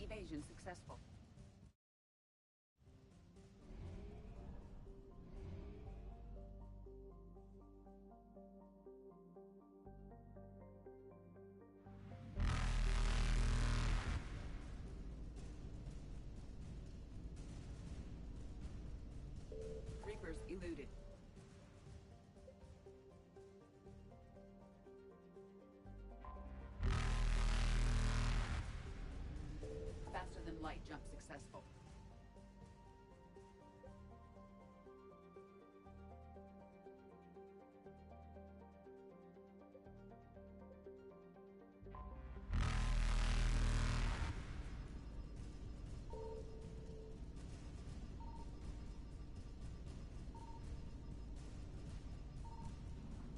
Evasion successful. Reapers eluded. Faster than light jump successful.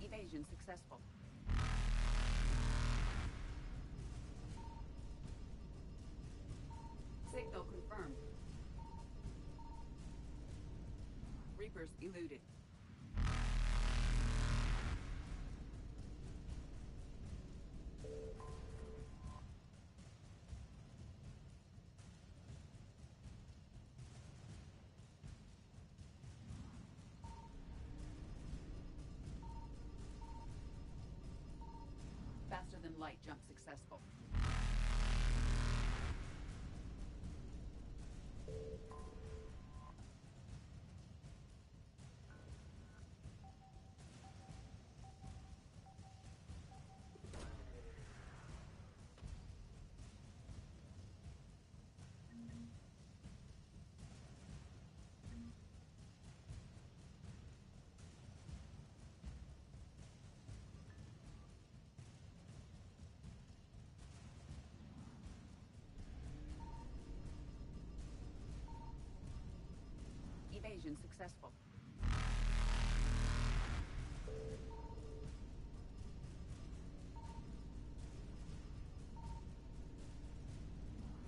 Evasion successful. Signal confirmed. Reapers eluded. Faster than light jump successful. Evasion successful.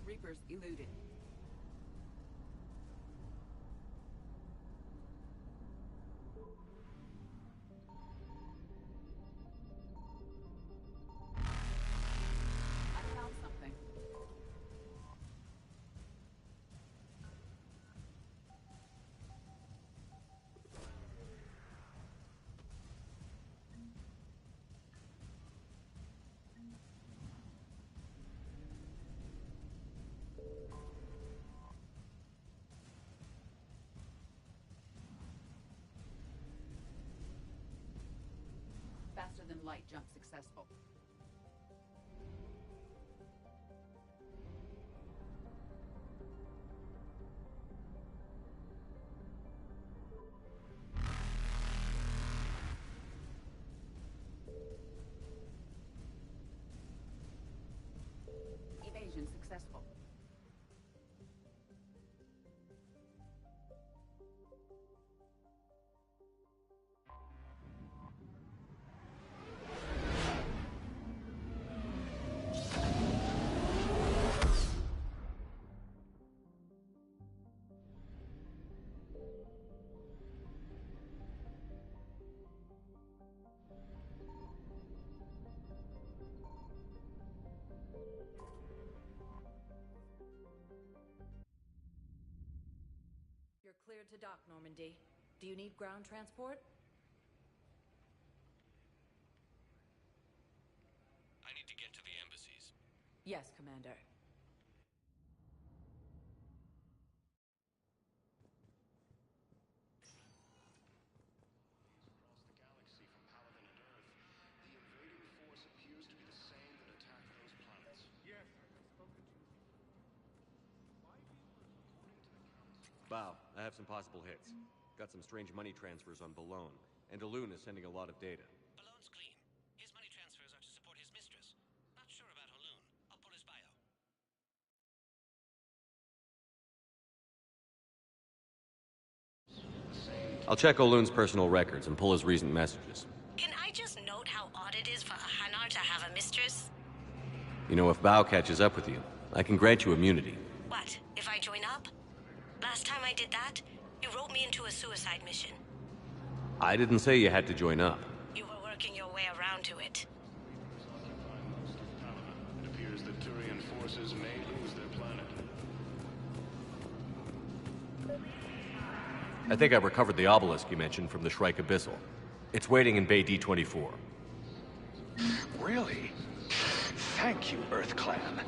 Reapers eluded. I found something. Faster than light jump successful. Evasion successful. You're cleared to dock, Normandy. Do you need ground transport? I need to get to the embassies. Yes, Commander. Across the galaxy from Paladin and Earth, the invading force appears to be the same that attacked those planets. Yes, I have spoken to you before. Why do you... According to the Council... Bow, I have some possible hits. Got some strange money transfers on Balone, and Elune is sending a lot of data. Balone's clean. His money transfers are to support his mistress. Not sure about Elune. I'll pull his bio. I'll check Olune's personal records and pull his recent messages. Can I just note how odd it is for a Hanar to have a mistress? You know, if Bow catches up with you, I can grant you immunity. What, if I join up? Last time I did that, you wrote me into a suicide mission. I didn't say you had to join up. You were working your way around to it. Occupy most of Paladin. It appears that Turian forces may lose their planet. I think I recovered the obelisk you mentioned from the Shrike Abyssal. It's waiting in Bay D-24. Really? Thank you, EarthClan.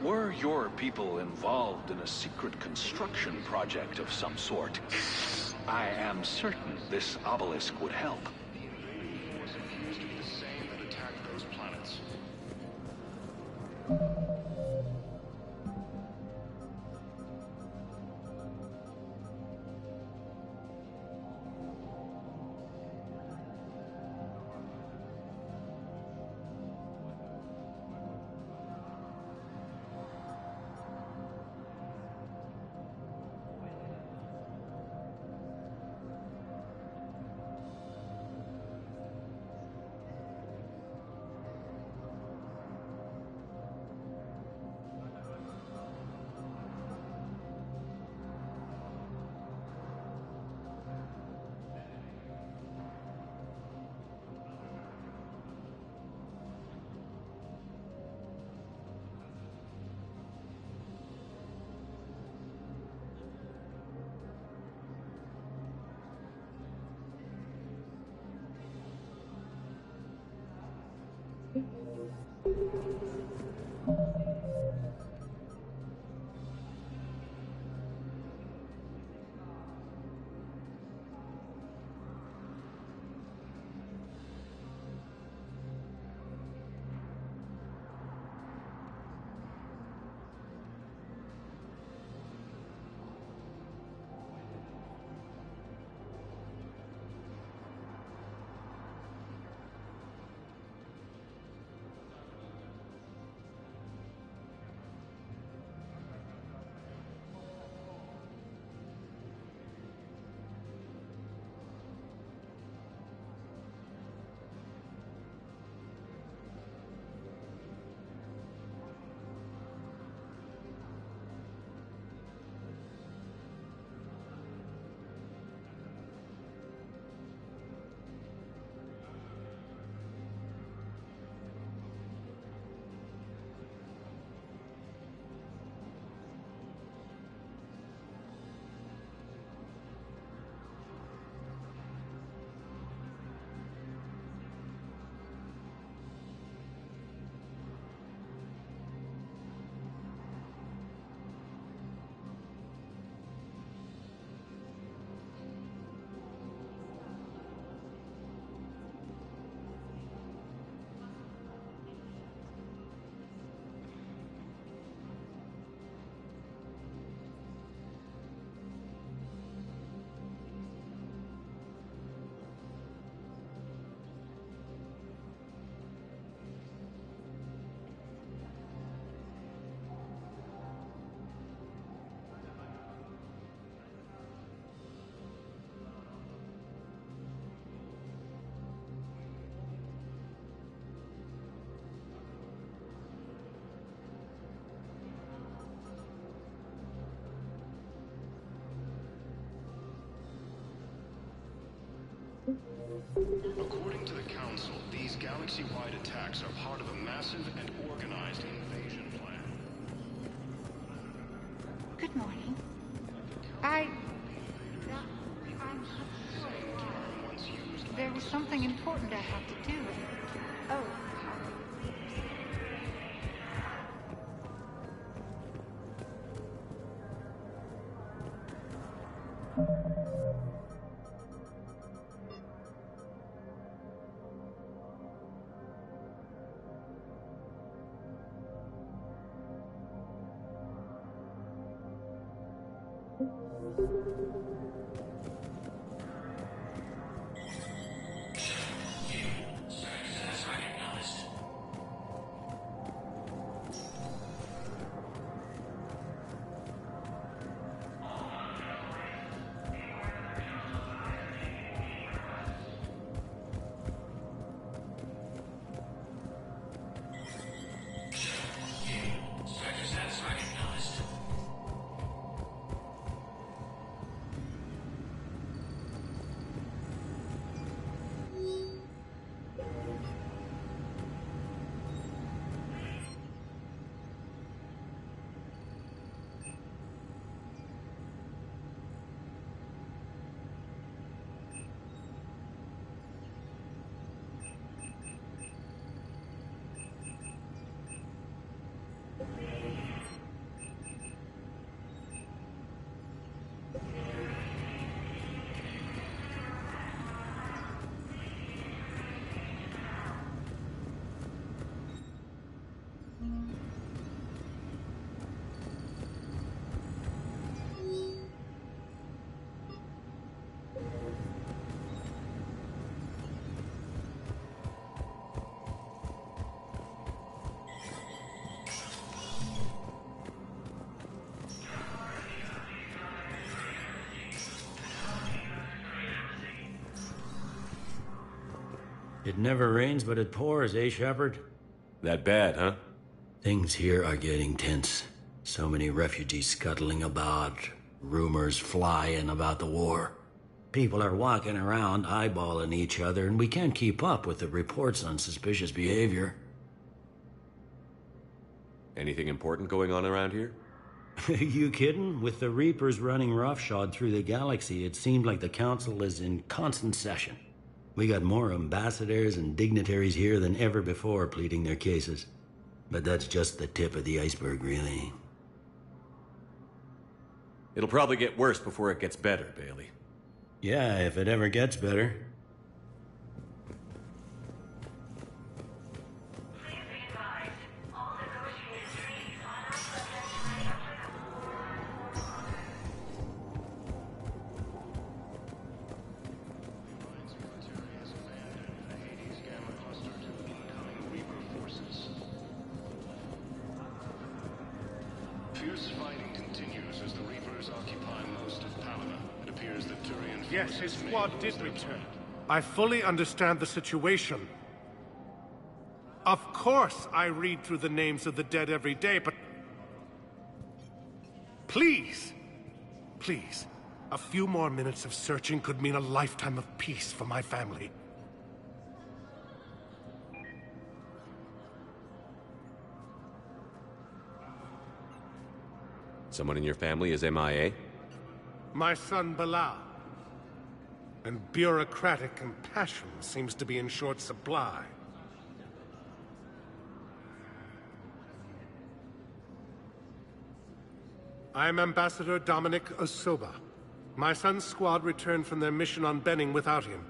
Were your people involved in a secret construction project of some sort, I am certain this obelisk would help. The invading force appears to be the same that attacked those planets. According to the Council, these galaxy-wide attacks are part of a massive and organized invasion plan. Good morning. There was something important I have to do. Oh. It never rains, but it pours, eh, Shepard? That bad, huh? Things here are getting tense. So many refugees scuttling about, rumors flying about the war. People are walking around eyeballing each other, and we can't keep up with the reports on suspicious behavior. Anything important going on around here? You kidding? With the Reapers running roughshod through the galaxy, it seemed like the Council is in constant session. We got more ambassadors and dignitaries here than ever before pleading their cases. But that's just the tip of the iceberg, really. It'll probably get worse before it gets better, Bailey. Yeah, if it ever gets better. Fierce fighting continues as the Reapers occupy most of Palana. It appears that Turian Yes, forces his may squad lose did their return. I fully understand the situation. Of course I read through the names of the dead every day, but... Please! Please. A few more minutes of searching could mean a lifetime of peace for my family. Someone in your family is MIA? My son Bilal. And bureaucratic compassion seems to be in short supply. I am Ambassador Dominic Osoba. My son's squad returned from their mission on Benning without him.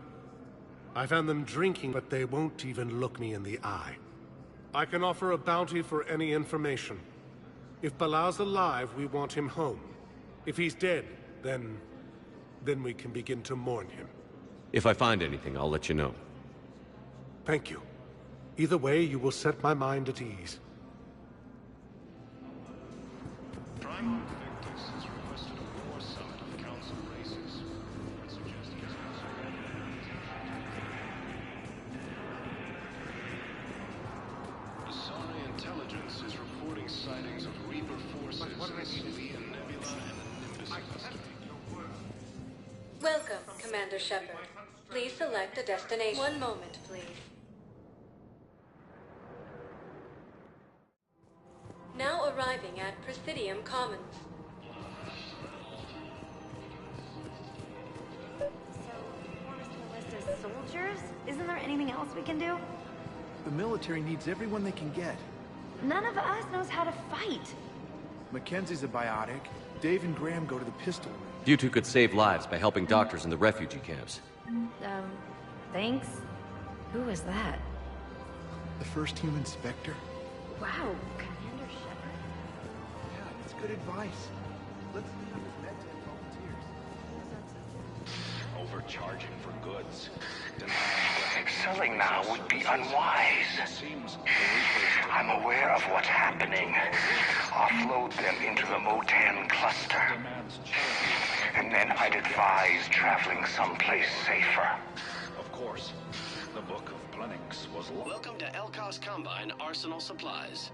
I found them drinking, but they won't even look me in the eye. I can offer a bounty for any information. If Bilal's alive, we want him home. If he's dead, then we can begin to mourn him. If I find anything, I'll let you know. Thank you. Either way, you will set my mind at ease. Prime Victus has requested a war summit of Council races. I suggest he is also ready. Asari intelligence is reporting sightings of Reaper forces in Selian Nebula and the Nimbus cluster. Welcome, Commander Shepard. Please select a destination. One moment, please. Now arriving at Presidium Commons. So, form us to a list as soldiers? Isn't there anything else we can do? The military needs everyone they can get. None of us knows how to fight. Mackenzie's a biotic. Dave and Graham go to the pistol range. You two could save lives by helping doctors in the refugee camps. Thanks. Who is that? The first human Spectre? Wow, Commander Shepard? Yeah, that's good advice. Let's lead up his med tech volunteers. Overcharging for goods. Selling now would be unwise. I'm aware of what's happening. Offload them into the Motan cluster. And then I'd advise traveling someplace safer. Of course. The Book of Plenix was... Welcome to Elkos Combine Arsenal Supplies.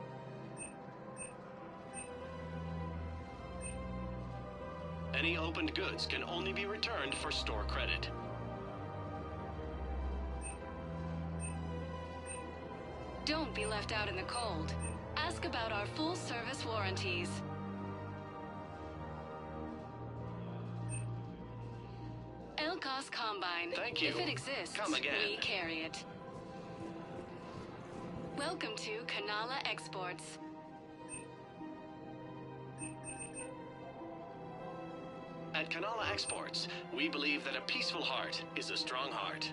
Any opened goods can only be returned for store credit. Don't be left out in the cold. Ask about our full-service warranties. Elkos Combine. Thank you. If it exists, Come again. we carry it. Welcome to Kanala Exports. At Kanala Exports, we believe that a peaceful heart is a strong heart.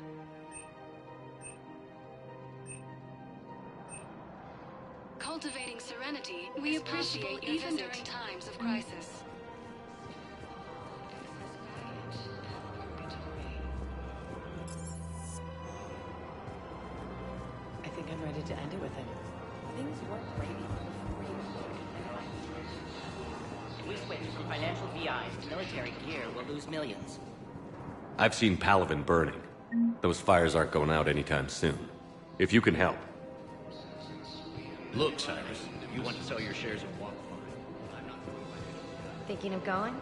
Cultivating serenity, we appreciate even during times of crisis. I think I'm ready to end it with him. Things weren't great before he was born. If we switch from financial VIs to military gear, we'll lose millions. I've seen Palaven burning. Those fires aren't going out anytime soon. If you can help. Look, Cyrus, you want to sell your shares of Walk? Thinking of going?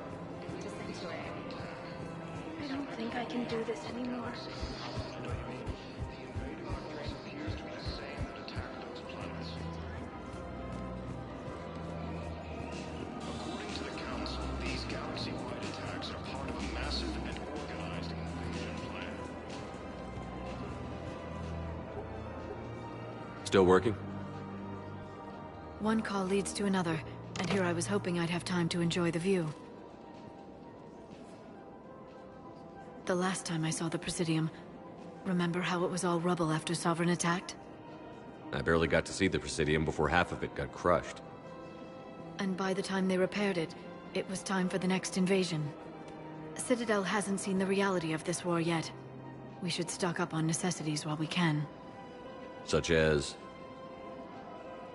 To Sanctuary. I don't think I can do this anymore. According to the Council, these galaxy-wide attacks are part of a massive and organized invasion plan. Still working? One call leads to another, and here I was hoping I'd have time to enjoy the view. The last time I saw the Presidium, remember how it was all rubble after Sovereign attacked? I barely got to see the Presidium before half of it got crushed. And by the time they repaired it, it was time for the next invasion. Citadel hasn't seen the reality of this war yet. We should stock up on necessities while we can. Such as?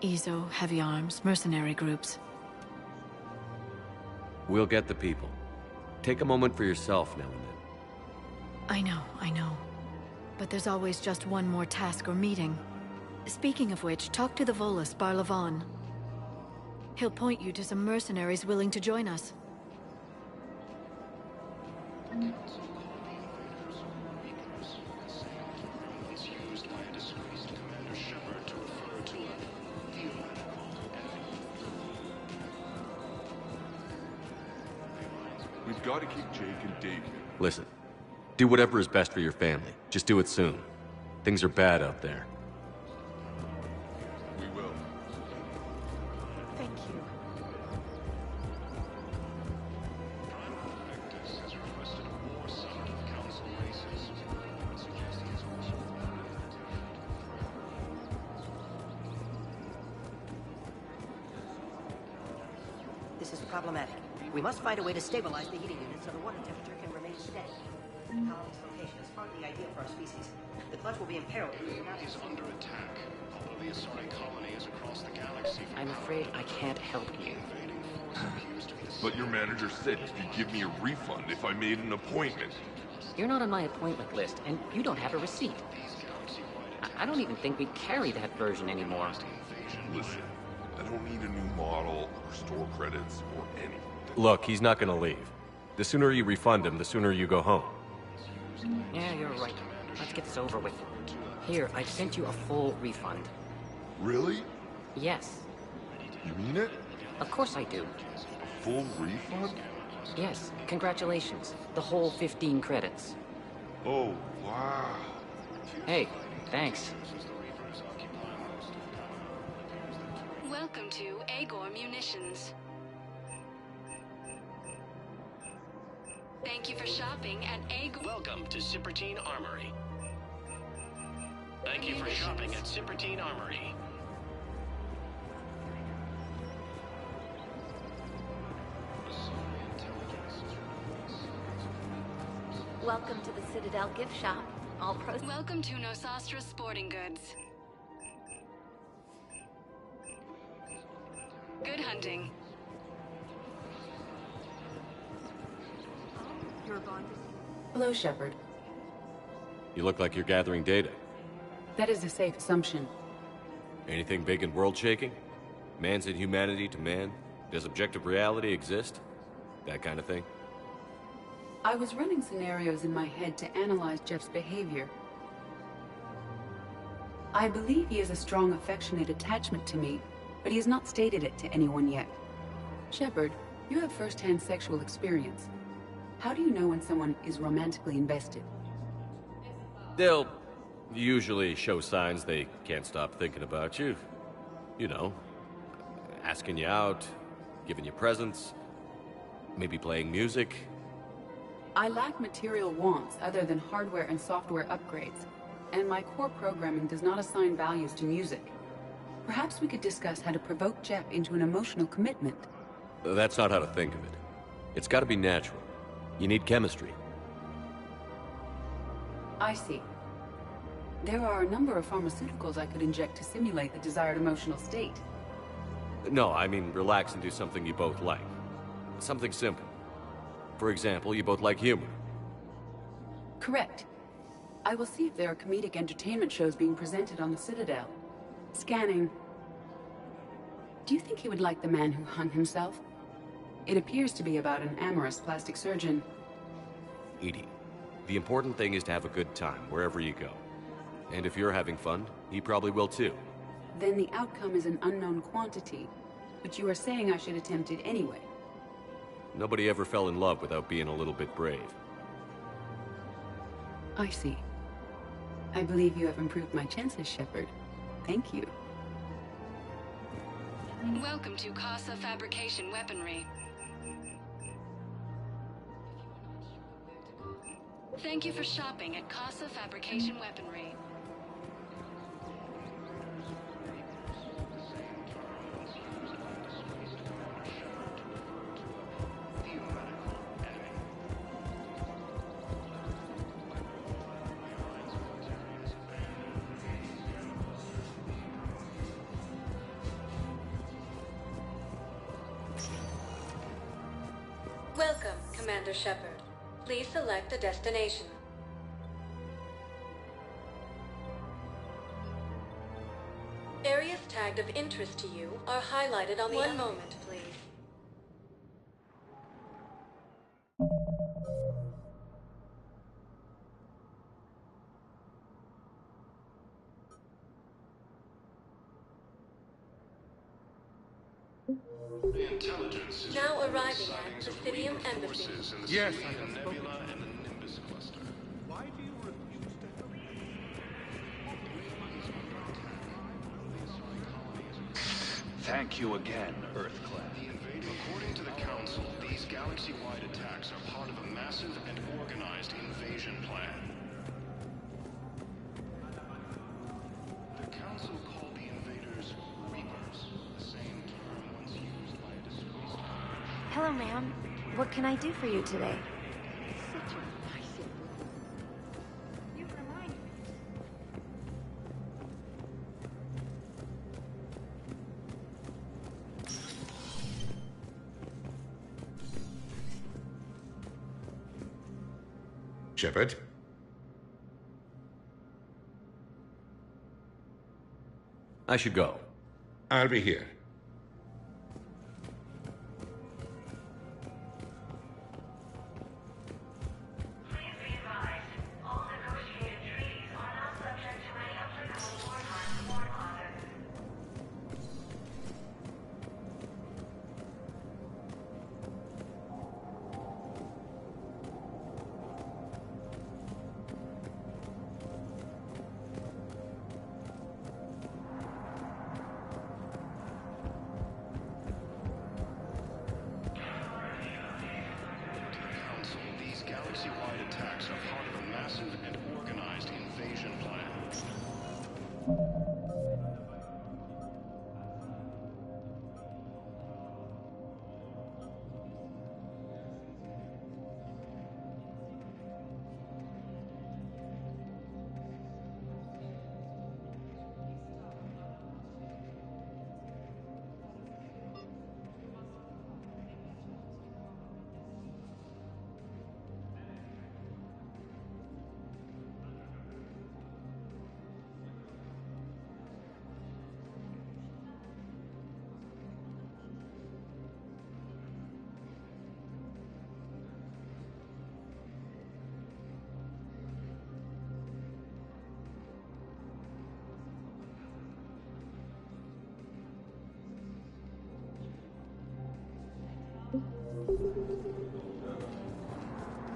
EZO, heavy arms, mercenary groups. We'll get the people. Take a moment for yourself now and then. I know. But there's always just one more task or meeting. Speaking of which, talk to the Volus, Barlavan. He'll point you to some mercenaries willing to join us. We've got to keep Jake and Dave here. Listen, do whatever is best for your family. Just do it soon. Things are bad out there. We will. Thank you. Has requested a war summit of Council races. This is problematic. We must find a way to stabilize the heating unit so the water temperature can remain steady. The colony's location is hardly ideal for our species. The clutch will be imperiled if we do not... is under attack. Although the Asari colony is across the galaxy... I'm afraid I can't help you. But your manager said you'd give me a refund if I made an appointment. You're not on my appointment list, and you don't have a receipt. I don't even think we carry that version anymore. Listen, I don't need a new model, or store credits, or anything. Look, he's not gonna leave. The sooner you refund him, the sooner you go home. Yeah, you're right. Let's get this over with. Here, I've sent you a full refund. Really? Yes. You mean it? Of course I do. A full refund? Yes, congratulations. The whole 15 credits. Oh, wow. Hey, thanks. Welcome to Agor Munitions. Thank you for shopping at Agor. Welcome to Cipertine Armory. Thank you for shopping at Cipertine Armory. Welcome to the Citadel gift shop. All pros. Welcome to Nosastra Sporting Goods. Good hunting. You're going to... Hello, Shepard. You look like you're gathering data. That is a safe assumption. Anything big and world-shaking? Man's inhumanity to man? Does objective reality exist? That kind of thing? I was running scenarios in my head to analyze Jeff's behavior. I believe he has a strong affectionate attachment to me, but he has not stated it to anyone yet. Shepard, you have first-hand sexual experience. How do you know when someone is romantically invested? They'll usually show signs they can't stop thinking about you. You know, asking you out, giving you presents, maybe playing music. I lack material wants other than hardware and software upgrades, and my core programming does not assign values to music. Perhaps we could discuss how to provoke Jeff into an emotional commitment. That's not how to think of it. It's gotta be natural. You need chemistry. I see. There are a number of pharmaceuticals I could inject to simulate the desired emotional state. No, I mean relax and do something you both like. Something simple. For example, you both like humor. Correct. I will see if there are comedic entertainment shows being presented on the Citadel. Scanning. Do you think he would like the man who hung himself? It appears to be about an amorous plastic surgeon. EDI, the important thing is to have a good time wherever you go. And if you're having fun, he probably will too. Then the outcome is an unknown quantity, but you are saying I should attempt it anyway. Nobody ever fell in love without being a little bit brave. I see. I believe you have improved my chances, Shepard. Thank you. Welcome to Casa Fabrication Weaponry. Thank you for shopping at Casa Fabrication Weaponry. Welcome, Commander Shepard. Please select a destination. Areas tagged of interest to you are highlighted on the... One moment, please. Intelligence is Now reporting arriving sightings at of Presidium Reaper Embassy. forces in the Yes, Cerulean I have spoken. Nebula and the Nimbus cluster. Why do you refuse to help? Thank you again, EarthClan. According to the Council, these galaxy-wide attacks are part of a massive and organized invasion plan. The Council called the invaders Reapers, the same term once used by a disgraced... Hello, ma'am. What can I do for you today? Such a nice young lady. You remind me. Shepard? I should go. I'll be here. These galaxy-wide attacks are part of a massive and organized invasion plan.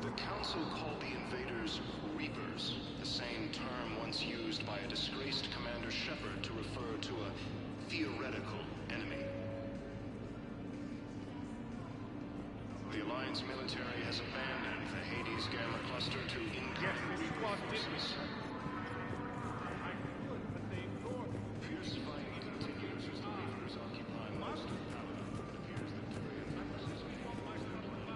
The Council called the invaders Reapers, the same term once used by a disgraced Commander Shepard to refer to a theoretical enemy. The Alliance military has abandoned the Hades Gamma cluster to incoming Reaper forces. Fierce fighting continues as the Reapers occupy most of Paladin. It appears that Turian forces may have lost their plan.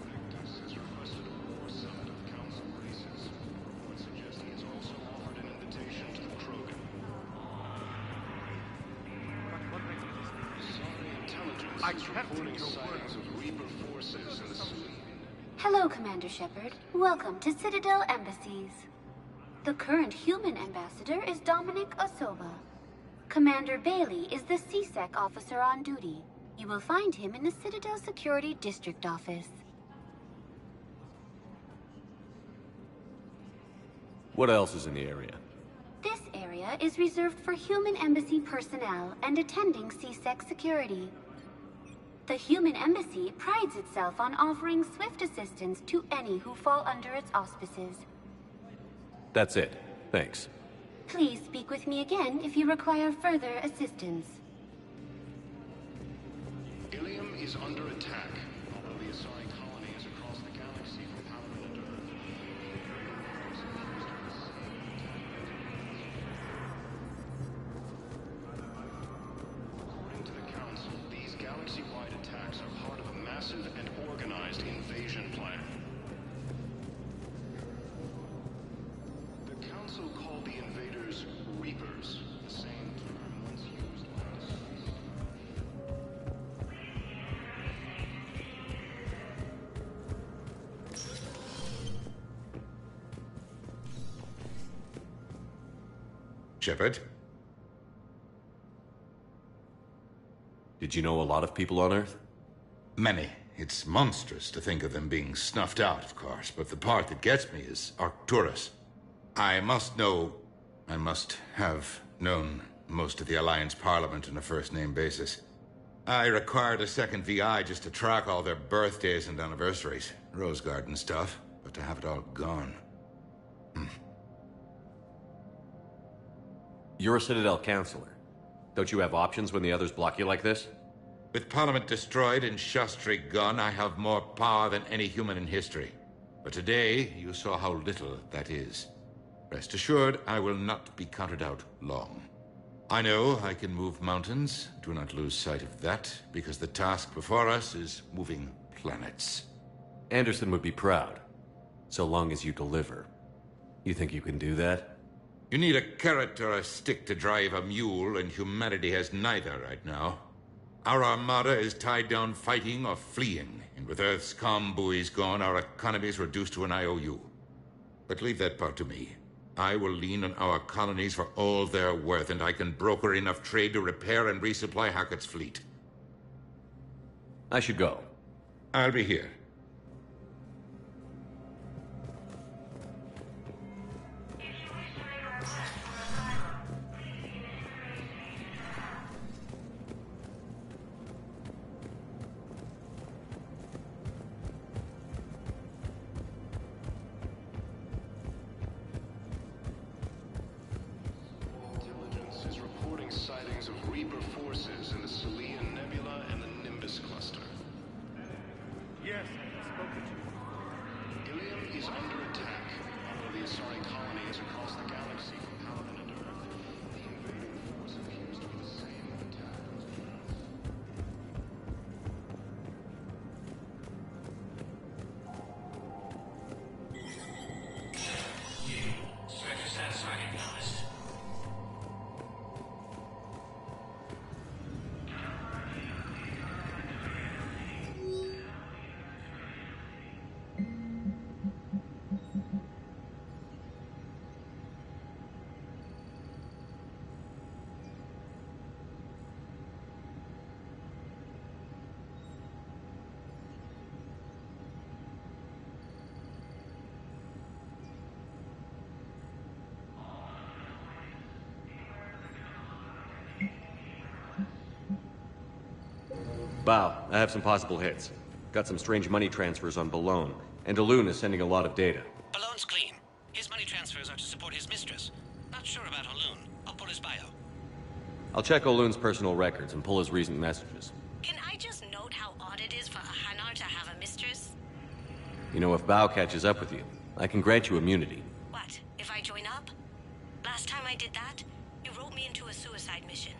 Victus has requested a war summit of Council races. Reports suggest he has also offered an invitation to the Krogan. Sorry Intelligence is reporting sightings of Reaper forces in the Cerulean Hello, Commander Shepard. Welcome to Citadel Embassies. The current human ambassador is Dominic Osoba. Commander Bailey is the CSEC officer on duty. You will find him in the Citadel Security District Office. What else is in the area? This area is reserved for human embassy personnel and attending CSEC security. The human embassy prides itself on offering swift assistance to any who fall under its auspices. That's it. Thanks. Please speak with me again if you require further assistance. Ilium is under attack, although the Asari colony is across the galaxy from Paladin and Earth. According to the Council, these galaxy-wide attacks are part of a massive and organized invasion plan. The Council called the invaders Reapers, the same term once used by us. Shepard? Did you know a lot of people on Earth? Many. It's monstrous to think of them being snuffed out, of course, but the part that gets me is Arcturus. I must have known most of the Alliance Parliament on a first-name basis. I required a second VI just to track all their birthdays and anniversaries. Rose Garden stuff, but to have it all gone. You're a Citadel counselor. Don't you have options when the others block you like this? With Parliament destroyed and Shastri gone, I have more power than any human in history. But today, you saw how little that is. Rest assured, I will not be counted out long. I know I can move mountains. Do not lose sight of that, because the task before us is moving planets. Anderson would be proud, so long as you deliver. You think you can do that? You need a carrot or a stick to drive a mule, and humanity has neither right now. Our armada is tied down fighting or fleeing, and with Earth's comm buoys gone, our economy is reduced to an IOU. But leave that part to me. I will lean on our colonies for all they're worth, and I can broker enough trade to repair and resupply Hackett's fleet. I should go. I'll be here. Intelligence is reporting sightings of Reaper forces in the Selian Nebula and the Nimbus cluster. Yes, I have spoken to you. Ilium is under attack, although the Asari colony is across the galaxy from Paladin and Earth. The invading force appears to be the same attack. Surface satisfied acknowledged. Bow, I have some possible hits. Got some strange money transfers on Balone, and Elune is sending a lot of data. Balone's clean. His money transfers are to support his mistress. Not sure about Olun. I'll pull his bio. I'll check Olune's personal records and pull his recent messages. Can I just note how odd it is for a Hanar to have a mistress? You know, if Bow catches up with you, I can grant you immunity. What, if I join up? Last time I did that, you wrote me into a suicide mission.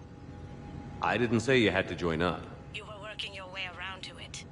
I didn't say you had to join up. You were working your way around to it.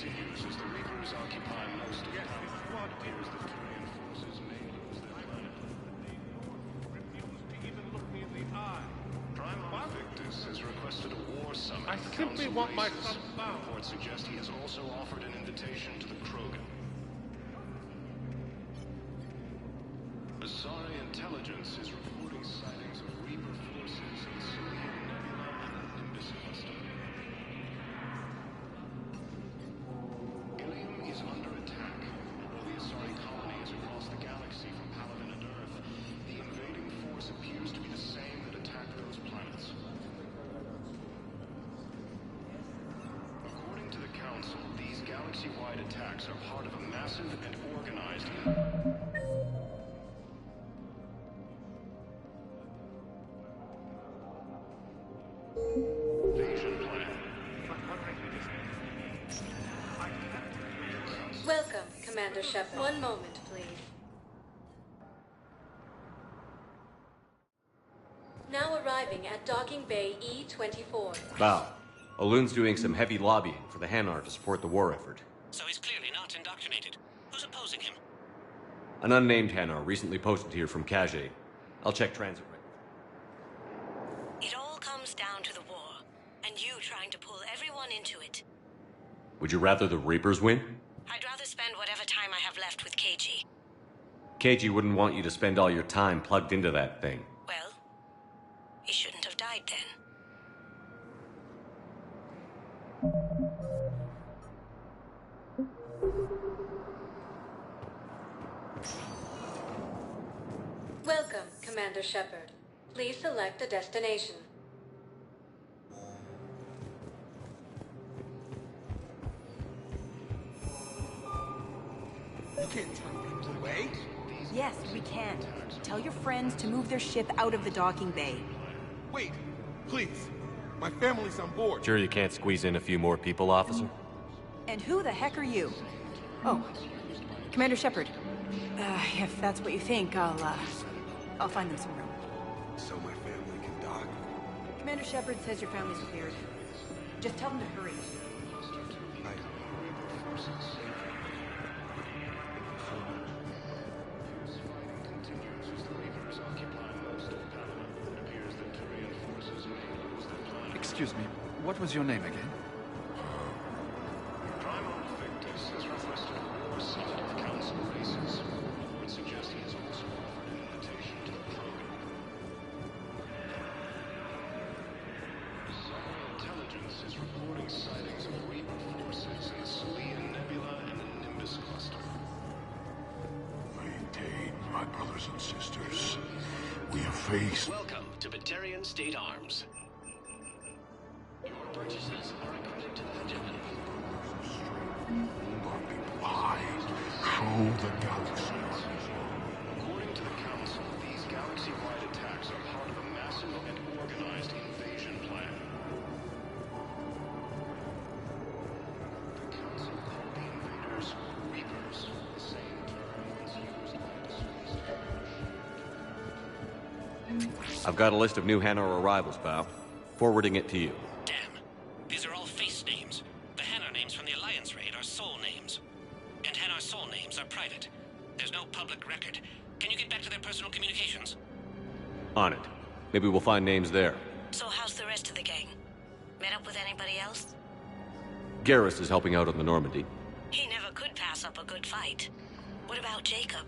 continues as the Reapers occupy most of the planet. It appears that Turian forces may lose their planet. Primal Victus has requested a war summit. I simply want my son found. Reports suggest he has also offered an invitation to the Krogan. Asari intelligence is reporting sightings of Reaper forces in the Sirian Nebula and the Nimbus cluster. Ilium is under attack. Although the Asari colony is across the galaxy from Paladin and Earth, the invading force appears to be the same that attacked those planets. According to the Council, these galaxy-wide attacks are part of a massive and organized invasion plan. Welcome, Commander Shepard. One moment, please. Now arriving at Docking Bay E-24. Val, Olun's doing some heavy lobbying for the Hanar to support the war effort. So he's clearly not indoctrinated. Who's opposing him? An unnamed Hanar recently posted here from Kage. I'll check transit rate. It all comes down to the war, and you trying to pull everyone into it. Would you rather the Reapers win? I'd rather spend whatever time I have left with KG. KG wouldn't want you to spend all your time plugged into that thing. Well, he shouldn't have died then. Welcome, Commander Shepard. Please select a destination. You can't turn people away. Yes, we can. Tell your friends to move their ship out of the docking bay. Wait, please. My family's on board. Sure you can't squeeze in a few more people, officer? And who the heck are you? Oh, Commander Shepard. If that's what you think, I'll find them some room. So my family can dock. Commander Shepard says your family's prepared. Just tell them to hurry. Excuse me, what was your name again? Primal Victus has requested a war summit of Council races. Reports suggest he has also offered an invitation to the Krogan. Asari intelligence is reporting sightings of Reaper forces in the Sirian Nebula and the Nimbus cluster. Maintain, my brothers and sisters. We have faced... Welcome to Batarian State Arms. Your purchases are a credit to the hegemony. Why? Show the galaxy. According to the Council, these galaxy-wide attacks are part of a massive and organized invasion plan. The Council called the invaders Reapers, the same term once used by disgraced. I've got a list of new Hanar arrivals, pal. Forwarding it to you. These are all face names. The Hanar names from the Alliance raid are soul names. And Hanar soul names are private. There's no public record. Can you get back to their personal communications? On it. Maybe we'll find names there. So how's the rest of the gang? Met up with anybody else? Garrus is helping out on the Normandy. He never could pass up a good fight. What about Jacob?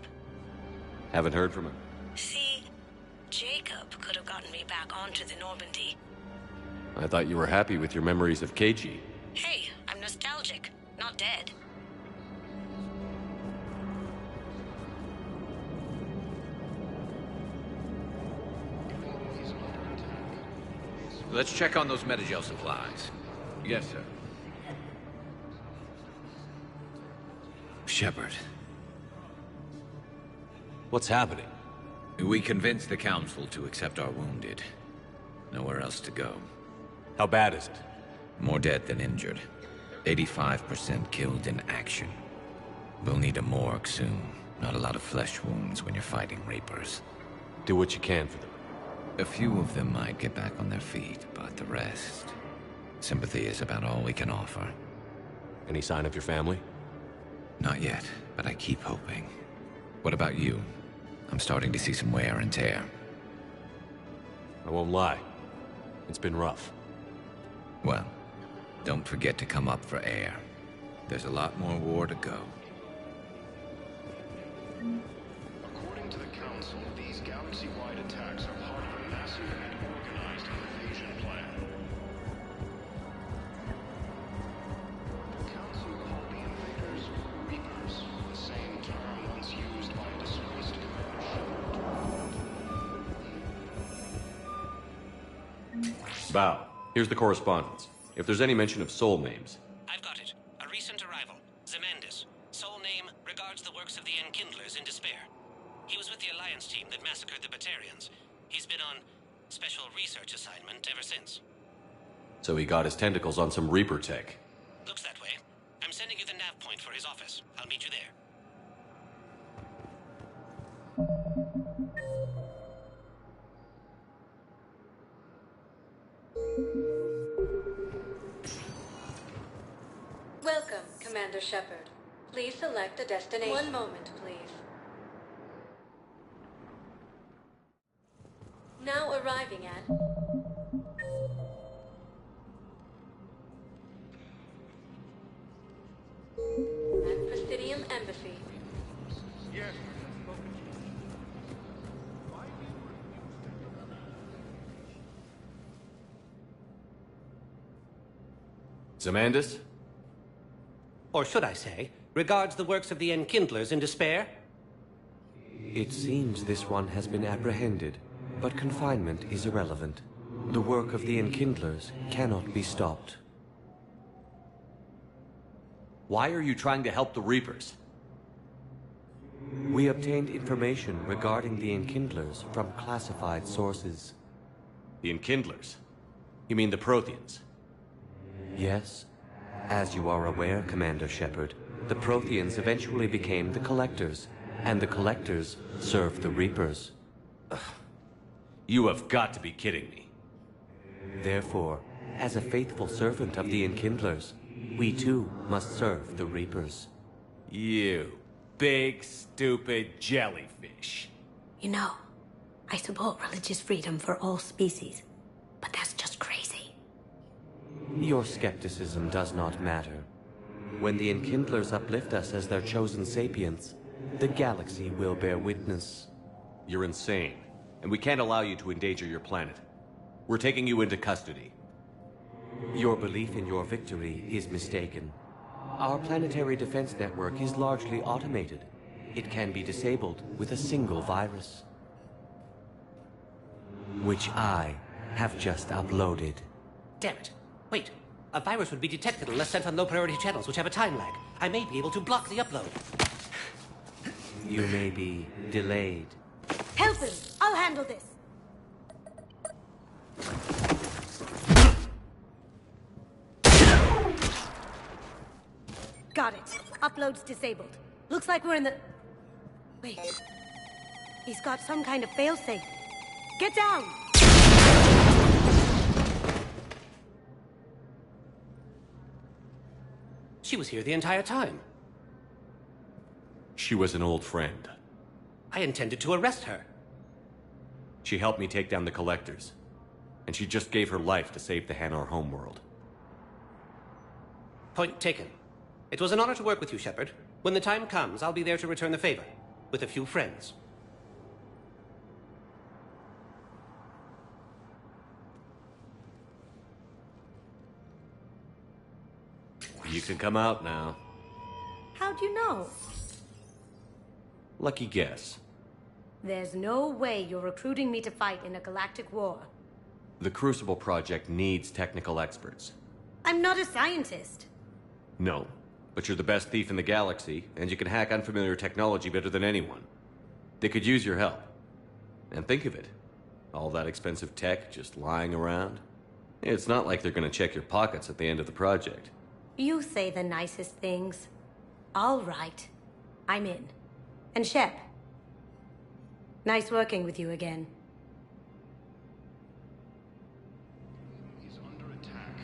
Haven't heard from him. See, Jacob could have gotten me back onto the Normandy. I thought you were happy with your memories of KG. Hey, I'm nostalgic, not dead. Let's check on those Metagel supplies. Yes, sir. Shepard. What's happening? We convinced the Council to accept our wounded. Nowhere else to go. How bad is it? More dead than injured. 85% killed in action. We'll need a morgue soon. Not a lot of flesh wounds when you're fighting Reapers. Do what you can for them. A few of them might get back on their feet, but the rest... Sympathy is about all we can offer. Any sign of your family? Not yet, but I keep hoping. What about you? I'm starting to see some wear and tear. I won't lie. It's been rough. Well, don't forget to come up for air. There's a lot more war to go. According to the Council, these galaxy-wide attacks are part of a massive and organized invasion plan. The Council called the invaders Reapers, the same term once used by a disgraced Commander Shepard. Bao, here's the correspondence. If there's any mention of soul names. I've got it. A recent arrival. Zemandis. Soul name regards the works of the Enkindlers in despair. He was with the Alliance team that massacred the Batarians. He's been on special research assignment ever since. So he got his tentacles on some Reaper tech. Looks that way. I'm sending you the nav point for his office. I'll meet you there. Welcome, Commander Shepard. Please select a destination. One moment, please. Now arriving at... Presidium Embassy. Yes. Zemandis? Or should I say, regards the works of the Enkindlers in despair? It seems this one has been apprehended, but confinement is irrelevant. The work of the Enkindlers cannot be stopped. Why are you trying to help the Reapers? We obtained information regarding the Enkindlers from classified sources. The Enkindlers? You mean the Protheans? Yes. As you are aware, Commander Shepard, the Protheans eventually became the Collectors, and the Collectors served the Reapers. You have got to be kidding me. Therefore, as a faithful servant of the Enkindlers, we too must serve the Reapers. You big, stupid jellyfish. You know, I support religious freedom for all species, but that's just crazy. Your skepticism does not matter. When the Enkindlers uplift us as their chosen sapients, the galaxy will bear witness. You're insane, and we can't allow you to endanger your planet. We're taking you into custody. Your belief in your victory is mistaken. Our planetary defense network is largely automated. It can be disabled with a single virus, which I have just uploaded. Damn it. Wait. A virus would be detected unless sent on low-priority channels, which have a time lag. I may be able to block the upload. You may be delayed. Help him! I'll handle this! Got it. Upload's disabled. Looks like we're in the... Wait. He's got some kind of failsafe. Get down! She was here the entire time. She was an old friend. I intended to arrest her. She helped me take down the Collectors. And she just gave her life to save the Hanar homeworld. Point taken. It was an honor to work with you, Shepard. When the time comes, I'll be there to return the favor. With a few friends. You can come out now. How'd you know? Lucky guess. There's no way you're recruiting me to fight in a galactic war. The Crucible Project needs technical experts. I'm not a scientist. No, but you're the best thief in the galaxy, and you can hack unfamiliar technology better than anyone. They could use your help. And think of it. All that expensive tech just lying around. It's not like they're gonna check your pockets at the end of the project. You say the nicest things. All right. I'm in. And Shep. Nice working with you again. He's under attack.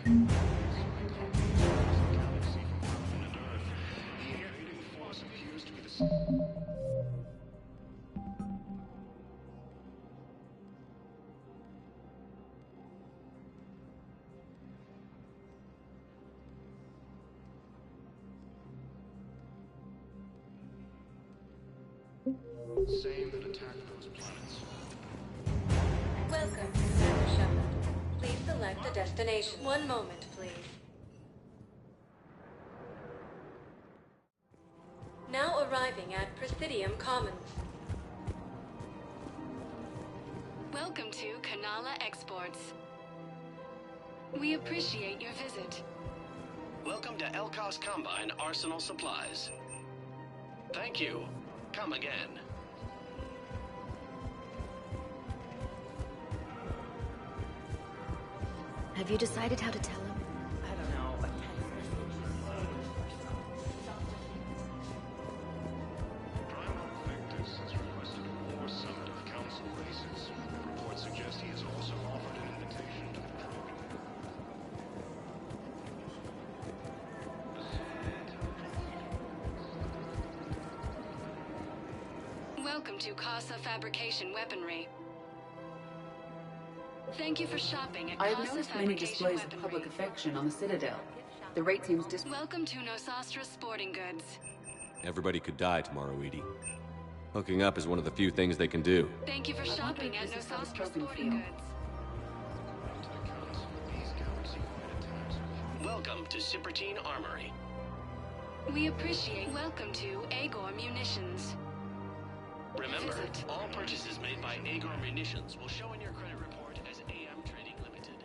Same that attacked those planets. Welcome, Commander Shepard. Please select a destination. One moment, please. Now arriving at Presidium Commons. Welcome to Kanala Exports. We appreciate your visit. Welcome to Elkos Combine Arsenal Supplies. Thank you. Come again. Have you decided how to tell him? I don't know. Primal Victus has requested a war summit of council races. Reports suggest he has also offered an invitation to the Krogan. Welcome to Casa Fabrication Weaponry. Thank you for shopping at I have Casa noticed many Fabrication displays of Weaponry. public affection on the Citadel. The rate seems Welcome to Nosastra Sporting Goods. Everybody could die tomorrow, Edie. Hooking up is one of the few things they can do. Thank you for shopping at Nosastra Sporting Goods. Welcome to Cipertine Armory. We appreciate. Welcome to Agor Munitions. Remember, all purchases made by Agor Munitions will show in your credit report as AM Trading Limited.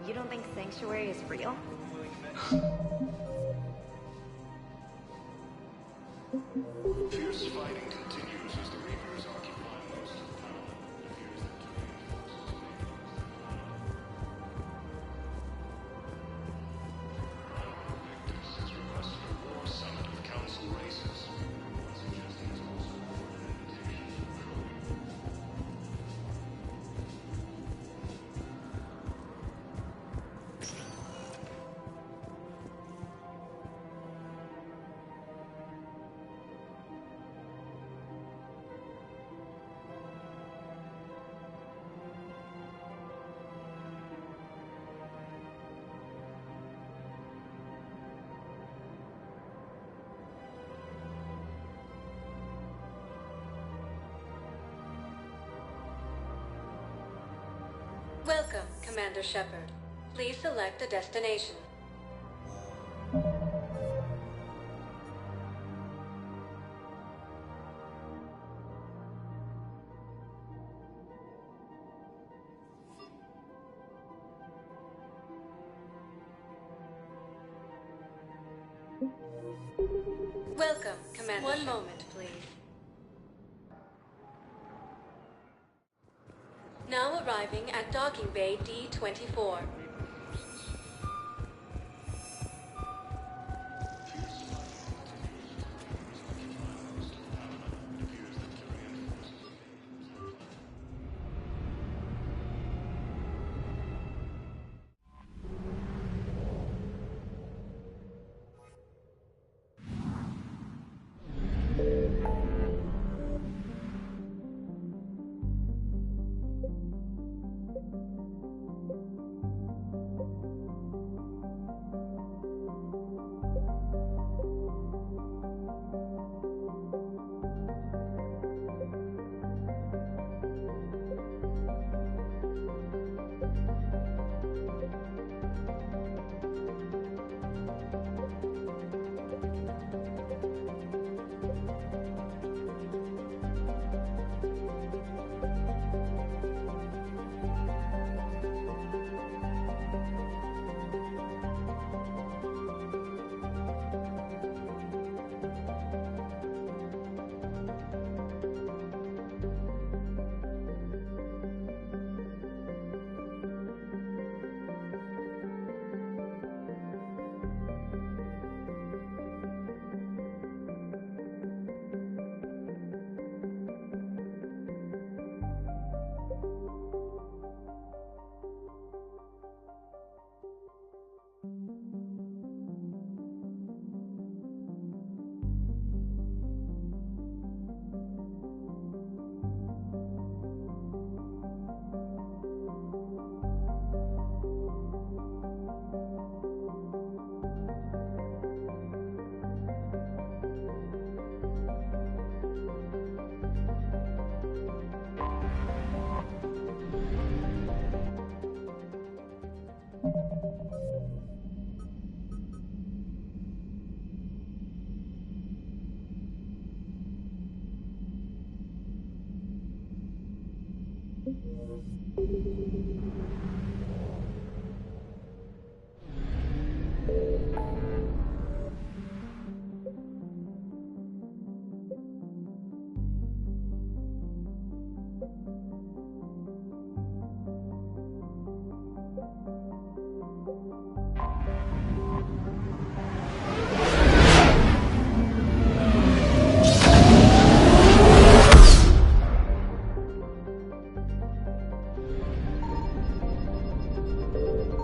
You don't think Sanctuary is real? Fierce fighting continues as the Reapers occupy most of the town. It appears that two Primal Victus has requested a war summit of council races. Reports suggest he has also offered an invitation to the Krogan. Welcome, Commander Shepard. Please select a destination. Welcome, Commander. One moment, please. Now arriving at Docking Bay D-24.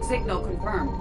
Signal confirmed.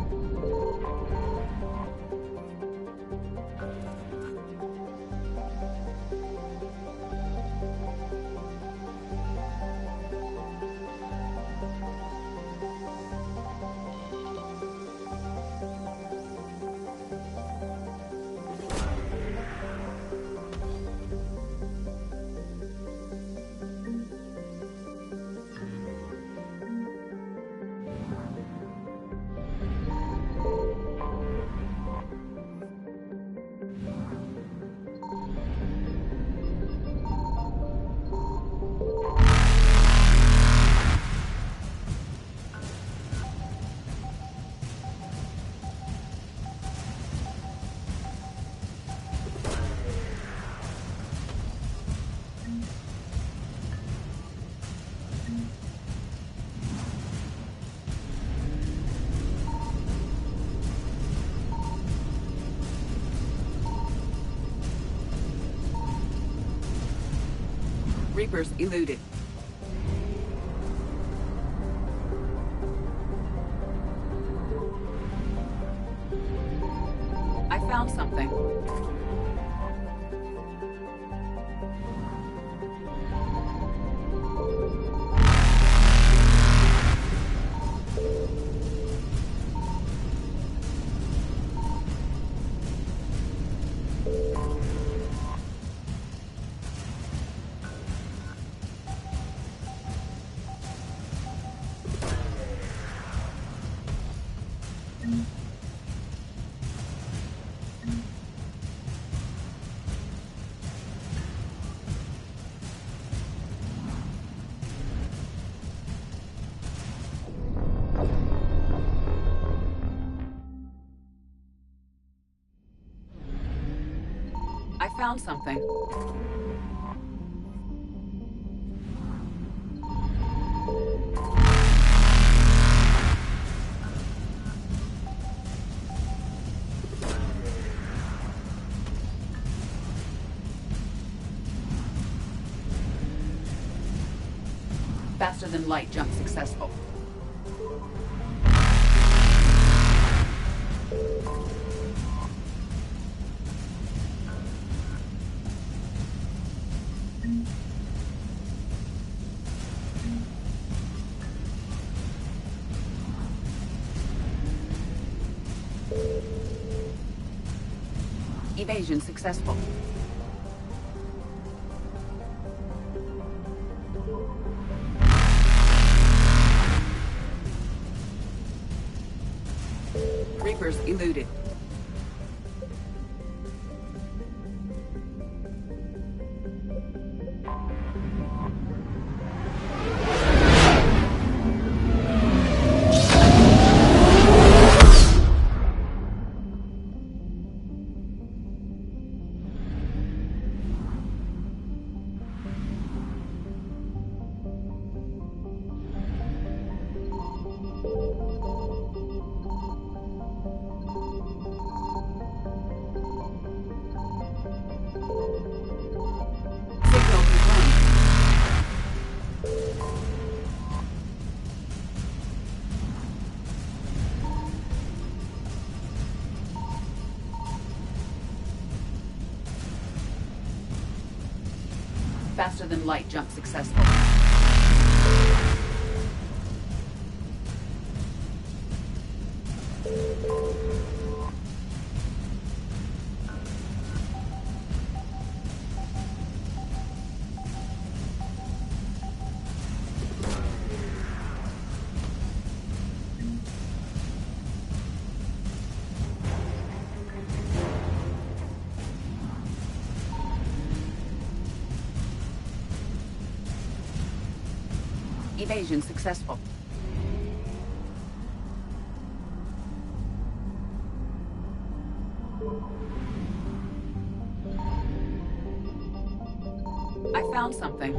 Reapers eluded. I found something. I found something. Faster than light jump successful. Evasion successful. Reapers eluded. Faster than light jump successful. Evasion successful. I found something.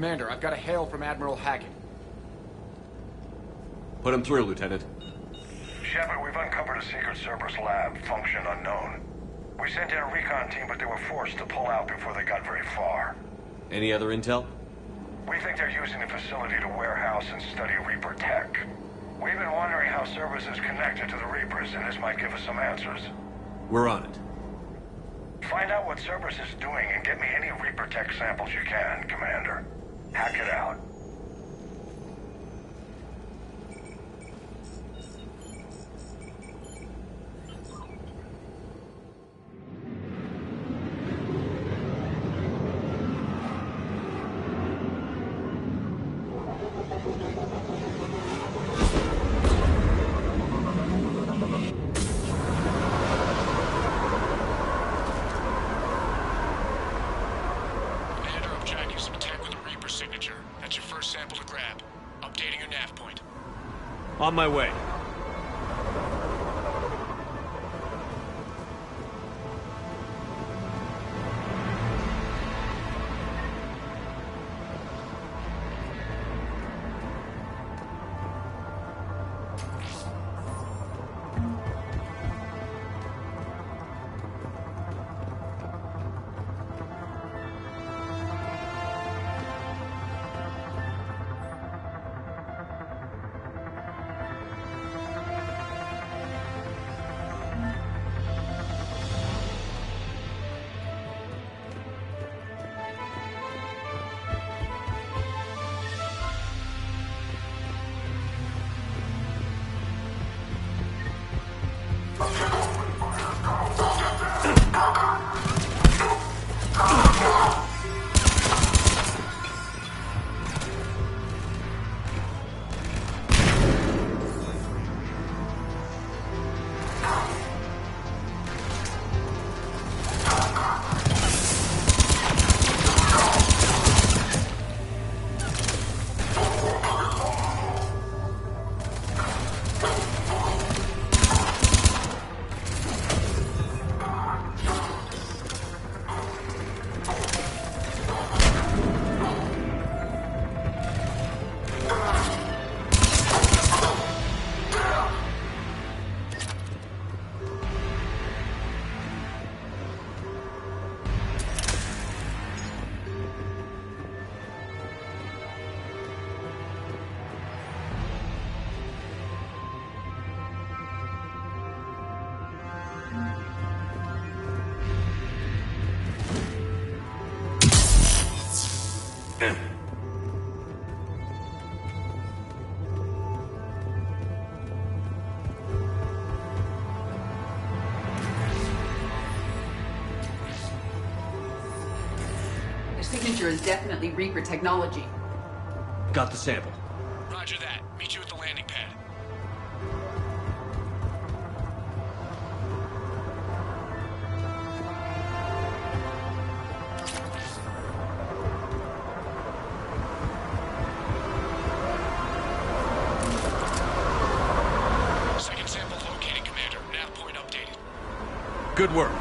Commander, I've got a hail from Admiral Hackett. Put him through, Lieutenant. Shepard, we've uncovered a secret Cerberus lab, function unknown. We sent in a recon team, but they were forced to pull out before they got very far. Any other intel? We think they're using the facility to warehouse and study Reaper tech. We've been wondering how Cerberus is connected to the Reapers, and this might give us some answers. We're on it. Find out what Cerberus is doing and get me any Reaper tech samples you can, Commander. Hack it out. signature. That's your first sample to grab. Updating your nav point. On my way. The signature is definitely Reaper technology. Got the sample. Roger that. Meet you at the landing pad. Second sample located, Commander. Nav point updated. Good work.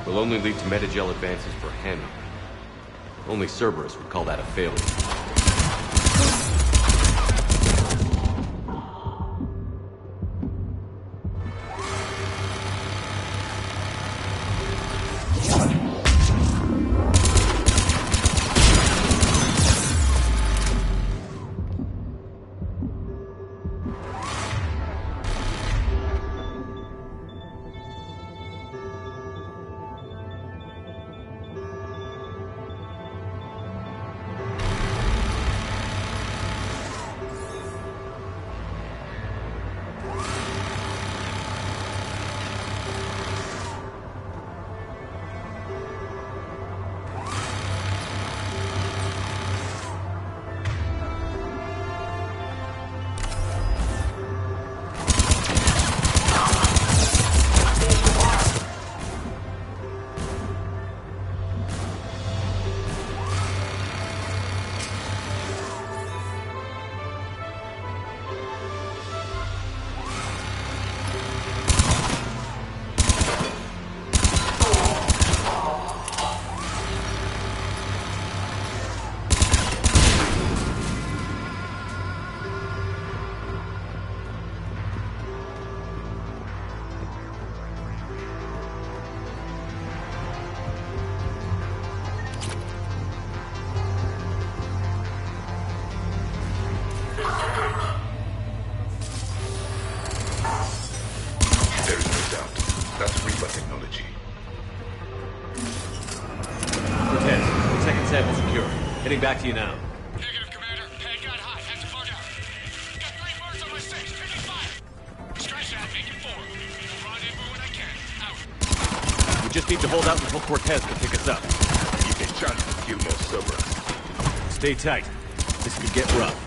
Will only lead to Metagel advances for him. Only Cerberus would call that a failure. Heading back to you now. Negative, Commander. Pad got hot. Have to bug out. Got 3 birds on my 6. Taking fire. Scratch that. Making 4. Rendezvous when I can. Out. We just need to hold out until Cortez can pick us up. You can try to kill more Cerberus. Stay tight. This could get rough.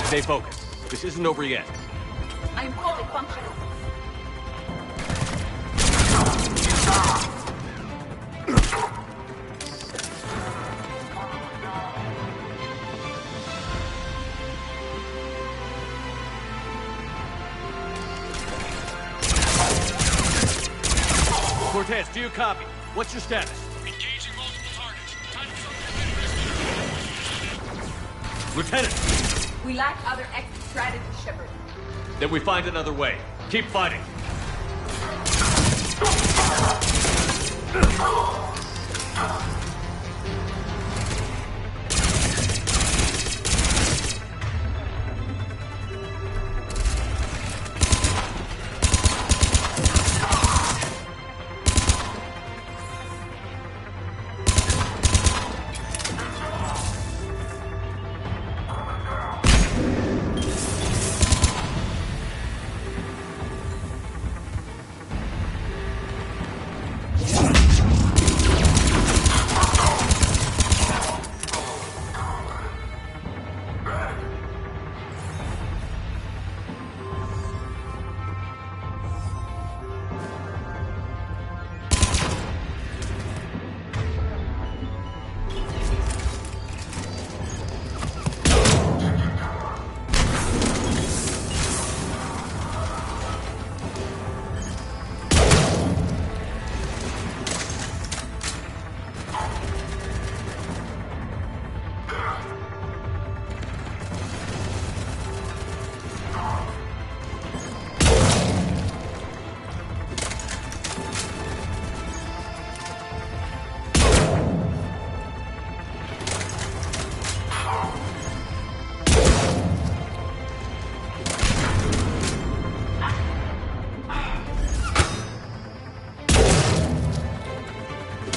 Stay focused. This isn't over yet. I am fully functional. Cortez, do you copy? What's your status? Engaging multiple targets. Time for Lieutenant! We lack other exit strategy, Shepard. Then we find another way. Keep fighting.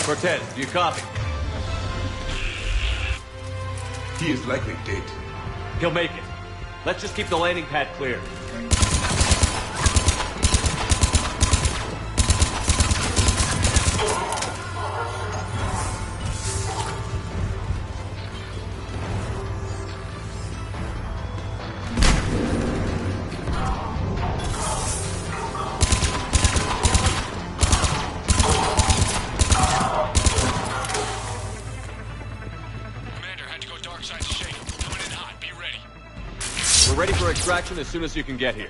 Cortez, do you copy? He is likely dead. He'll make it. Let's just keep the landing pad clear. We're ready for extraction as soon as you can get here.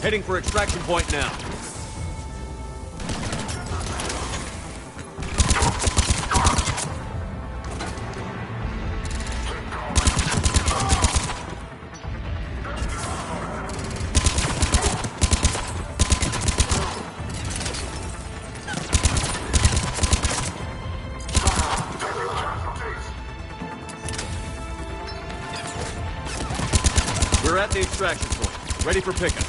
Heading for extraction point now. We're at the extraction point, ready for pickup.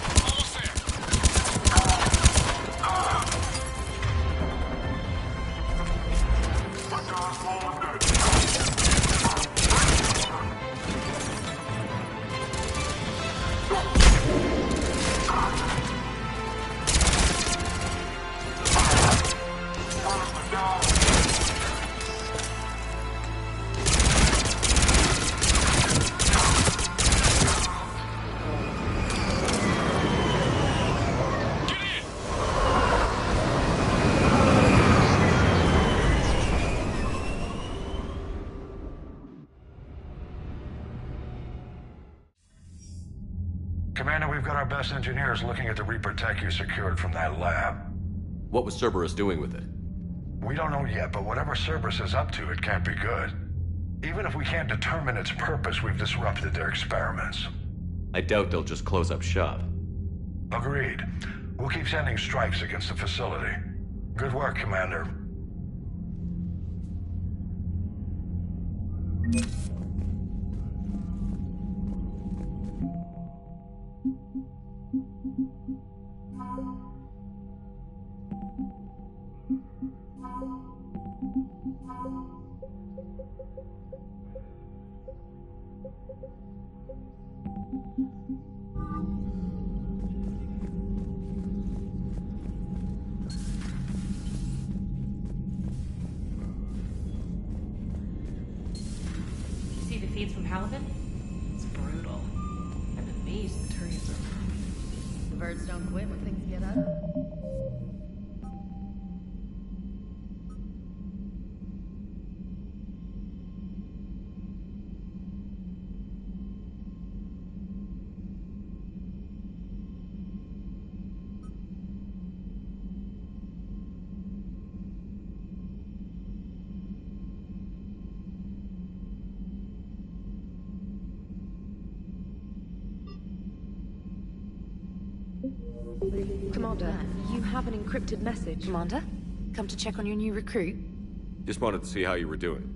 Commander, we've got our best engineers looking at the Reaper tech you secured from that lab. What was Cerberus doing with it? We don't know yet, but whatever Cerberus is up to, it can't be good. Even if we can't determine its purpose, we've disrupted their experiments. I doubt they'll just close up shop. Agreed. We'll keep sending strikes against the facility. Good work, Commander. See the feeds from Paladin? It's brutal. I'm amazed the Turians are around. The birds don't quit when things get ugly. Commander, you have an encrypted message. Commander? Come to check on your new recruit? Just wanted to see how you were doing.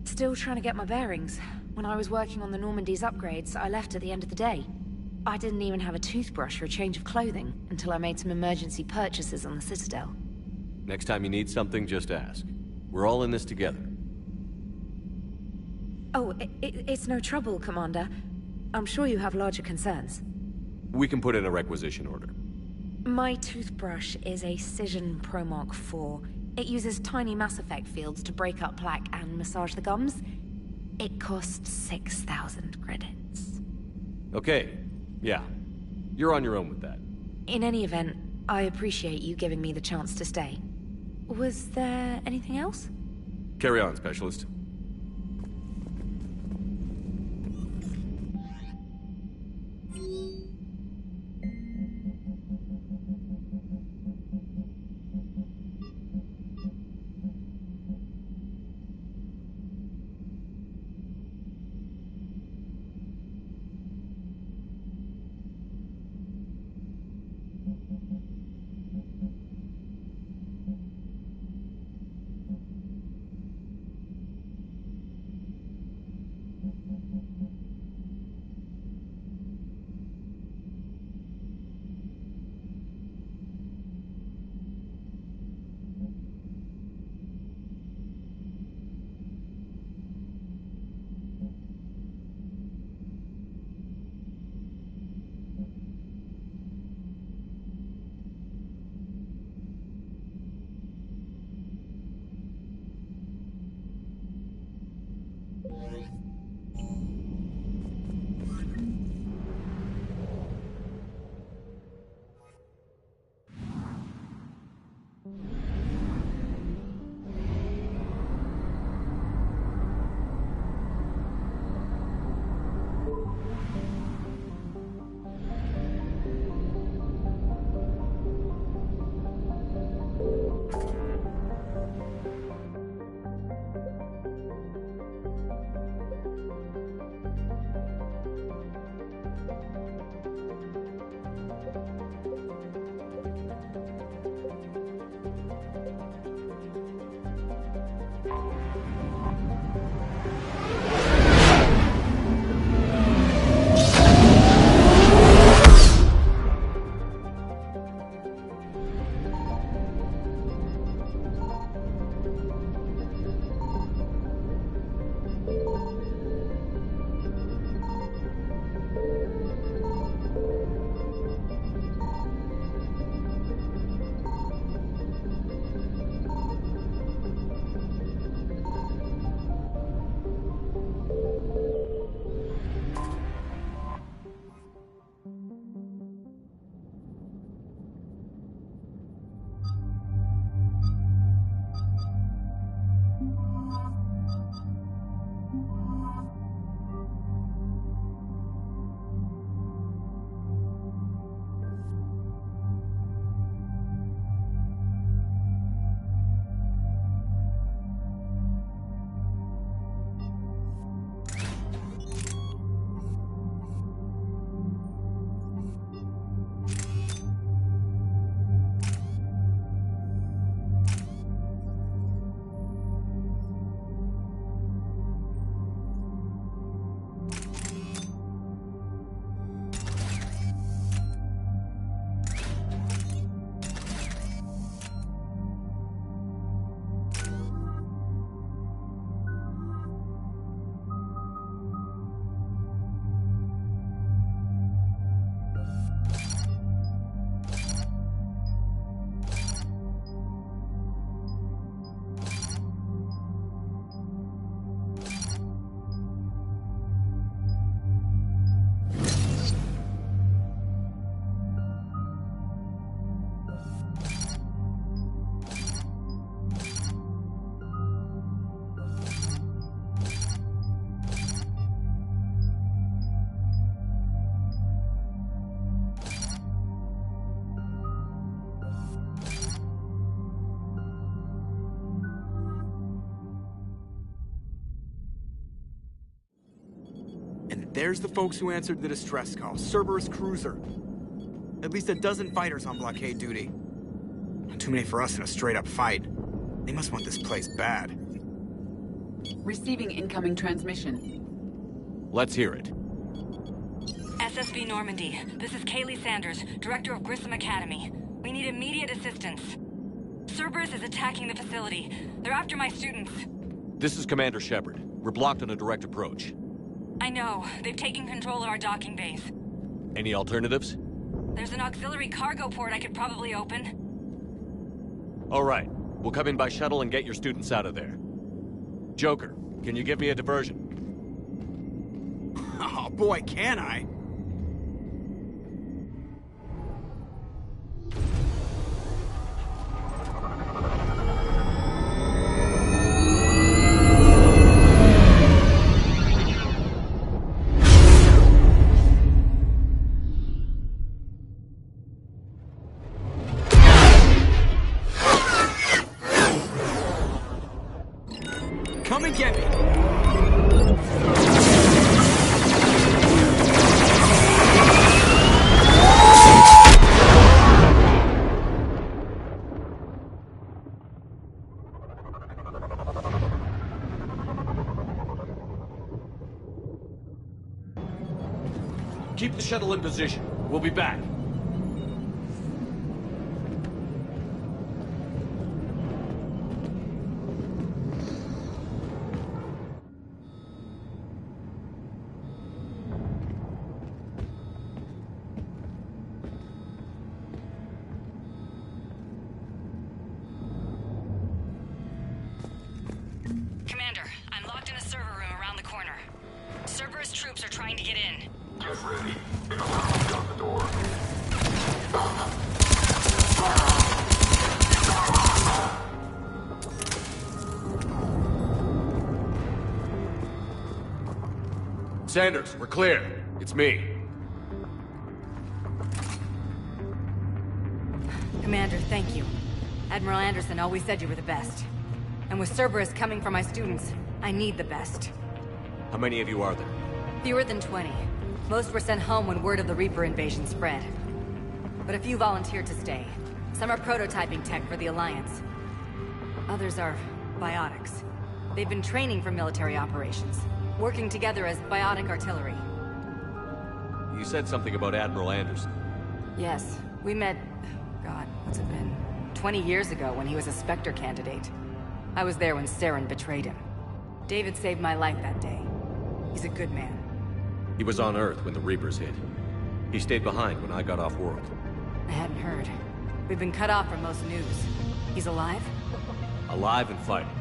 Still trying to get my bearings. When I was working on the Normandy's upgrades, I left at the end of the day. I didn't even have a toothbrush or a change of clothing until I made some emergency purchases on the Citadel. Next time you need something, just ask. We're all in this together. Oh, it's no trouble, Commander. I'm sure you have larger concerns. We can put in a requisition order. My toothbrush is a Cision Pro Mark IV. It uses tiny Mass Effect fields to break up plaque and massage the gums. It costs 6,000 credits. Okay, yeah. You're on your own with that. In any event, I appreciate you giving me the chance to stay. Was there anything else? Carry on, Specialist. There's the folks who answered the distress call. Cerberus cruiser. At least a dozen fighters on blockade duty. Too many for us in a straight-up fight. They must want this place bad. Receiving incoming transmission. Let's hear it. SSV Normandy, this is Kaylee Sanders, Director of Grissom Academy. We need immediate assistance. Cerberus is attacking the facility. They're after my students. This is Commander Shepard. We're blocked on a direct approach. I know. They've taken control of our docking base. Any alternatives? There's an auxiliary cargo port I could probably open. All right. We'll come in by shuttle and get your students out of there. Joker, can you give me a diversion? Oh boy, can I! Come and get me! Keep the shuttle in position. We'll be back. Commander, I'm locked in a server room around the corner. Cerberus troops are trying to get in. Get ready. It'll come out the door. Sanders, we're clear. It's me. Commander, thank you. Admiral Anderson always said you were the best. And with Cerberus coming for my students, I need the best. How many of you are there? Fewer than 20. Most were sent home when word of the Reaper invasion spread. But a few volunteered to stay. Some are prototyping tech for the Alliance. Others are biotics. They've been training for military operations, working together as biotic artillery. You said something about Admiral Anderson. Yes, we met... God, what's it been? 20 years ago when he was a Spectre candidate. I was there when Saren betrayed him. David saved my life that day. He's a good man. He was on Earth when the Reapers hit. He stayed behind when I got off-world. I hadn't heard. We've been cut off from most news. He's alive? Alive and fighting.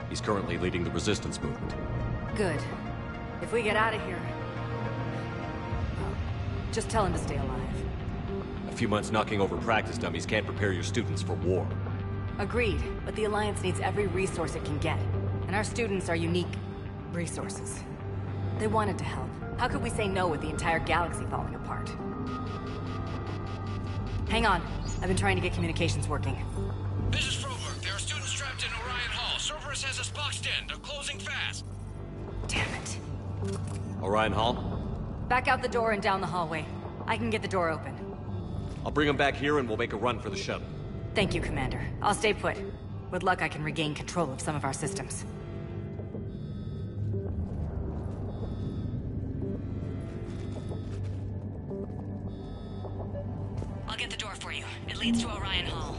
He's currently leading the resistance movement. Good. If we get out of here... well, just tell him to stay alive. A few months knocking over practice dummies can't prepare your students for war. Agreed, but the Alliance needs every resource it can get. And our students are unique resources. They wanted to help. How could we say no with the entire galaxy falling apart? Hang on. I've been trying to get communications working. This is Froberg. There are students trapped in Orion Hall. Cerberus has us boxed in. They're closing fast. Damn it. Orion Hall? Back out the door and down the hallway. I can get the door open. I'll bring them back here and we'll make a run for the shuttle. Thank you, Commander. I'll stay put. With luck, I can regain control of some of our systems. I'll get the door for you. It leads to Orion Hall.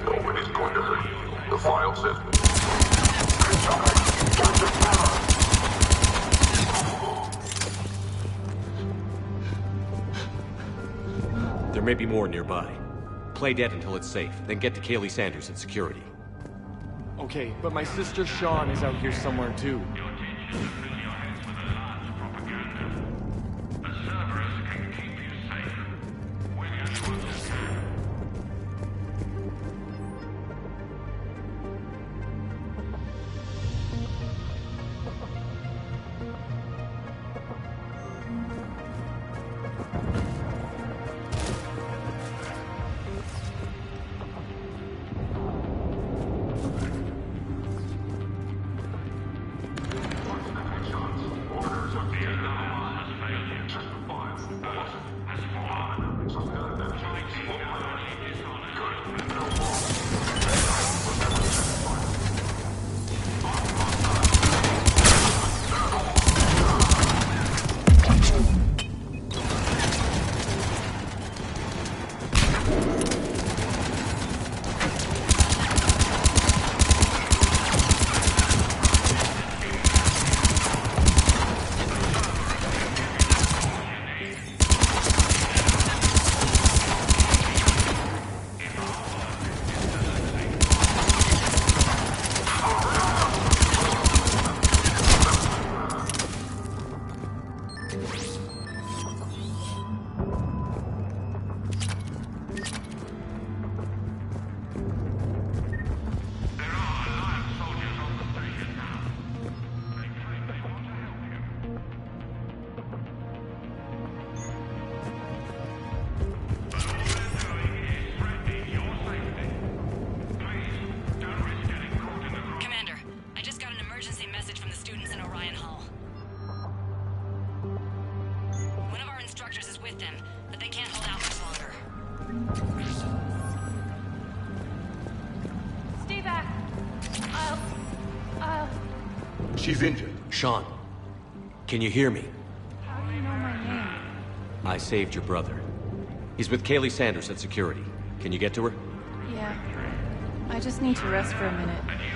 Nobody's going to hurt you. The file says... There may be more nearby. Play dead until it's safe, then get to Kaylee Sanders at security. Okay, but my sister Sean is out here somewhere too. She's injured. Sean, can you hear me? How do you know my name? I saved your brother. He's with Kaylee Sanders at security. Can you get to her? Yeah. I just need to rest for a minute. Thank you.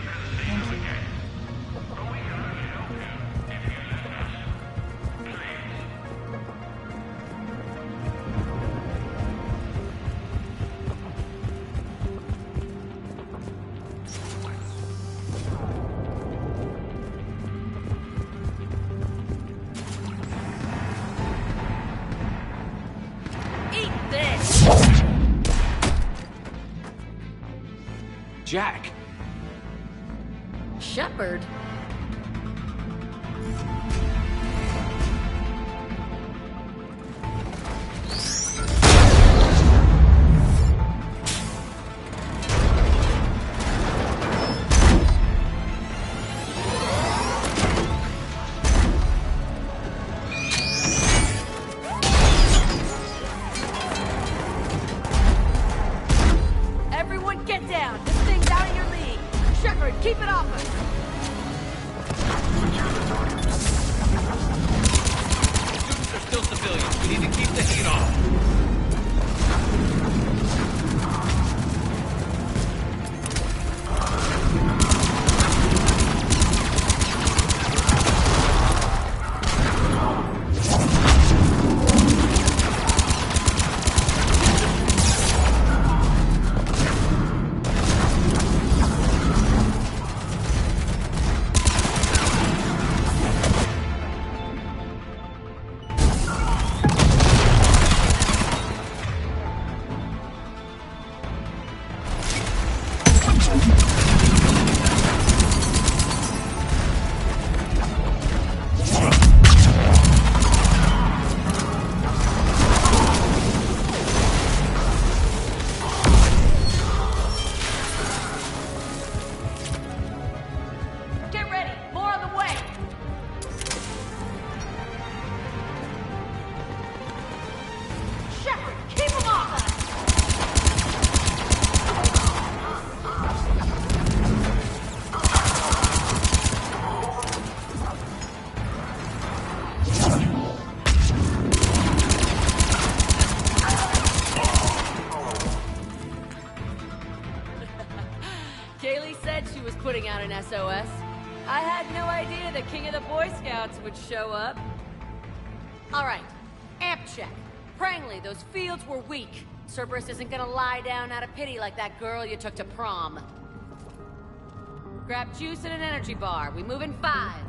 Jack! Shepard? Everyone get down! This thing's out of your league! Shepard, keep it off us! Students are still civilians. We need to keep the heat on. Putting out an SOS. I had no idea the king of the Boy Scouts would show up. All right, amp check. Prangley, those fields were weak. Cerberus isn't gonna lie down out of pity like that girl you took to prom. Grab juice and an energy bar. We move in 5.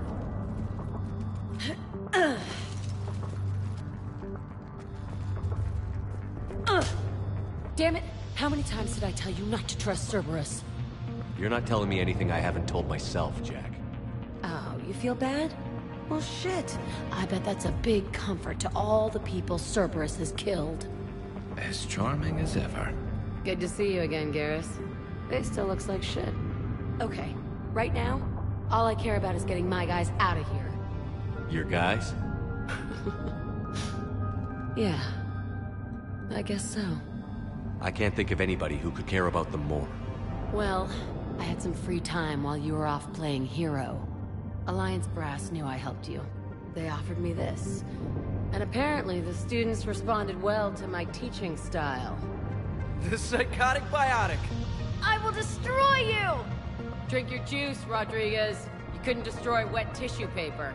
Damn it! How many times did I tell you not to trust Cerberus? You're not telling me anything I haven't told myself, Jack. Oh, you feel bad? Well, shit. I bet that's a big comfort to all the people Cerberus has killed. As charming as ever. Good to see you again, Garrus. It still looks like shit. Okay, right now, all I care about is getting my guys out of here. Your guys? Yeah. I guess so. I can't think of anybody who could care about them more. Well, I had some free time while you were off playing hero. Alliance Brass knew I helped you. They offered me this. And apparently the students responded well to my teaching style. The psychotic biotic! I will destroy you! Drink your juice, Rodriguez. You couldn't destroy wet tissue paper.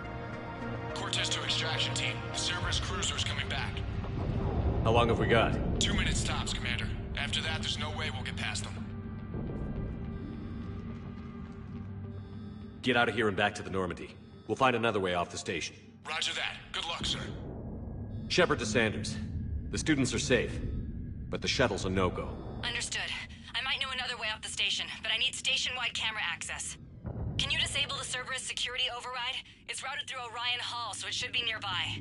Cortez to extraction team. The Cerberus cruiser's coming back. How long have we got? 2 minutes tops, Commander. After that, there's no way we'll get past them. Get out of here and back to the Normandy. We'll find another way off the station. Roger that. Good luck, sir. Shepard to Sanders. The students are safe, but the shuttle's a no-go. Understood. I might know another way off the station, but I need station-wide camera access. Can you disable the Cerberus security override? It's routed through Orion Hall, so it should be nearby.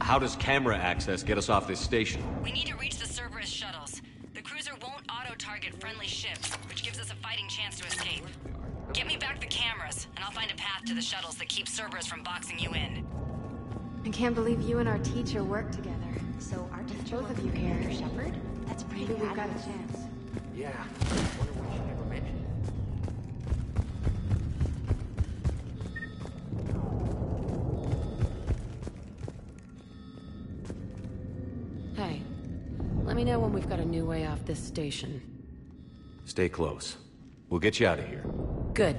How does camera access get us off this station? We need to reach the Cerberus shuttles. The cruiser won't auto-target friendly ships, which gives us a fighting chance to escape. Get me back the cameras, and I'll find a path to the shuttles that keep Cerberus from boxing you in. I can't believe you and our teacher work together. So our teacher both of you care, Shepard? That's pretty. Maybe we've got a chance. Yeah. Wonder why she never mentioned it. Hey, let me know when we've got a new way off this station. Stay close. We'll get you out of here. Good.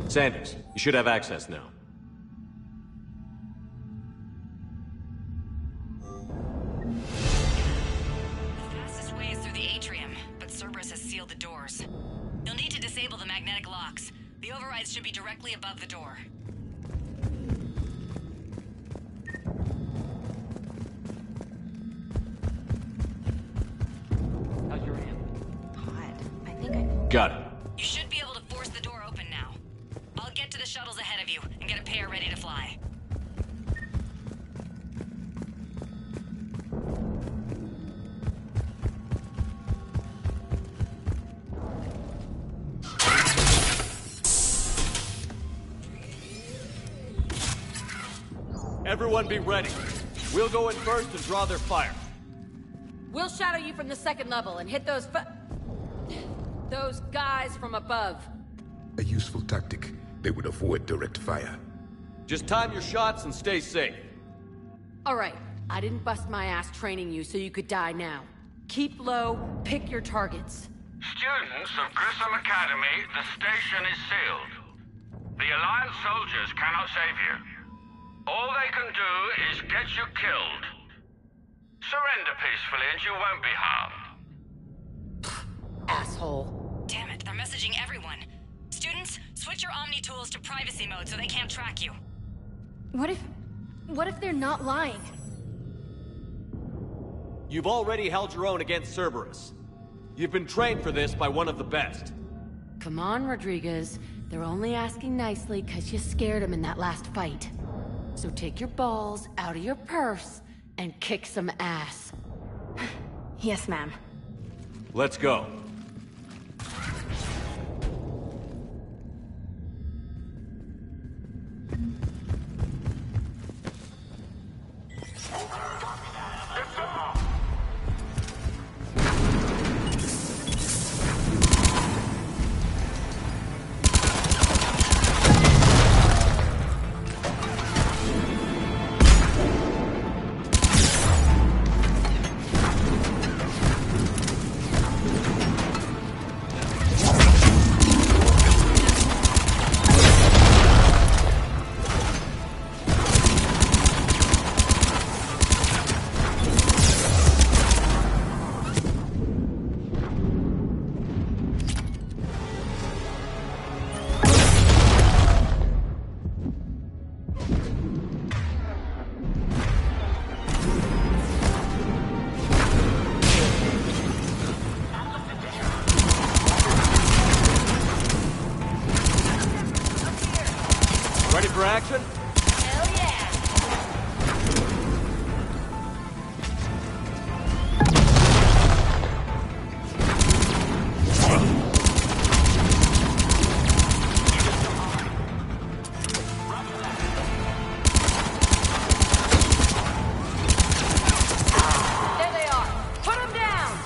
Sanders, you should have access now. The fastest way is through the atrium, but Cerberus has sealed the doors. You'll need to disable the magnetic locks. The overrides should be directly above the door. How's your hand? God, I think I... Got it. You should be able to force the door open now. I'll get to the shuttles ahead of you and get a pair ready to fly. Everyone be ready. We'll go in first and draw their fire. We'll shadow you from the second level and hit those guys from above. A useful tactic. They would avoid direct fire. Just time your shots and stay safe. All right, I didn't bust my ass training you so you could die now. Keep low, pick your targets. Students of Grissom Academy, the station is sealed. The Alliance soldiers cannot save you. All they can do is get you killed. Surrender peacefully and you won't be harmed. Asshole. Damn it, they're messaging everyone. Students, switch your Omni tools to privacy mode so they can't track you. What if they're not lying? You've already held your own against Cerberus. You've been trained for this by one of the best. Come on, Rodriguez. They're only asking nicely because you scared them in that last fight. So take your balls out of your purse and kick some ass. Yes, ma'am. Let's go. Ready for action? Hell yeah! There they are! Put them down!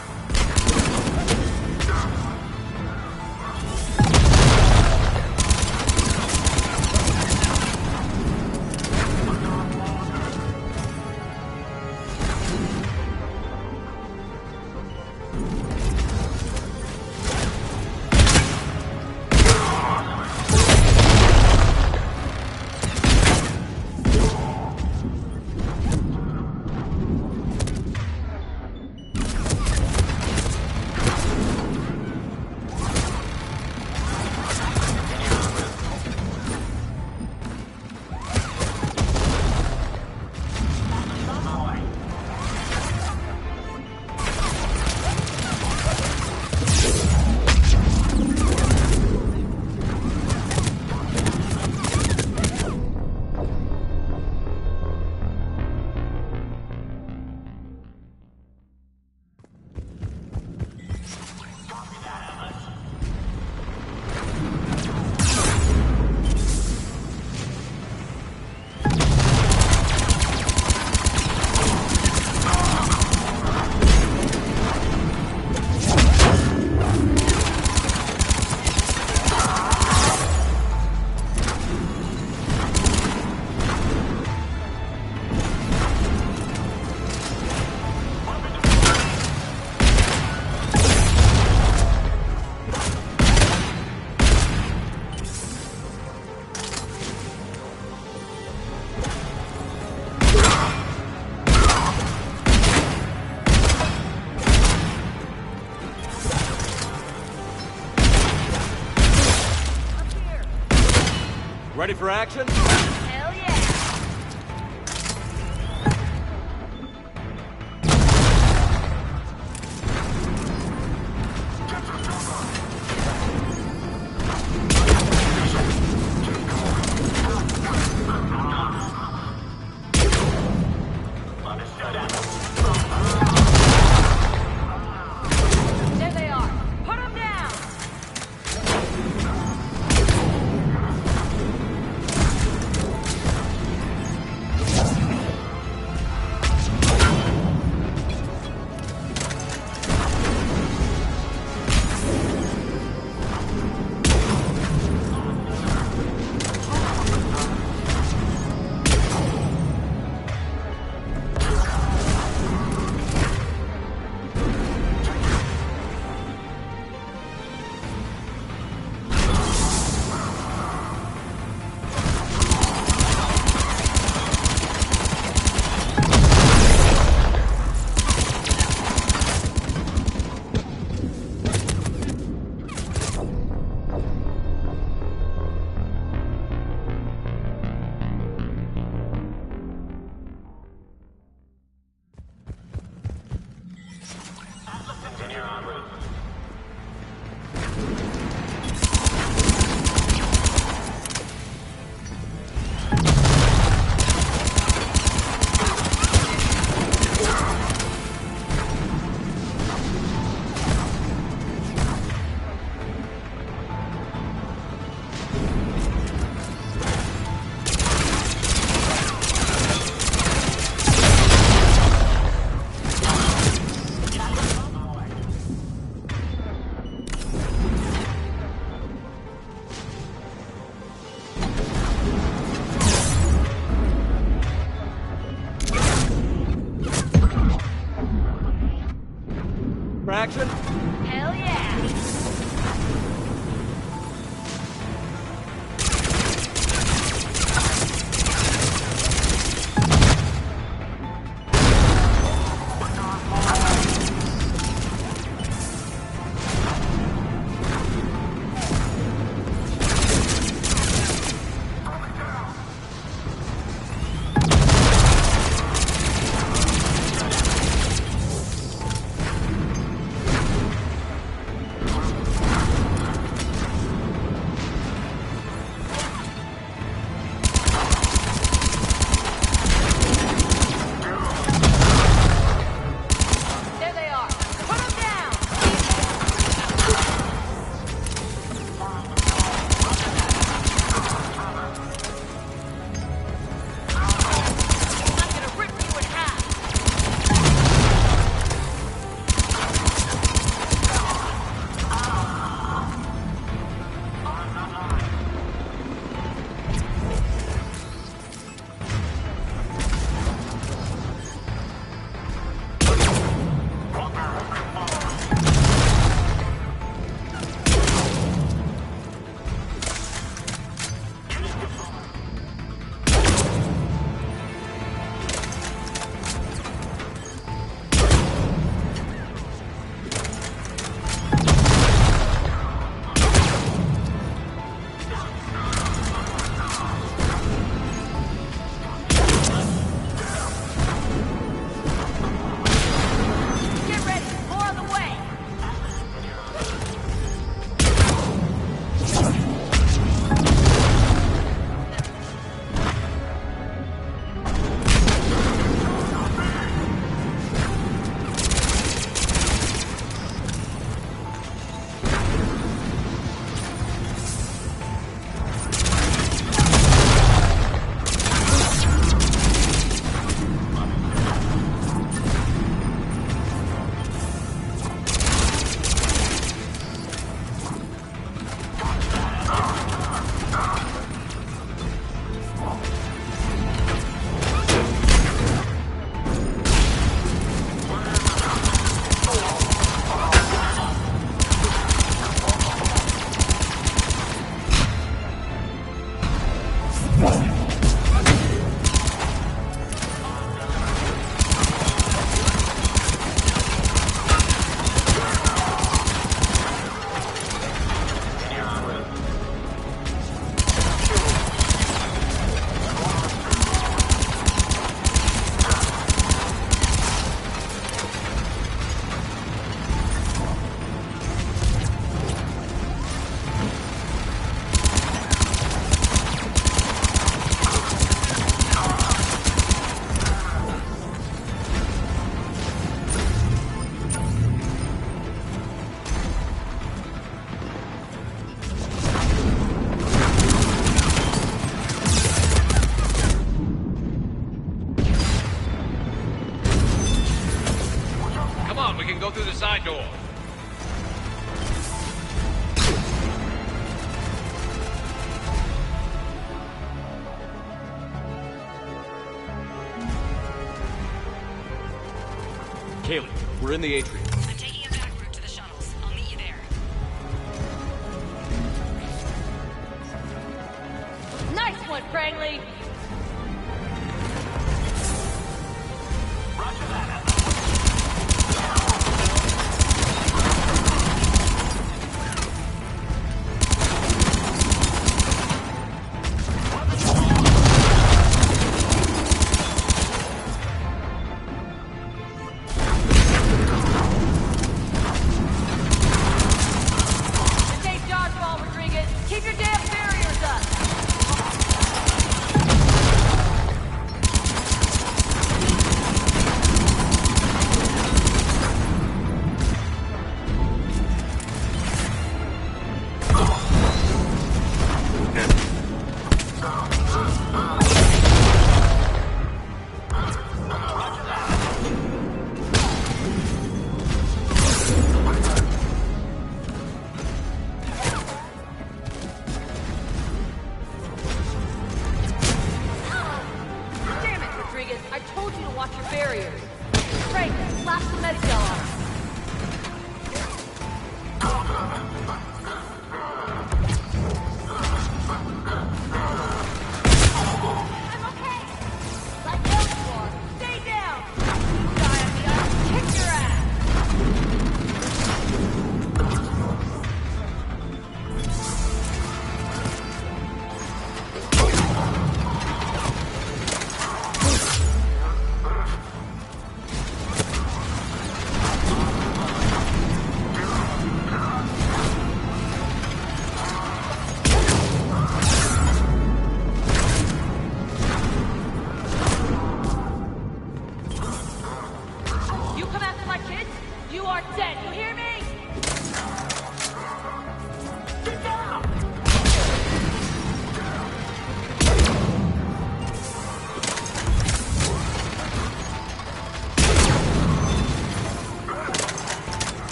Ready for action? Hell yeah! There they are. Put them down. my door. Kaylee, we're in the atrium. I'm taking a back route to the shuttles. I'll meet you there. Nice one, Prangley!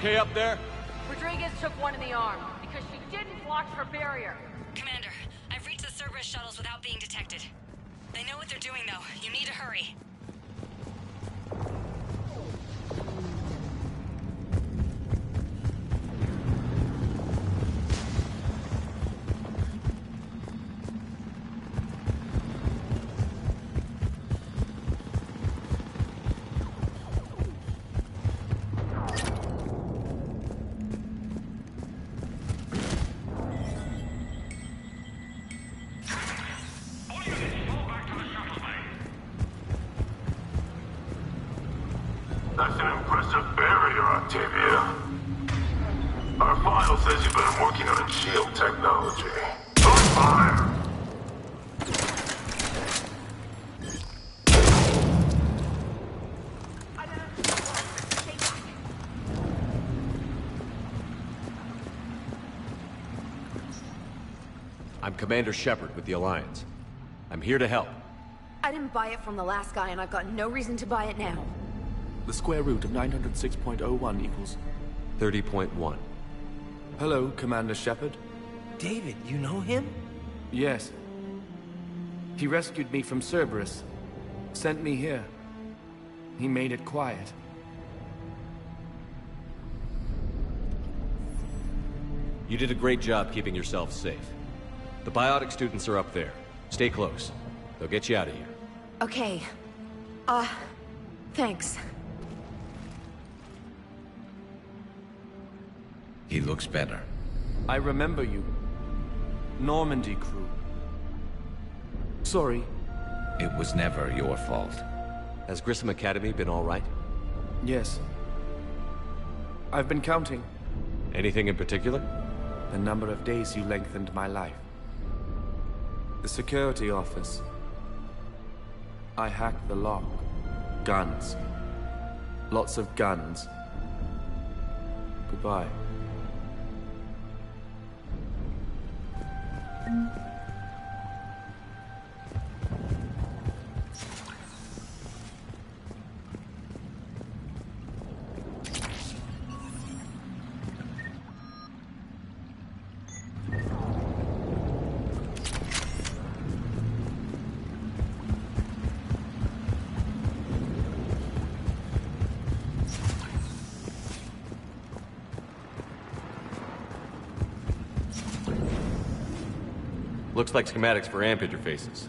okay up there? Rodriguez, just took one in the arm, because she didn't block her barrier. Commander, I've reached the Cerberus shuttles without being detected. They know what they're doing, though. You need to hurry. That's an impressive barrier, Octavia. Our file says you've been working on a shield technology. On fire! I'm Commander Shepard with the Alliance. I'm here to help. I didn't buy it from the last guy, and I've got no reason to buy it now. The square root of 906.01 equals... 30.1. Hello, Commander Shepard. David, you know him? Yes. He rescued me from Cerberus. Sent me here. He made it quiet. You did a great job keeping yourself safe. The biotic students are up there. Stay close. They'll get you out of here. Okay. Thanks. He looks better. I remember you. Normandy crew. Sorry. It was never your fault. Has Grissom Academy been all right? Yes. I've been counting. Anything in particular? The number of days you lengthened my life. The security office. I hacked the lock. Guns. Lots of guns. Goodbye. Looks like schematics for AMP interfaces.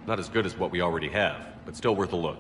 Not as good as what we already have, but still worth a look.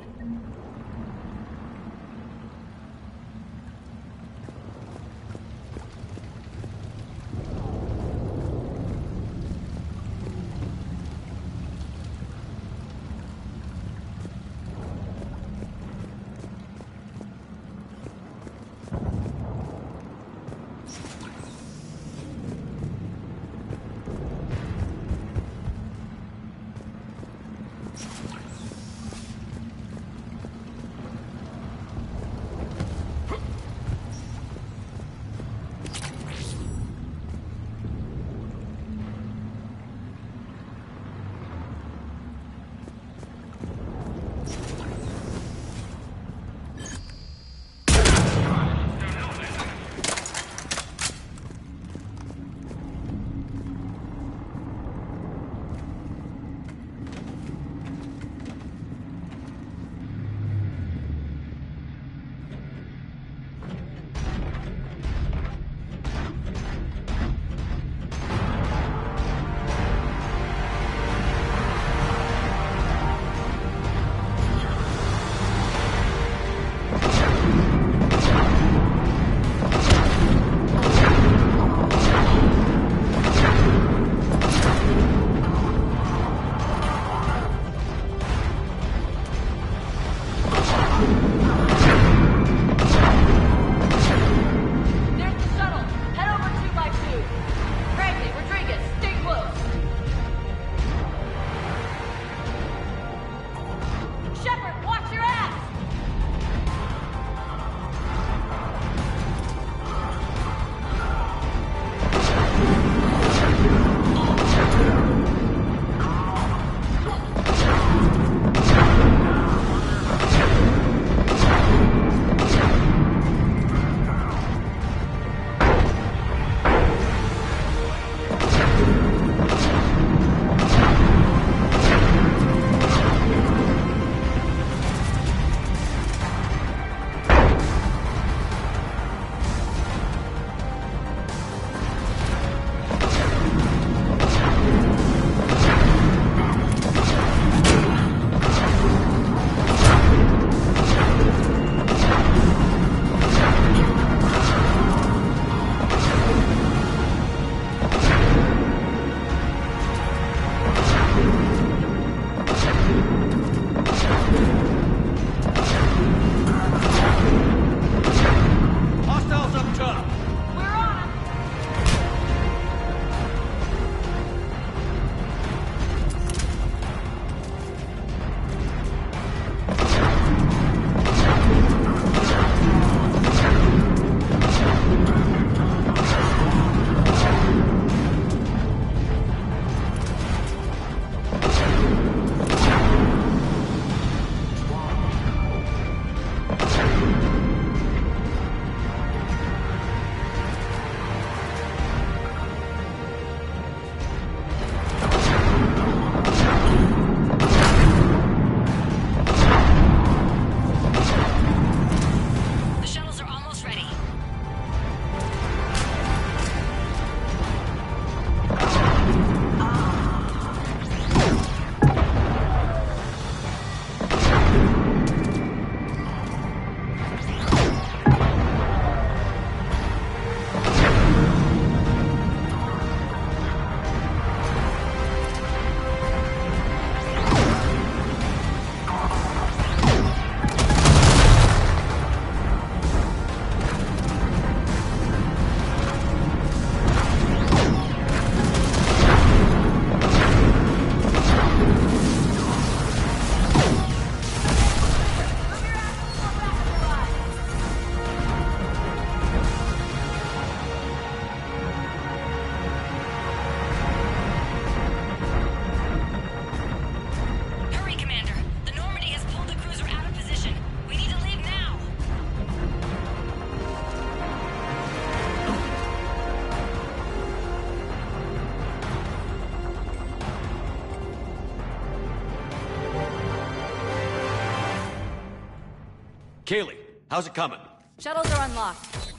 Kaylee, how's it coming? Shuttles are unlocked.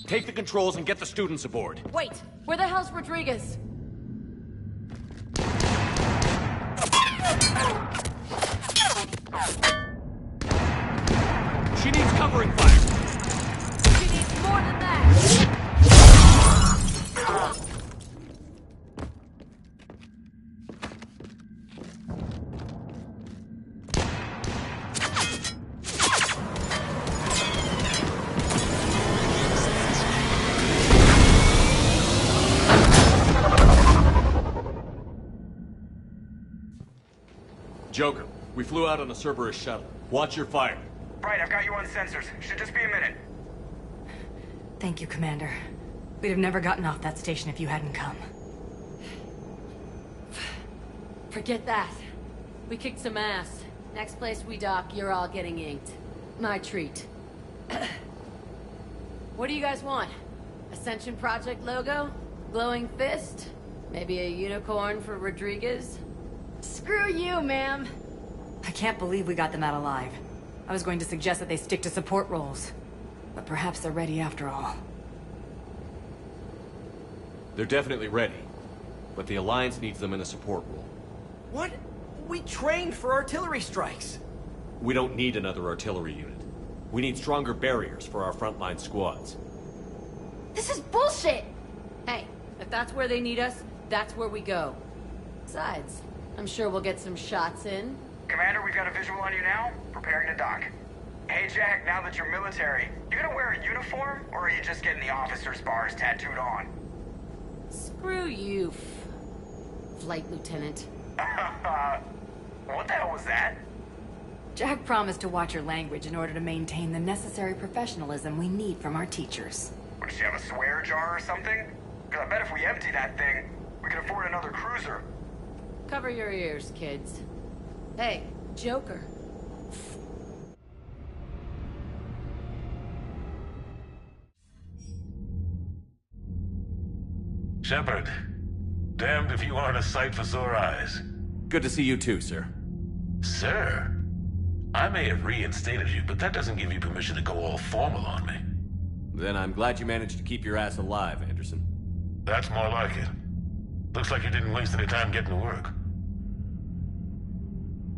Take the controls and get the students aboard. Wait, where the hell's Rodriguez? She needs covering fire. She needs more than that. Joker, we flew out on a Cerberus shuttle. Watch your fire. Right, I've got you on sensors. Should just be a minute. Thank you, Commander. We'd have never gotten off that station if you hadn't come. Forget that. We kicked some ass. Next place we dock, you're all getting inked. My treat. What do you guys want? Ascension Project logo? Glowing fist? Maybe a unicorn for Rodriguez? Screw you, ma'am! I can't believe we got them out alive. I was going to suggest that they stick to support roles. But perhaps they're ready after all. They're definitely ready. But the Alliance needs them in a support role. What? We trained for artillery strikes. We don't need another artillery unit. We need stronger barriers for our frontline squads. This is bullshit! Hey, if that's where they need us, that's where we go. Besides, I'm sure we'll get some shots in. Commander, we've got a visual on you now. Preparing to dock. Hey, Jack, now that you're military, you gonna wear a uniform, or are you just getting the officer's bars tattooed on? Screw you, Flight Lieutenant. What the hell was that? Jack promised to watch your language in order to maintain the necessary professionalism we need from our teachers. What, does she have a swear jar or something? Because I bet if we empty that thing, we can afford another cruiser. Cover your ears, kids. Hey, Joker. Shepard, damned if you aren't a sight for sore eyes. Good to see you too, sir. Sir? I may have reinstated you, but that doesn't give you permission to go all formal on me. Then I'm glad you managed to keep your ass alive, Anderson. That's more like it. Looks like you didn't waste any time getting to work.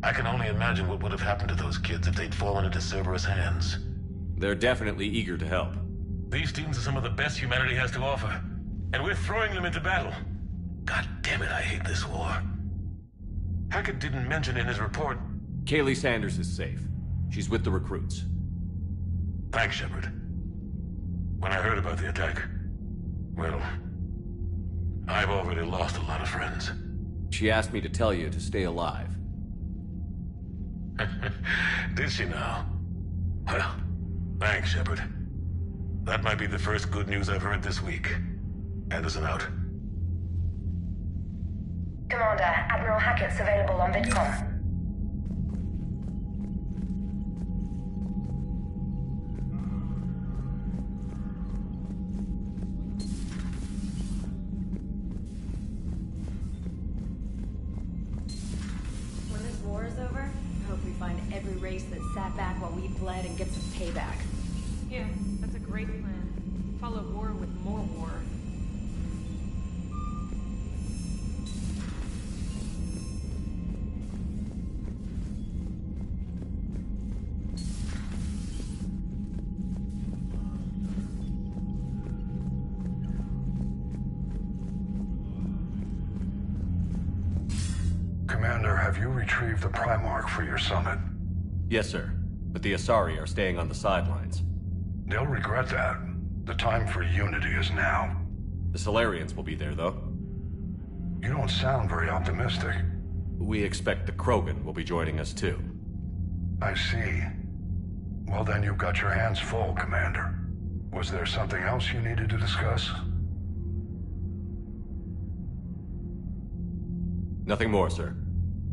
I can only imagine what would have happened to those kids if they'd fallen into Cerberus' hands. They're definitely eager to help. These students are some of the best humanity has to offer, and we're throwing them into battle. God damn it, I hate this war. Hackett didn't mention in his report... Kaylee Sanders is safe. She's with the recruits. Thanks, Shepard. When I heard about the attack, well, I've already lost a lot of friends. She asked me to tell you to stay alive. Did she now? Well, thanks, Shepard. That might be the first good news I've heard this week. Anderson out. Commander, Admiral Hackett's available on VidCom. When this war is over, I hope we find every race that sat back while we bled and get some payback. Yeah, that's a great plan. Follow war with more war. Commander, have you retrieved the Primarch for your summit? Yes, sir. But the Asari are staying on the sidelines. They'll regret that. The time for unity is now. The Solarians will be there, though. You don't sound very optimistic. We expect the Krogan will be joining us, too. I see. Well, then you've got your hands full, Commander. Was there something else you needed to discuss? Nothing more, sir.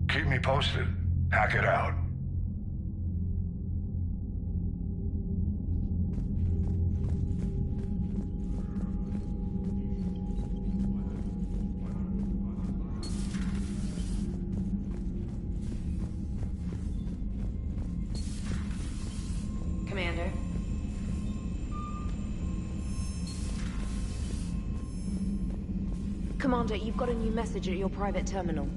Keep me posted. Hackett out. Commander, you've got a new message at your private terminal.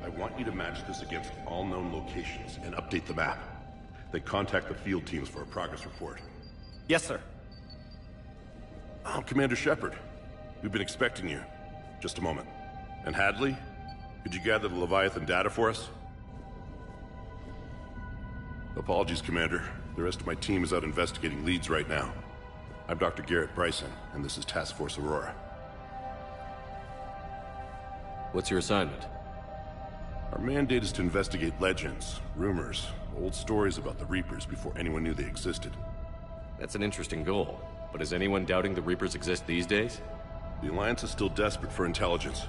I want you to match this against all known locations and update the map. Then contact the field teams for a progress report. Yes, sir. I'm Commander Shepard. We've been expecting you. Just a moment. And Hadley, could you gather the Leviathan data for us? Apologies, Commander. The rest of my team is out investigating leads right now. I'm Dr. Garrett Bryson, and this is Task Force Aurora. What's your assignment? Our mandate is to investigate legends, rumors, old stories about the Reapers before anyone knew they existed. That's an interesting goal, but is anyone doubting the Reapers exist these days? The Alliance is still desperate for intelligence.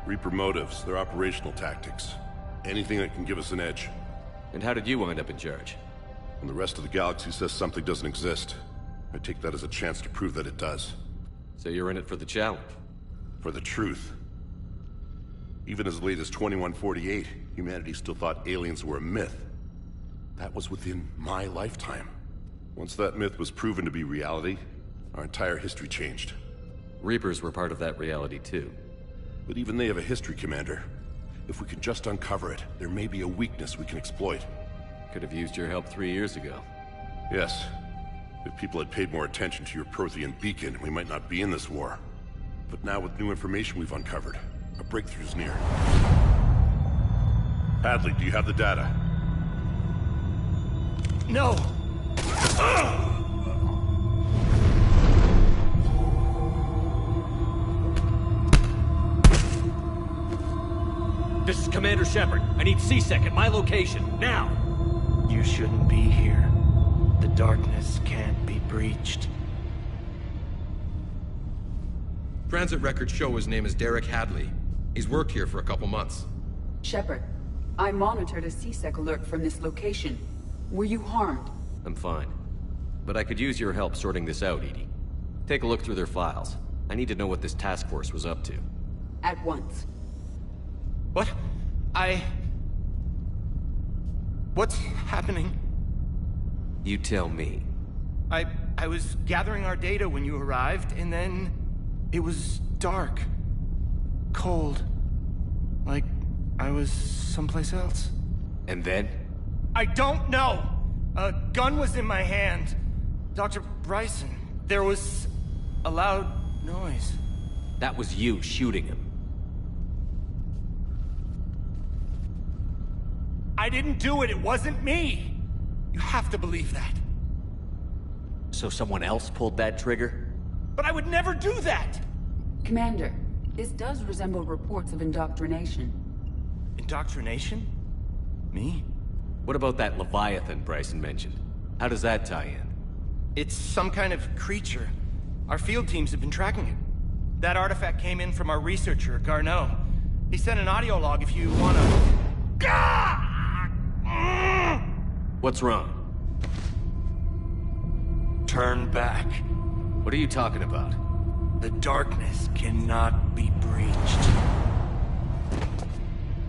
Reaper motives, their operational tactics. Anything that can give us an edge. And how did you wind up in charge? When the rest of the galaxy says something doesn't exist, I take that as a chance to prove that it does. So you're in it for the challenge? For the truth. Even as late as 2148, humanity still thought aliens were a myth. That was within my lifetime. Once that myth was proven to be reality, our entire history changed. Reapers were part of that reality too. But even they have a history, Commander. If we can just uncover it, there may be a weakness we can exploit. Could have used your help 3 years ago. Yes. If people had paid more attention to your Prothean beacon, we might not be in this war. But now with new information we've uncovered, a breakthrough's near. Hadley, do you have the data? No! This is Commander Shepard. I need C-Sec at my location, now! You shouldn't be here. The darkness can't be breached. Transit records show his name is Derek Hadley. He's worked here for a couple months. Shepard, I monitored a C-Sec alert from this location. Were you harmed? I'm fine. But I could use your help sorting this out, EDI. Take a look through their files. I need to know what this task force was up to. At once. What? What's happening? You tell me. I was gathering our data when you arrived, and then it was dark. Cold. Like I was someplace else. And then? I don't know! A gun was in my hand. Dr. Bryson, there was a loud noise. That was you shooting him. I didn't do it. It wasn't me. You have to believe that. So someone else pulled that trigger? But I would never do that! Commander, this does resemble reports of indoctrination. Indoctrination? Me? What about that Leviathan Bryson mentioned? How does that tie in? It's some kind of creature. Our field teams have been tracking it. That artifact came in from our researcher, Garneau. He sent an audio log if you wanna... What's wrong? Turn back. What are you talking about? The darkness cannot be breached.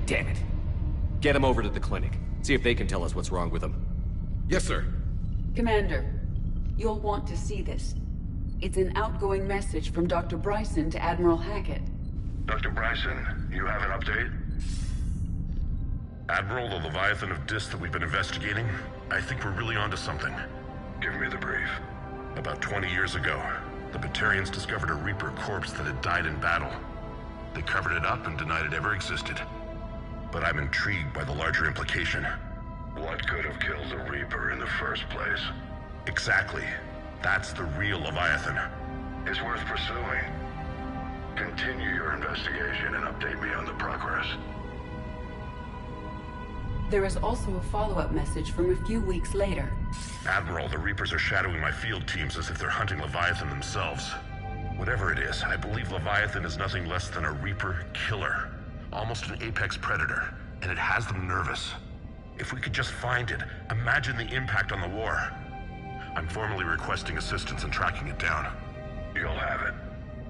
Damn it. Get him over to the clinic. See if they can tell us what's wrong with him. Yes, sir. Commander, you'll want to see this. It's an outgoing message from Dr. Bryson to Admiral Hackett. Dr. Bryson, you have an update? Admiral, the Leviathan of Dis that we've been investigating, I think we're really onto something. Give me the brief. About 20 years ago, the Batarians discovered a Reaper corpse that had died in battle. They covered it up and denied it ever existed. But I'm intrigued by the larger implication. What could have killed the Reaper in the first place? Exactly. That's the real Leviathan. It's worth pursuing. Continue your investigation and update me on the progress. There is also a follow-up message from a few weeks later. Admiral, the Reapers are shadowing my field teams as if they're hunting Leviathan themselves. Whatever it is, I believe Leviathan is nothing less than a Reaper killer. Almost an apex predator, and it has them nervous. If we could just find it, imagine the impact on the war. I'm formally requesting assistance in tracking it down. You'll have it.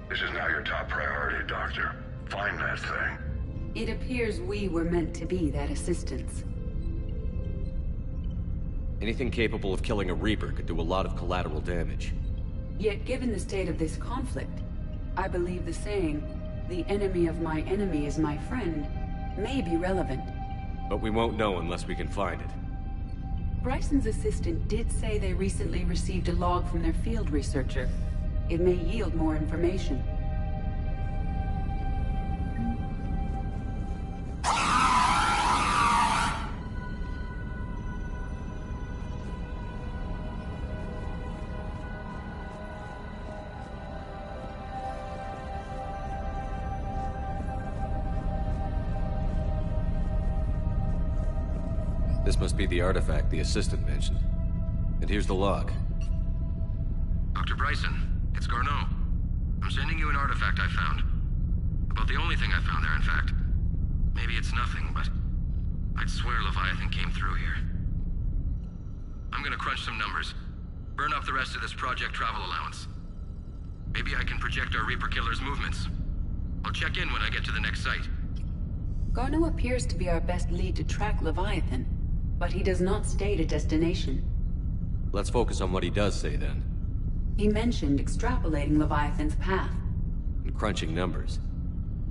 This is now your top priority, Doctor. Find that thing. It appears we were meant to be that assistance. Anything capable of killing a Reaper could do a lot of collateral damage. Yet given the state of this conflict, I believe the saying, "The enemy of my enemy is my friend," may be relevant. But we won't know unless we can find it. Bryson's assistant did say they recently received a log from their field researcher. It may yield more information. This must be the artifact the assistant mentioned. And here's the log. Dr. Bryson, it's Garneau. I'm sending you an artifact I found. About the only thing I found there, in fact. Maybe it's nothing, but I'd swear Leviathan came through here. I'm gonna crunch some numbers. Burn up the rest of this Project Travel allowance. Maybe I can project our Reaper killer's movements. I'll check in when I get to the next site. Garneau appears to be our best lead to track Leviathan, but he does not state a destination. Let's focus on what he does say then. He mentioned extrapolating Leviathan's path. And crunching numbers.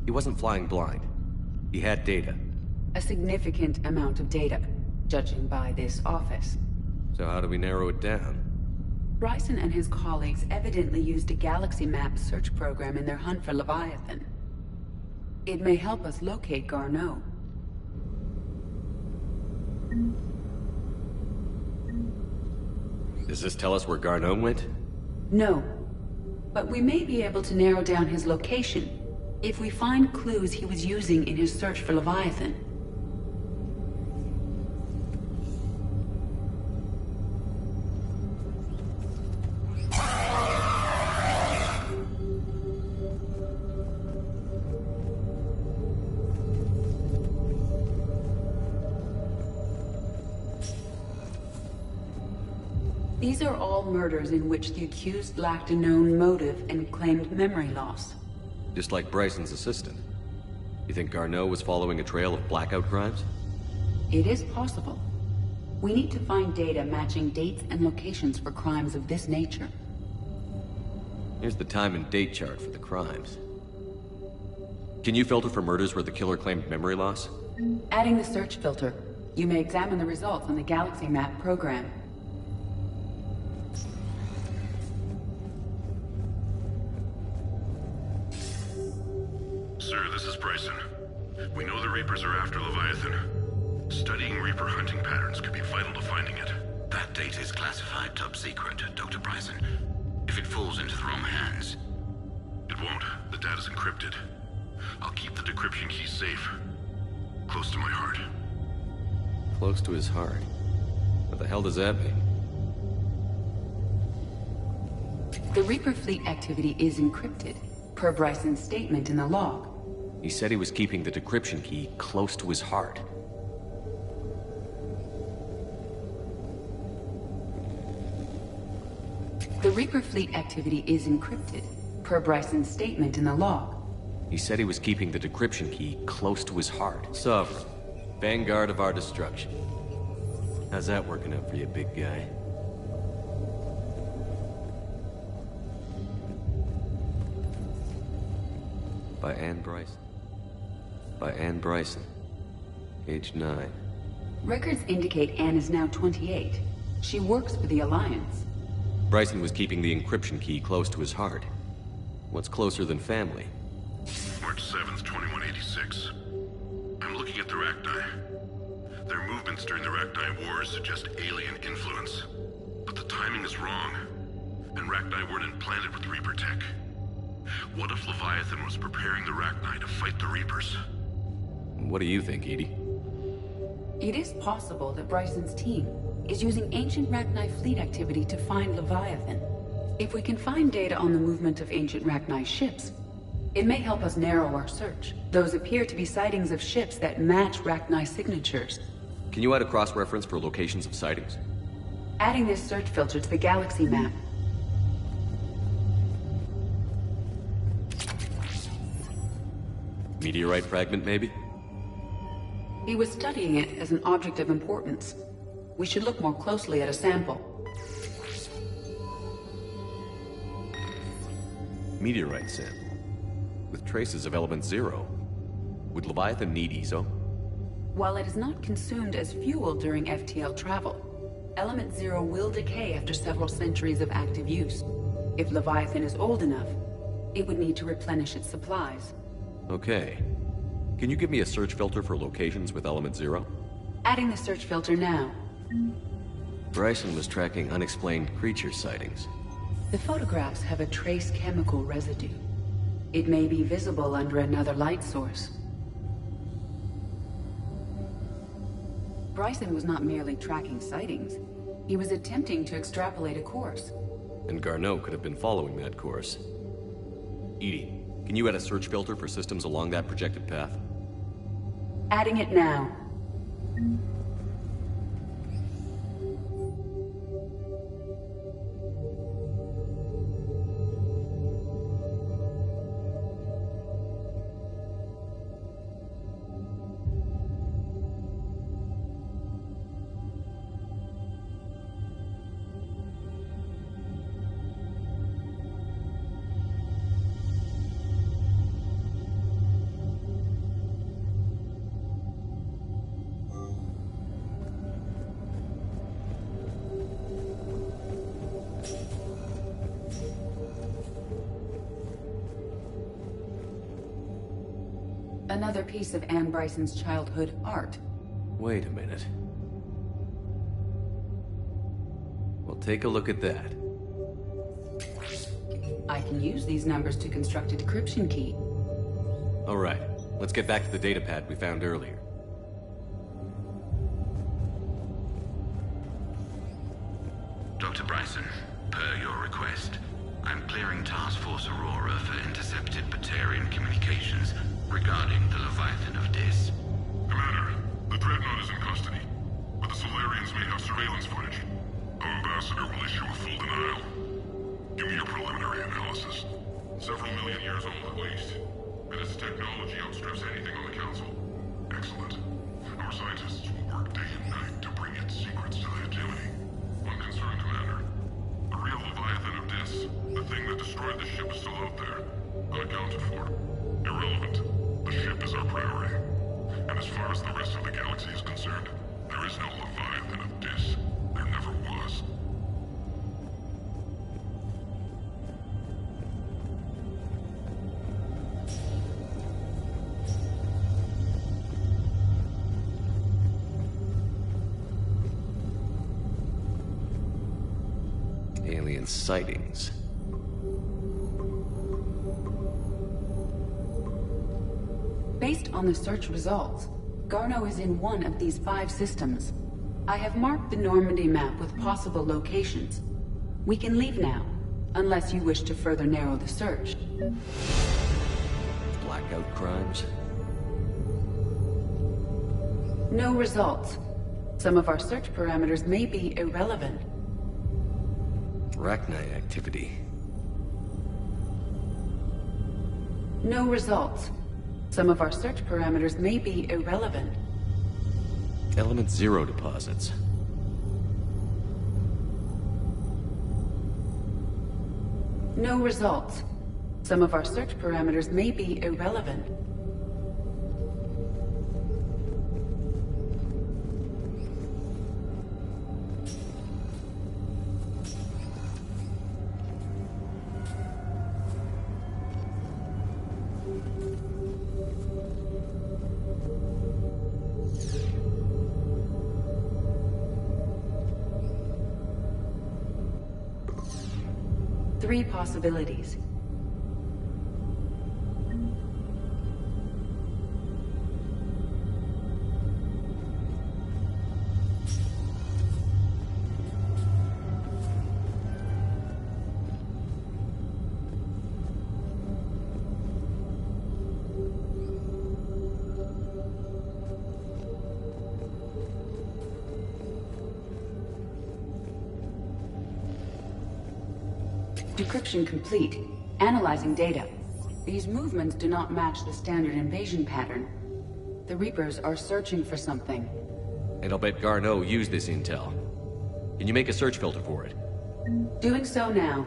He wasn't flying blind. He had data. A significant amount of data, judging by this office. So how do we narrow it down? Bryson and his colleagues evidently used a galaxy map search program in their hunt for Leviathan. It may help us locate Garneau. Does this tell us where Garneau went? No. But we may be able to narrow down his location if we find clues he was using in his search for Leviathan. These are all murders in which the accused lacked a known motive and claimed memory loss. Just like Bryson's assistant. You think Garneau was following a trail of blackout crimes? It is possible. We need to find data matching dates and locations for crimes of this nature. Here's the time and date chart for the crimes. Can you filter for murders where the killer claimed memory loss? Adding the search filter, you may examine the results on the Galaxy Map program. We know the Reapers are after Leviathan. Studying Reaper hunting patterns could be vital to finding it. That data is classified top secret, Dr. Bryson. If it falls into the wrong hands... It won't. The data's encrypted. I'll keep the decryption key safe. Close to my heart. Close to his heart? What the hell does that mean? The Reaper fleet activity is encrypted, per Bryson's statement in the log. He said he was keeping the decryption key close to his heart. The Reaper fleet activity is encrypted, per Bryson's statement in the log. He said he was keeping the decryption key close to his heart. Sovereign, vanguard of our destruction. How's that working out for you, big guy? By Anne Bryson. By Anne Bryson. Age 9. Records indicate Anne is now 28. She works for the Alliance. Bryson was keeping the encryption key close to his heart. What's closer than family? March 7th, 2186. I'm looking at the Rachni. Their movements during the Rachni Wars suggest alien influence. But the timing is wrong. And Rachni weren't implanted with Reaper tech. What if Leviathan was preparing the Rachni to fight the Reapers? What do you think, EDI? It is possible that Bryson's team is using ancient Rachni fleet activity to find Leviathan. If we can find data on the movement of ancient Rachni ships, it may help us narrow our search. Those appear to be sightings of ships that match Rachni signatures. Can you add a cross-reference for locations of sightings? Adding this search filter to the galaxy map. Meteorite fragment, maybe? He was studying it as an object of importance. We should look more closely at a sample. Meteorite sample. With traces of element 0. Would Leviathan need ESO? While it is not consumed as fuel during FTL travel, element 0 will decay after several centuries of active use. If Leviathan is old enough, it would need to replenish its supplies. Okay. Can you give me a search filter for locations with element 0? Adding the search filter now. Bryson was tracking unexplained creature sightings. The photographs have a trace chemical residue. It may be visible under another light source. Bryson was not merely tracking sightings. He was attempting to extrapolate a course. And Garneau could have been following that course. EDI, can you add a search filter for systems along that projected path? Adding it now. Another piece of Anne Bryson's childhood art. Wait a minute. Well, take a look at that. I can use these numbers to construct a decryption key. All right, let's get back to the datapad we found earlier. Dr. Bryson, per your request, I'm clearing Task Force Aurora for intercepted Batarian communications regarding the Leviathan of Dis. Commander, the Dreadnought is in custody, but the Solarians may have surveillance footage. Our ambassador will issue a full denial. Give me your preliminary analysis. Several million years old at least, and its technology outstrips anything on the Council. Excellent. Our scientists will work day and night to bring its secrets to the Hegemony. One concern, Commander. The real Leviathan of Dis, the thing that destroyed the ship, is still out there, unaccounted for. Irrelevant. The ship is our priority. And as far as the rest of the galaxy is concerned, there is no Leviathan of Dis. There never was. alien sightings. Based on the search results, Garneau is in one of these 5 systems. I have marked the Normandy map with possible locations. We can leave now, unless you wish to further narrow the search. Blackout crimes? No results. Some of our search parameters may be irrelevant. Arachnite activity. No results. Some of our search parameters may be irrelevant. Element Zero deposits. No results. Some of our search parameters may be irrelevant. Three possibilities. Decryption complete. Analyzing data. These movements do not match the standard invasion pattern. The Reapers are searching for something. And I'll bet Garneau used this intel. Can you make a search filter for it? Doing so now.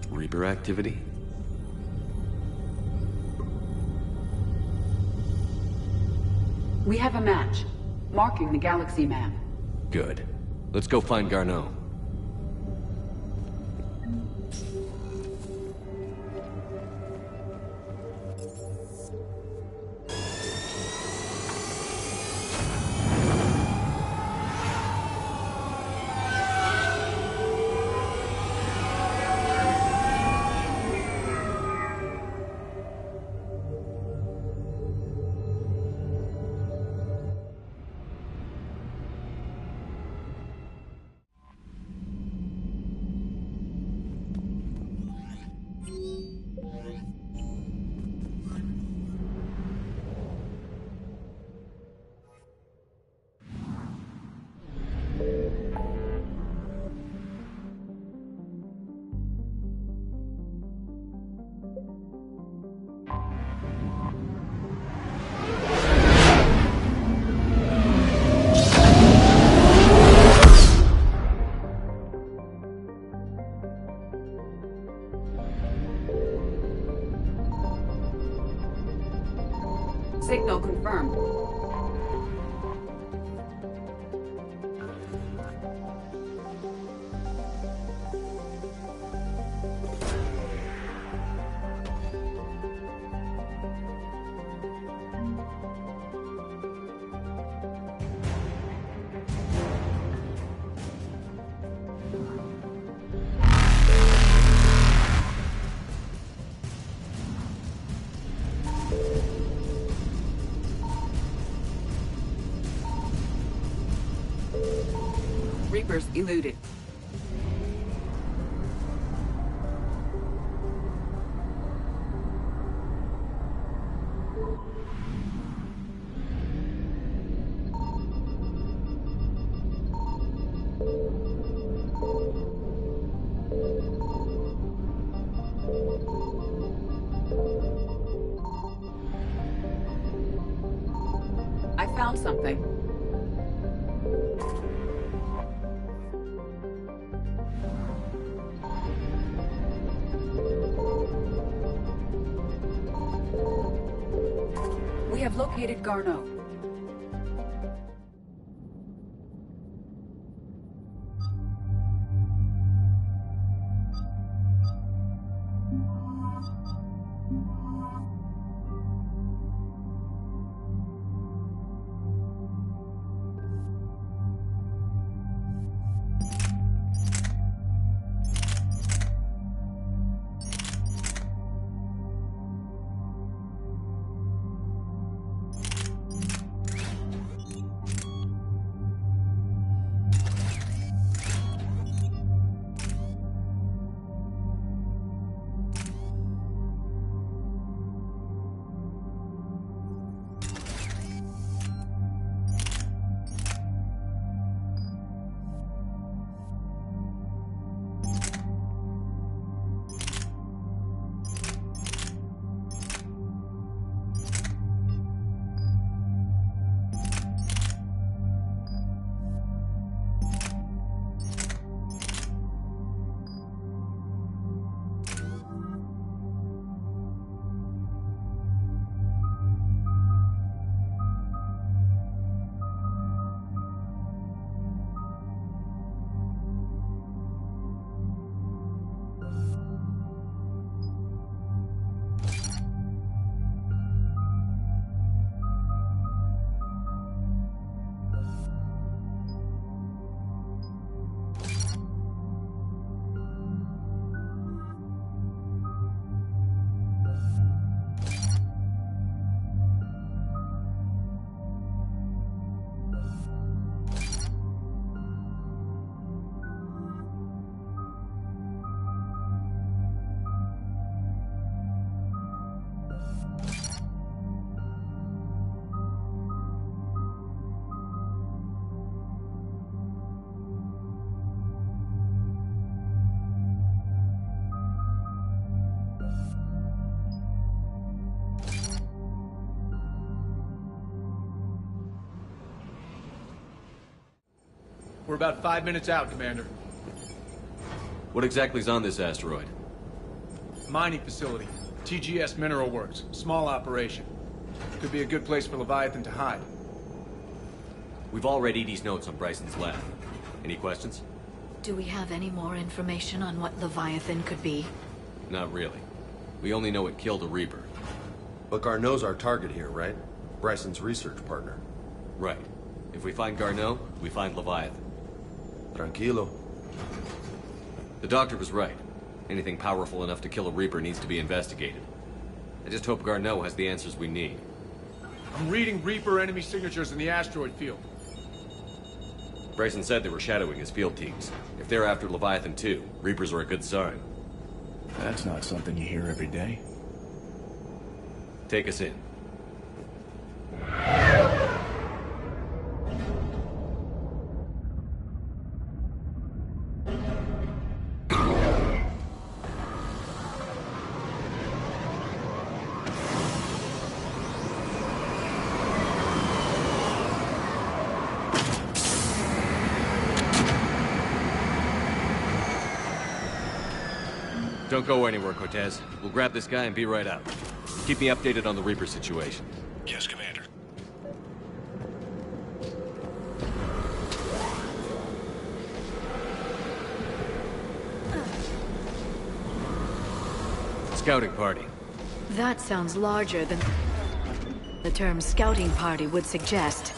Reaper activity? We have a match. Marking the galaxy map. Good. Let's go find Garneau. Signal confirmed. Reapers eluded. I found something. We have located Garneau. We're about 5 minutes out, Commander. What exactly is on this asteroid? Mining facility. TGS Mineral Works. Small operation. Could be a good place for Leviathan to hide. We've all read Edie's notes on Bryson's lab. Any questions? Do we have any more information on what Leviathan could be? Not really. We only know it killed a Reaper. But Garneau's our target here, right? Bryson's research partner. Right. If we find Garneau, we find Leviathan. Tranquilo. The doctor was right. Anything powerful enough to kill a Reaper needs to be investigated. I just hope Garneau has the answers we need. I'm reading Reaper enemy signatures in the asteroid field. Bryson said they were shadowing his field teams. If they're after Leviathan too, Reapers are a good sign. That's not something you hear every day. Take us in. Don't go anywhere, Cortez. We'll grab this guy and be right out. Keep me updated on the Reaper situation. Yes, Commander. Scouting party. That sounds larger than the term scouting party would suggest.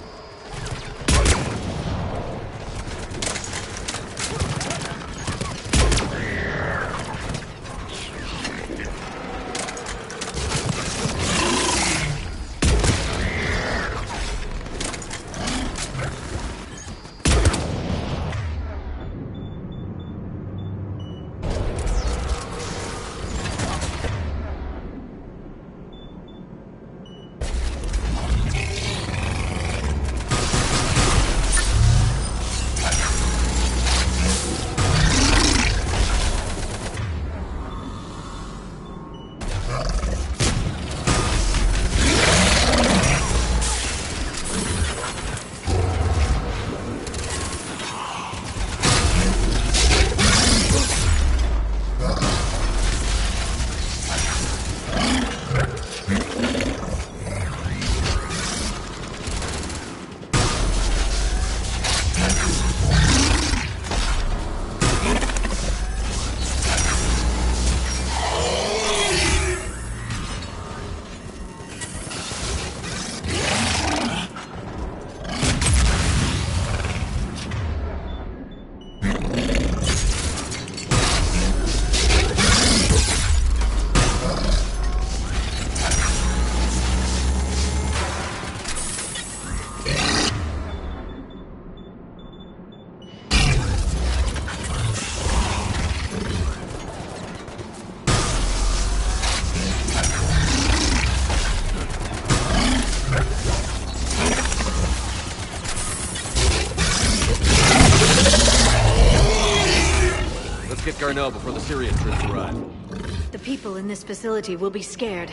Garneau before the Syrian troops arrive. The people in this facility will be scared.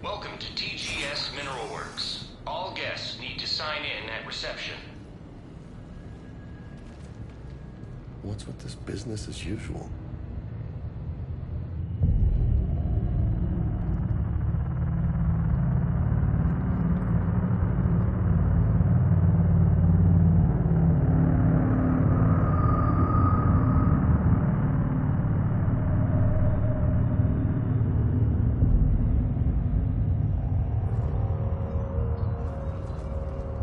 Welcome to TGS Mineral Works. All guests need to sign in at reception. What's with this business as usual?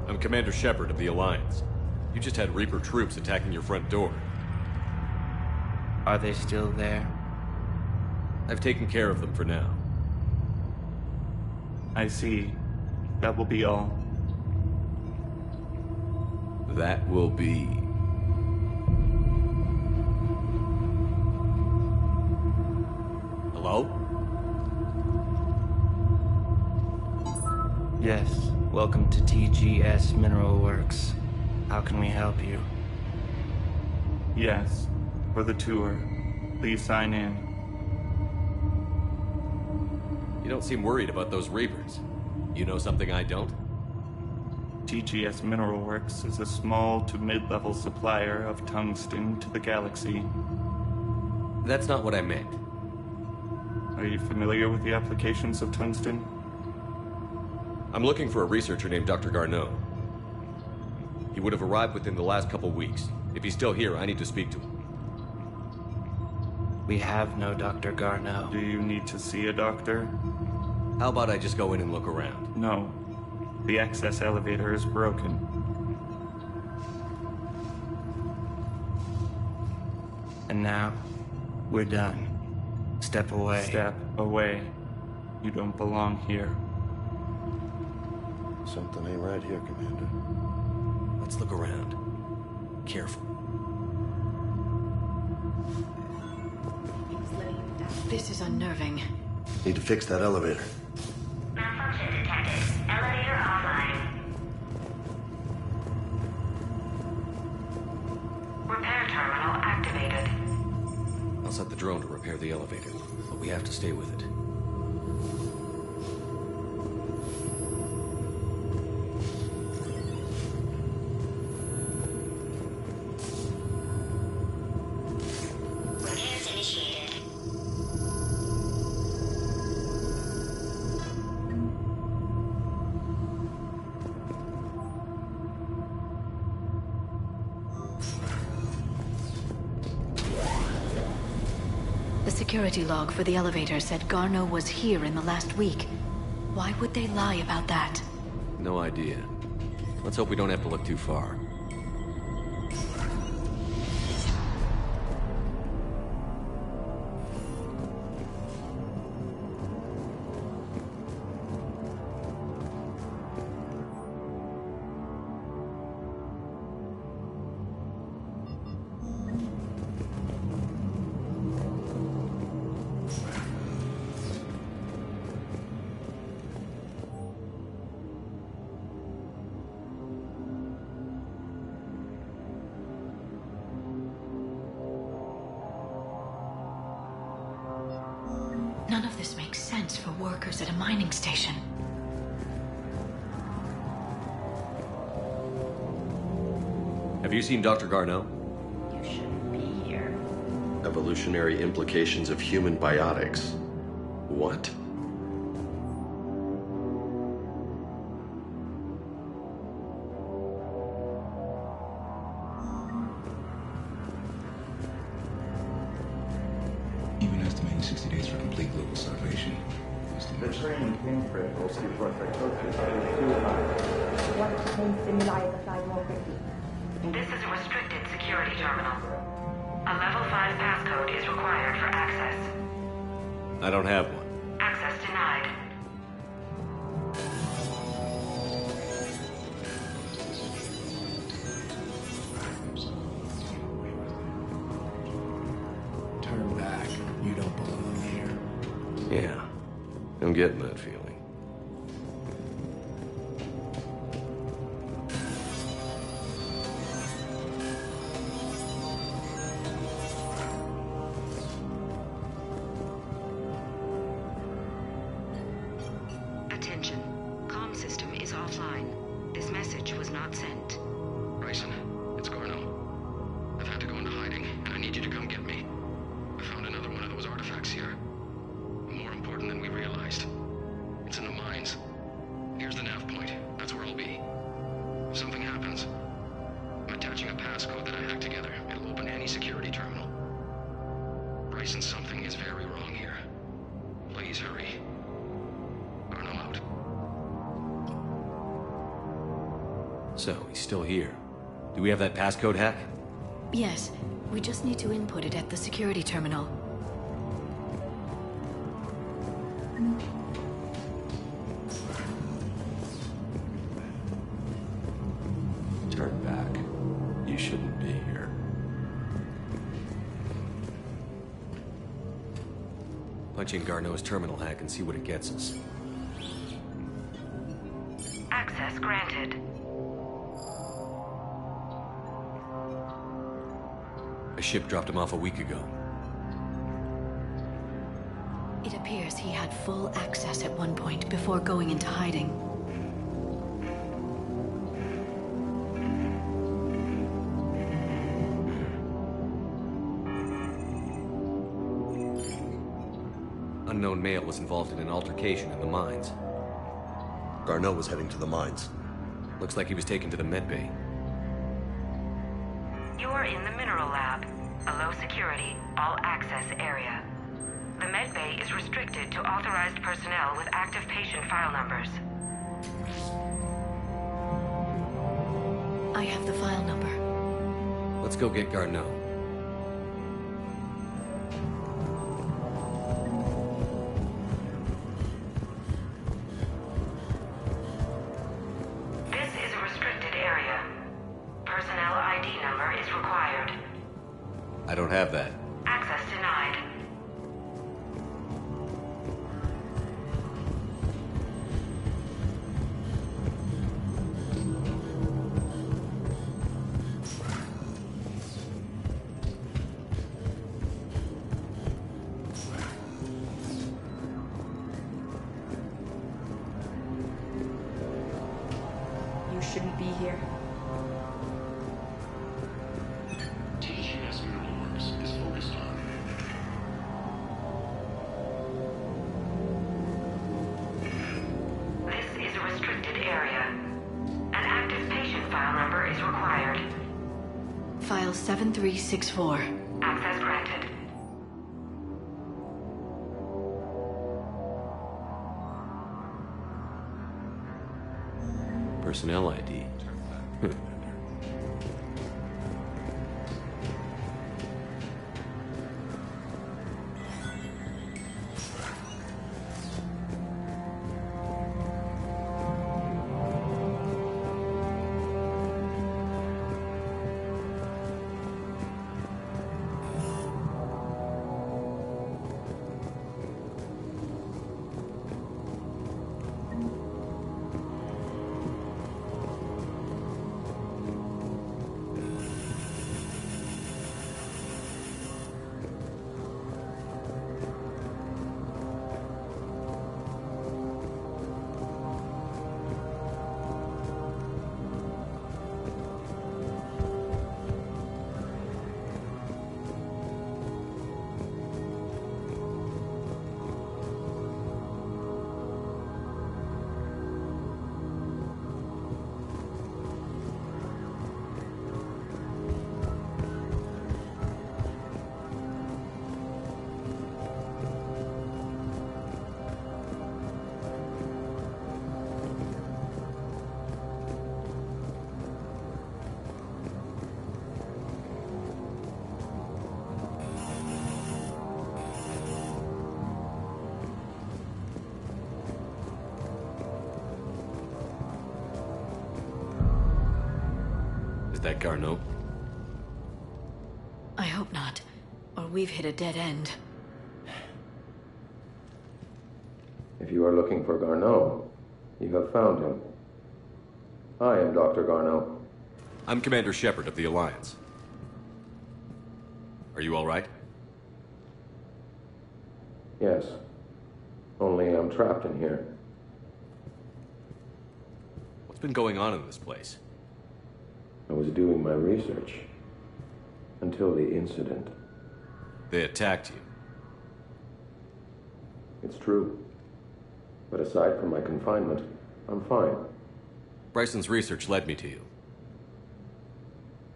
I'm Commander Shepard of the Alliance. You just had Reaper troops attacking your front door. Are they still there? I've taken care of them for now. I see. That will be all. That will be... Hello? Yes, welcome to TGS Mineral Works. How can we help you? Yes, for the tour. Please sign in. You don't seem worried about those Reapers. You know something I don't? TGS Mineral Works is a small to mid-level supplier of tungsten to the galaxy. That's not what I meant. Are you familiar with the applications of tungsten? I'm looking for a researcher named Dr. Garneau. He would have arrived within the last couple weeks. If he's still here, I need to speak to him. We have no Dr. Garneau. Do you need to see a doctor? How about I just go in and look around? No. The access elevator is broken. And now, we're done. Step away. Step away. You don't belong here. Something ain't right here, Commander. Let's look around. Careful. This is unnerving. Need to fix that elevator. Malfunction detected. Elevator offline. Repair terminal activated. I'll set the drone to repair the elevator, but we have to stay with it. Repairs initiated. The security log for the elevator said Garneau was here in the last week. Why would they lie about that? No idea. Let's hope we don't have to look too far. None of this makes sense for workers at a mining station. Have you seen Dr. Garneau? You shouldn't be here. Evolutionary implications of human biotics. What? Even estimating 60 days for complete global salvation. The training critical to protective is too high. What contains stimuli of the flying more quickly? This is a restricted security terminal. A level 5 passcode is required for access. I don't have one. Access denied. Turn back. You don't belong here. Yeah. I'm getting that feeling. Attention. Comm system is offline. This message was not sent. Bryson, it's Garneau. I've had to go into hiding, and I need you to come get me. I found another one of those artifacts here. More important than we realized. It's in the mines. Here's the nav point. That's where I'll be. If something happens, I'm attaching a passcode that I hacked together. It'll open any security terminal. Bryson, something is very wrong here. Please hurry. Garneau out. So, he's still here. Do we have that passcode hack? Yes, we just need to input it at the security terminal. Turn back. Punch in Garneau's terminal hack and see what it gets us. Access granted. A ship dropped him off a week ago. It appears he had full access at one point before going into hiding. Unknown male was involved in an altercation in the mines. Garneau was heading to the mines. Looks like he was taken to the medbay. You are in the mineral lab, a low security, all access area. The medbay is restricted to authorized personnel with active patient file numbers. I have the file number. Let's go get Garneau. This is a restricted area. Personnel ID number is required. I don't have that. Access denied. You shouldn't be here. TGS Mineral Works is focused on. This is a restricted area. An active patient file number is required. File 7364. Access granted. Personnel ID. Is that Garneau? I hope not, or we've hit a dead end. If you are looking for Garneau, you have found him. I am Dr. Garneau. I'm Commander Shepard of the Alliance. Are you all right? Yes. Only I'm trapped in here. What's been going on in this place? I was doing my research. Until the incident. They attacked you. It's true. But aside from my confinement, I'm fine. Bryson's research led me to you.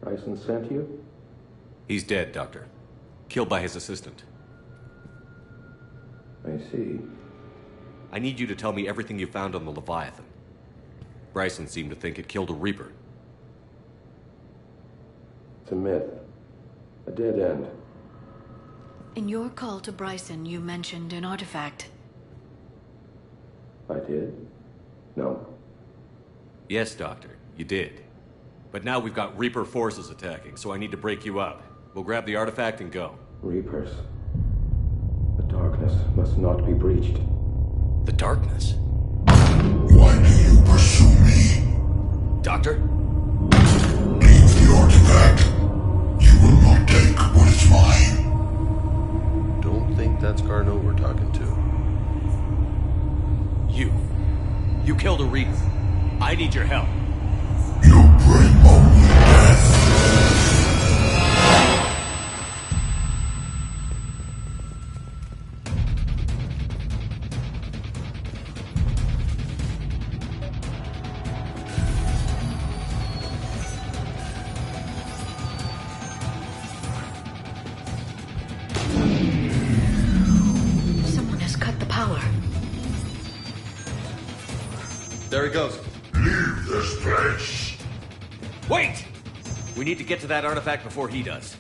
Bryson sent you? He's dead, Doctor. Killed by his assistant. I see. I need you to tell me everything you found on the Leviathan. Bryson seemed to think it killed a Reaper. It's a myth. A dead end. In your call to Bryson, you mentioned an artifact. I did? No. Yes, Doctor, you did. But now we've got Reaper forces attacking, so I need to break you up. We'll grab the artifact and go. Reapers. The Dark darkness must not be breached. The darkness? Why do you pursue me? Doctor? Leave the artifact. You will not take what is mine. Don't think that's Garneau we're talking to. You killed a Reaper. I need your help. You bring only death. Someone has cut the power. There he goes. Leave this place. Wait! We need to get to that artifact before he does.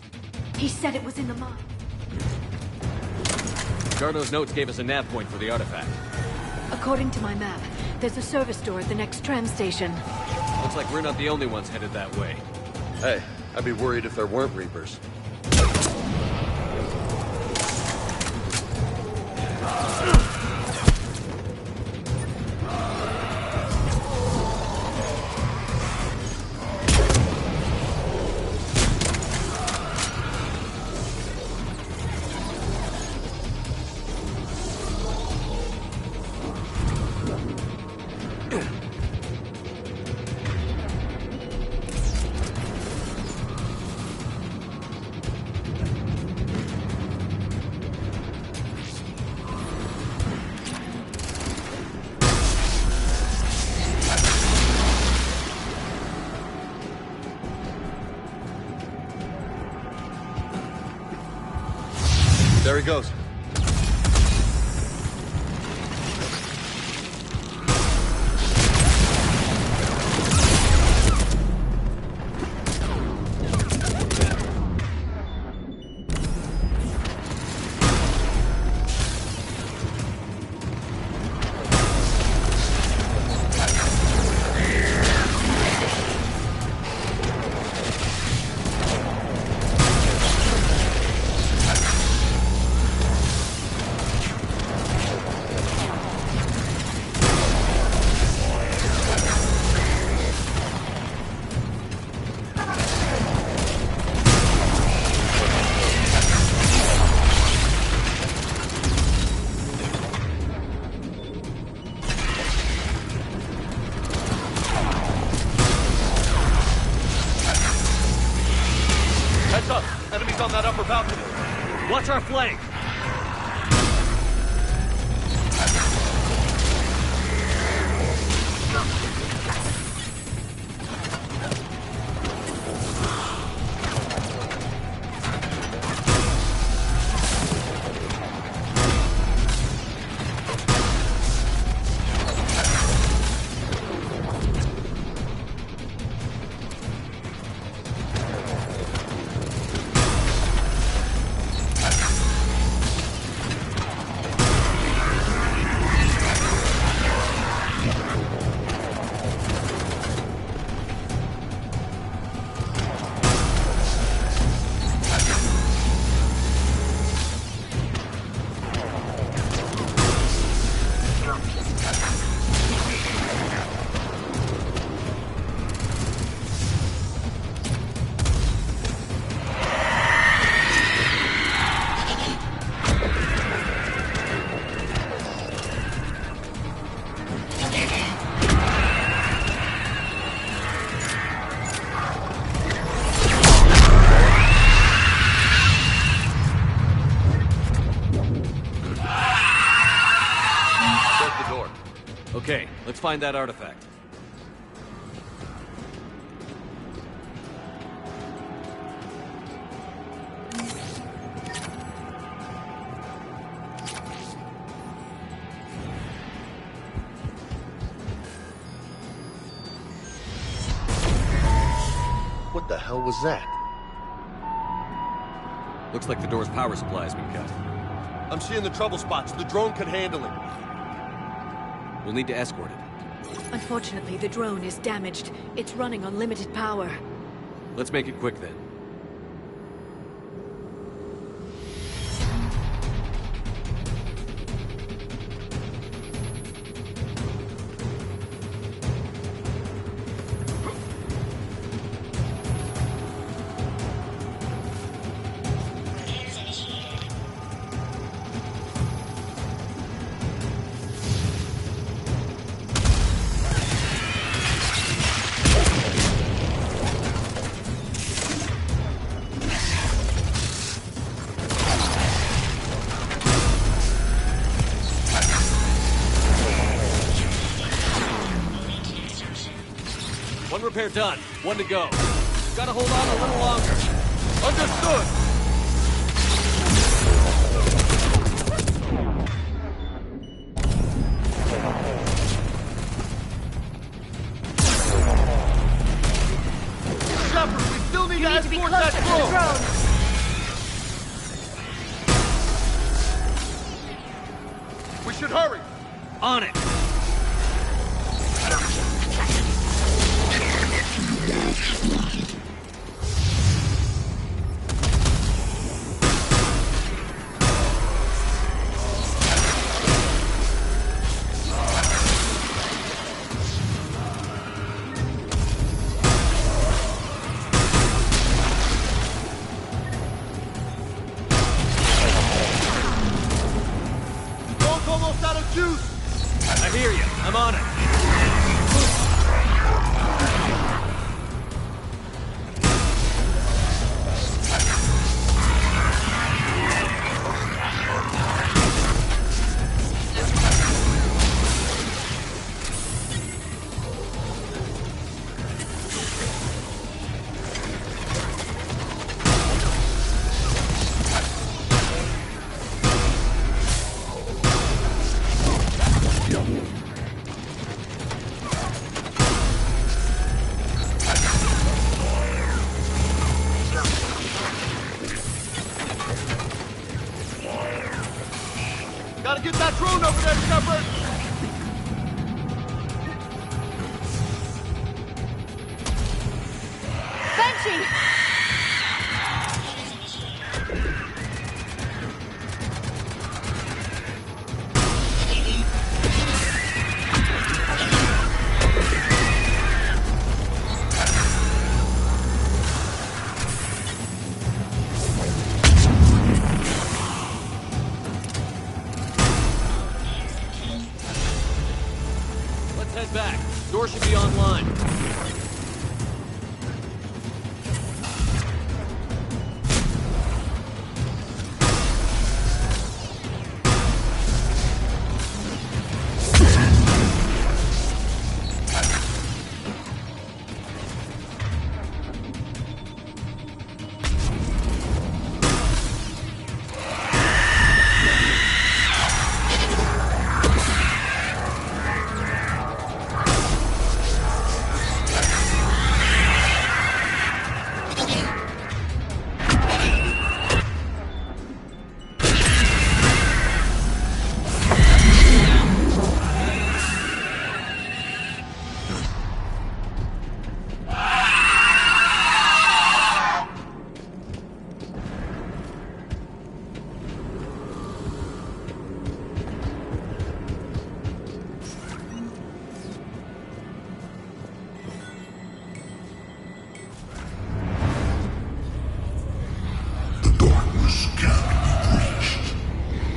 He said it was in the mine. Garneau's notes gave us a nav point for the artifact. According to my map, there's a service door at the next tram station. Looks like we're not the only ones headed that way. Hey, I'd be worried if there weren't Reapers. There he goes. Heads up! Enemies on that upper balcony. Watch our flank! Okay, let's find that artifact. What the hell was that? Looks like the door's power supply has been cut. I'm seeing the trouble spots. The drone can handle it. We'll need to escort it. Unfortunately, the drone is damaged. It's running on limited power. Let's make it quick then. One repair done. One to go. Gotta hold on a little longer. Understood! Shepard, we still need to be escort closer that to the drone! drone. We should hurry! On it! Drone's almost out of juice! I hear you. I'm on it. Gotta get that drone over there, Shepard! Banshee! Let's head back. Door should be online.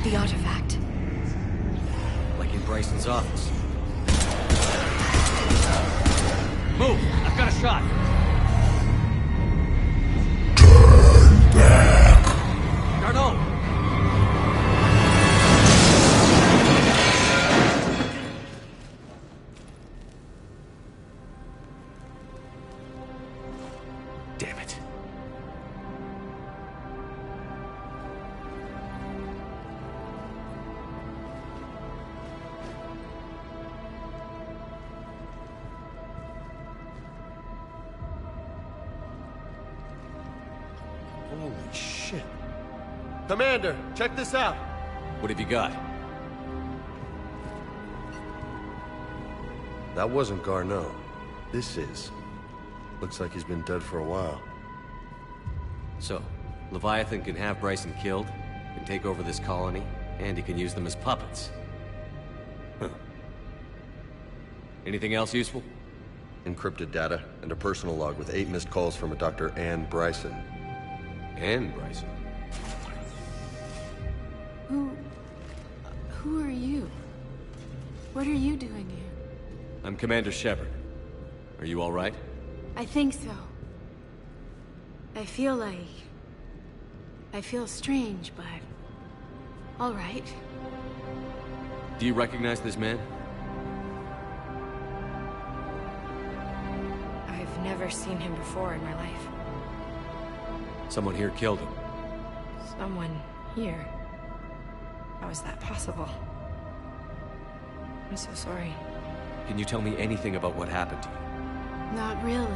The artifact. Like in Bryson's office. Move! I've got a shot! Turn back! Garneau! Damn it. Holy shit. Commander, check this out. What have you got? That wasn't Garneau. This is. Looks like he's been dead for a while. So, Leviathan can have Bryson killed, can take over this colony, and he can use them as puppets. Huh. Anything else useful? Encrypted data and a personal log with 8 missed calls from a Dr. Ann Bryson. Ann Bryson? Who are you? What are you doing here? I'm Commander Shepard. Are you all right? I think so. I feel strange, but... all right. Do you recognize this man? I never seen him before in my life. Someone here killed him. Someone here. How is that possible? I'm so sorry. Can you tell me anything about what happened to you? Not really.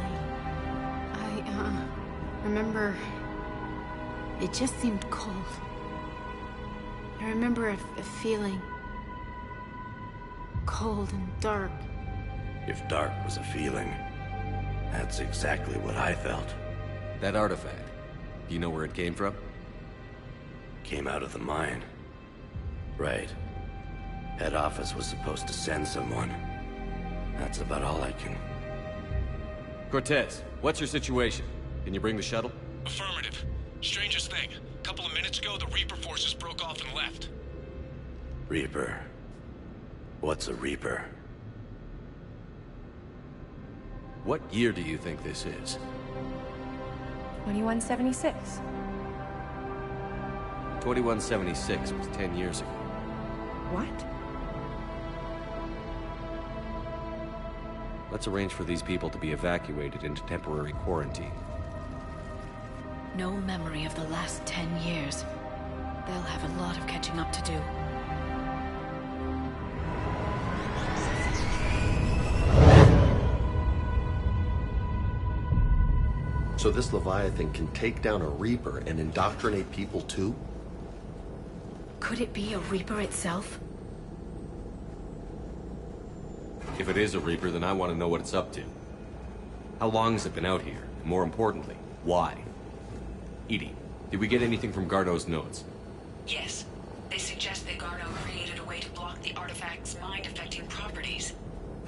I remember... It just seemed cold. I remember a feeling... cold and dark. If dark was a feeling, that's exactly what I felt. That artifact, do you know where it came from? Came out of the mine. Right. Head office was supposed to send someone. That's about all I can... Cortez, what's your situation? Can you bring the shuttle? Affirmative. Strangest thing. A couple of minutes ago, the Reaper forces broke off and left. Reaper? What's a Reaper? What year do you think this is? 2176. 2176 was 10 years ago. What? Let's arrange for these people to be evacuated into temporary quarantine. No memory of the last 10 years. They'll have a lot of catching up to do. So this Leviathan can take down a Reaper and indoctrinate people too? Could it be a Reaper itself? If it is a Reaper, then I want to know what it's up to. How long has it been out here? And more importantly, why? EDI, did we get anything from Garneau's notes? Yes. They suggest that Garneau created a way to block the artifact's mind-affecting properties.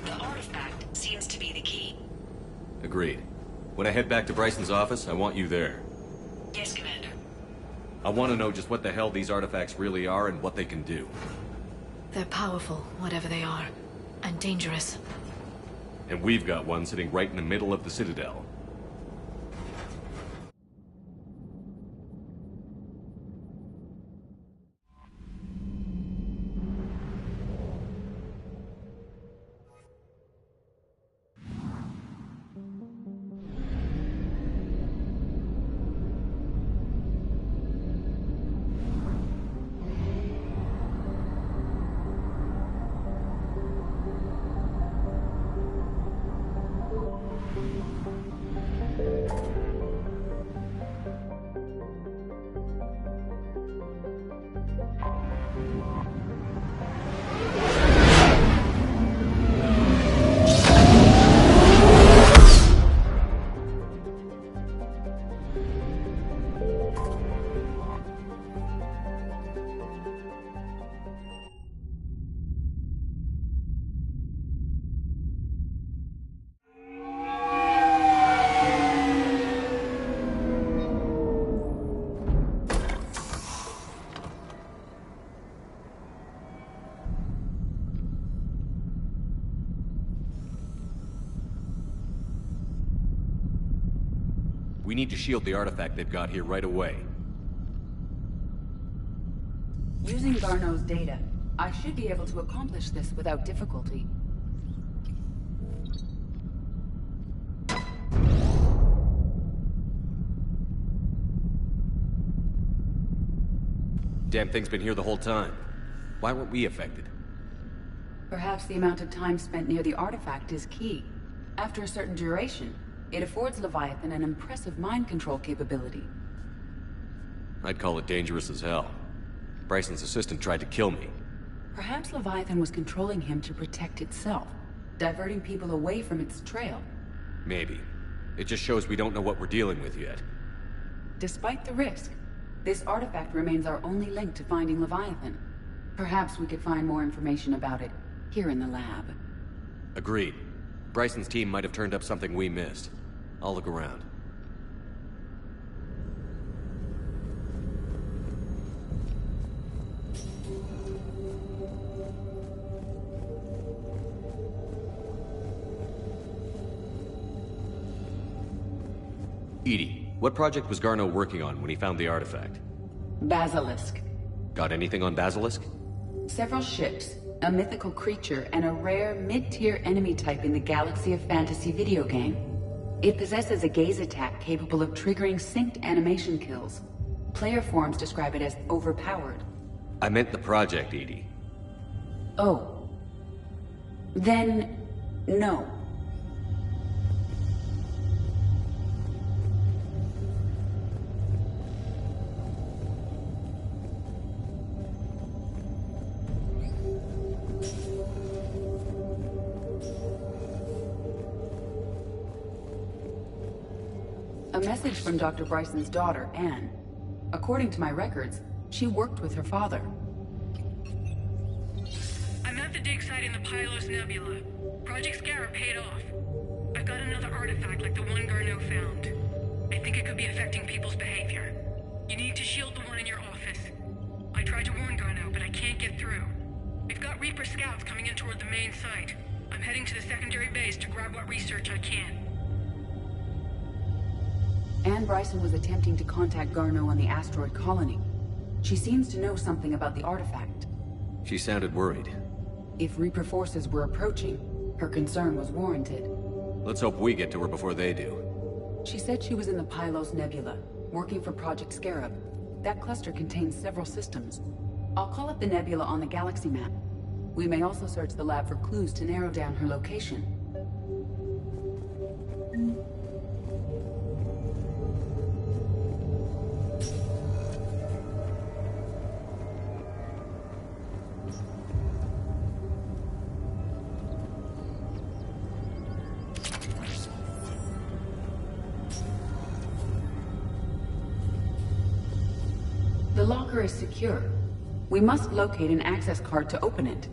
The artifact seems to be the key. Agreed. When I head back to Bryson's office, I want you there. Yes, Commander. I want to know just what the hell these artifacts really are and what they can do. They're powerful, whatever they are. And dangerous. And we've got one sitting right in the middle of the Citadel. We need to shield the artifact they've got here right away. Using Garneau's data, I should be able to accomplish this without difficulty. Damn thing's been here the whole time. Why weren't we affected? Perhaps the amount of time spent near the artifact is key. After a certain duration, it affords Leviathan an impressive mind control capability. I'd call it dangerous as hell. Bryson's assistant tried to kill me. Perhaps Leviathan was controlling him to protect itself, diverting people away from its trail. Maybe. It just shows we don't know what we're dealing with yet. Despite the risk, this artifact remains our only link to finding Leviathan. Perhaps we could find more information about it here in the lab. Agreed. Bryson's team might have turned up something we missed. I'll look around. EDI, what project was Garneau working on when he found the artifact? Basilisk. Got anything on Basilisk? Several ships, a mythical creature, and a rare mid-tier enemy type in the Galaxy of Fantasy video game. It possesses a gaze attack capable of triggering synced animation kills. Player forums describe it as overpowered. I meant the project, EDI. Oh. Then, no. A message from Dr. Bryson's daughter, Anne. According to my records, she worked with her father. I'm at the dig site in the Pylos Nebula. Project Scarab paid off. I've got another artifact like the one Garneau found. I think it could be affecting people's behavior. You need to shield the one in your office. I tried to warn Garneau, but I can't get through. We've got Reaper scouts coming in toward the main site. I'm heading to the secondary base to grab what research I can. Anne Bryson was attempting to contact Garneau on the asteroid colony. She seems to know something about the artifact. She sounded worried. If Reaper forces were approaching, her concern was warranted. Let's hope we get to her before they do. She said she was in the Pylos Nebula, working for Project Scarab. That cluster contains several systems. I'll call up the nebula on the galaxy map. We may also search the lab for clues to narrow down her location. The locker is secure. We must locate an access card to open it.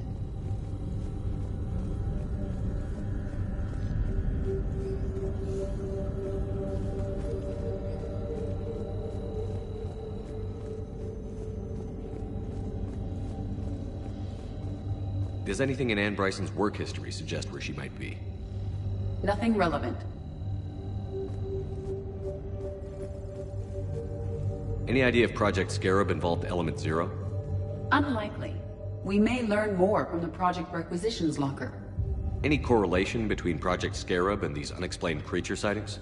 Does anything in Anne Bryson's work history suggest where she might be? Nothing relevant. Any idea if Project Scarab involved Element Zero? Unlikely. We may learn more from the Project Requisitions locker. Any correlation between Project Scarab and these unexplained creature sightings?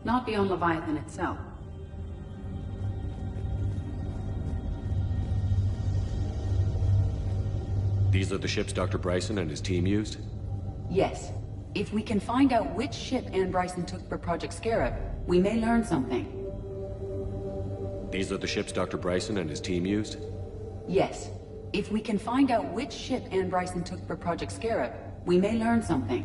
Not beyond Leviathan itself. These are the ships Dr. Bryson and his team used? Yes. If we can find out which ship Anne Bryson took for Project Scarab, we may learn something. These are the ships Dr. Bryson and his team used? Yes. If we can find out which ship Anne Bryson took for Project Scarab, we may learn something.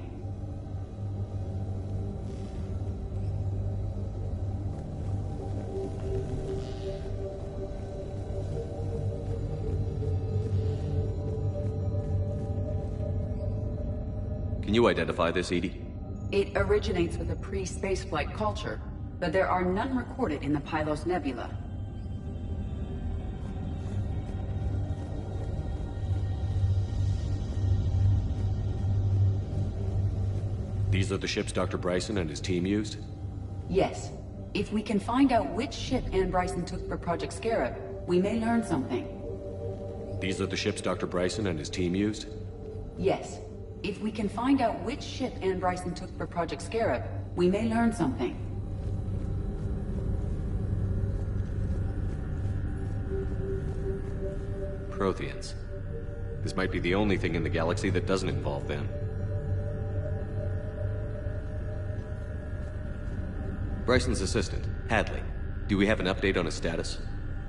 Can you identify this, EDI? It originates with a pre-spaceflight culture, but there are none recorded in the Pylos Nebula. These are the ships Dr. Bryson and his team used? Yes. If we can find out which ship Anne Bryson took for Project Scarab, we may learn something. These are the ships Dr. Bryson and his team used? Yes. If we can find out which ship Anne Bryson took for Project Scarab, we may learn something. Protheans. This might be the only thing in the galaxy that doesn't involve them. Bryson's assistant, Hadley. Do we have an update on his status?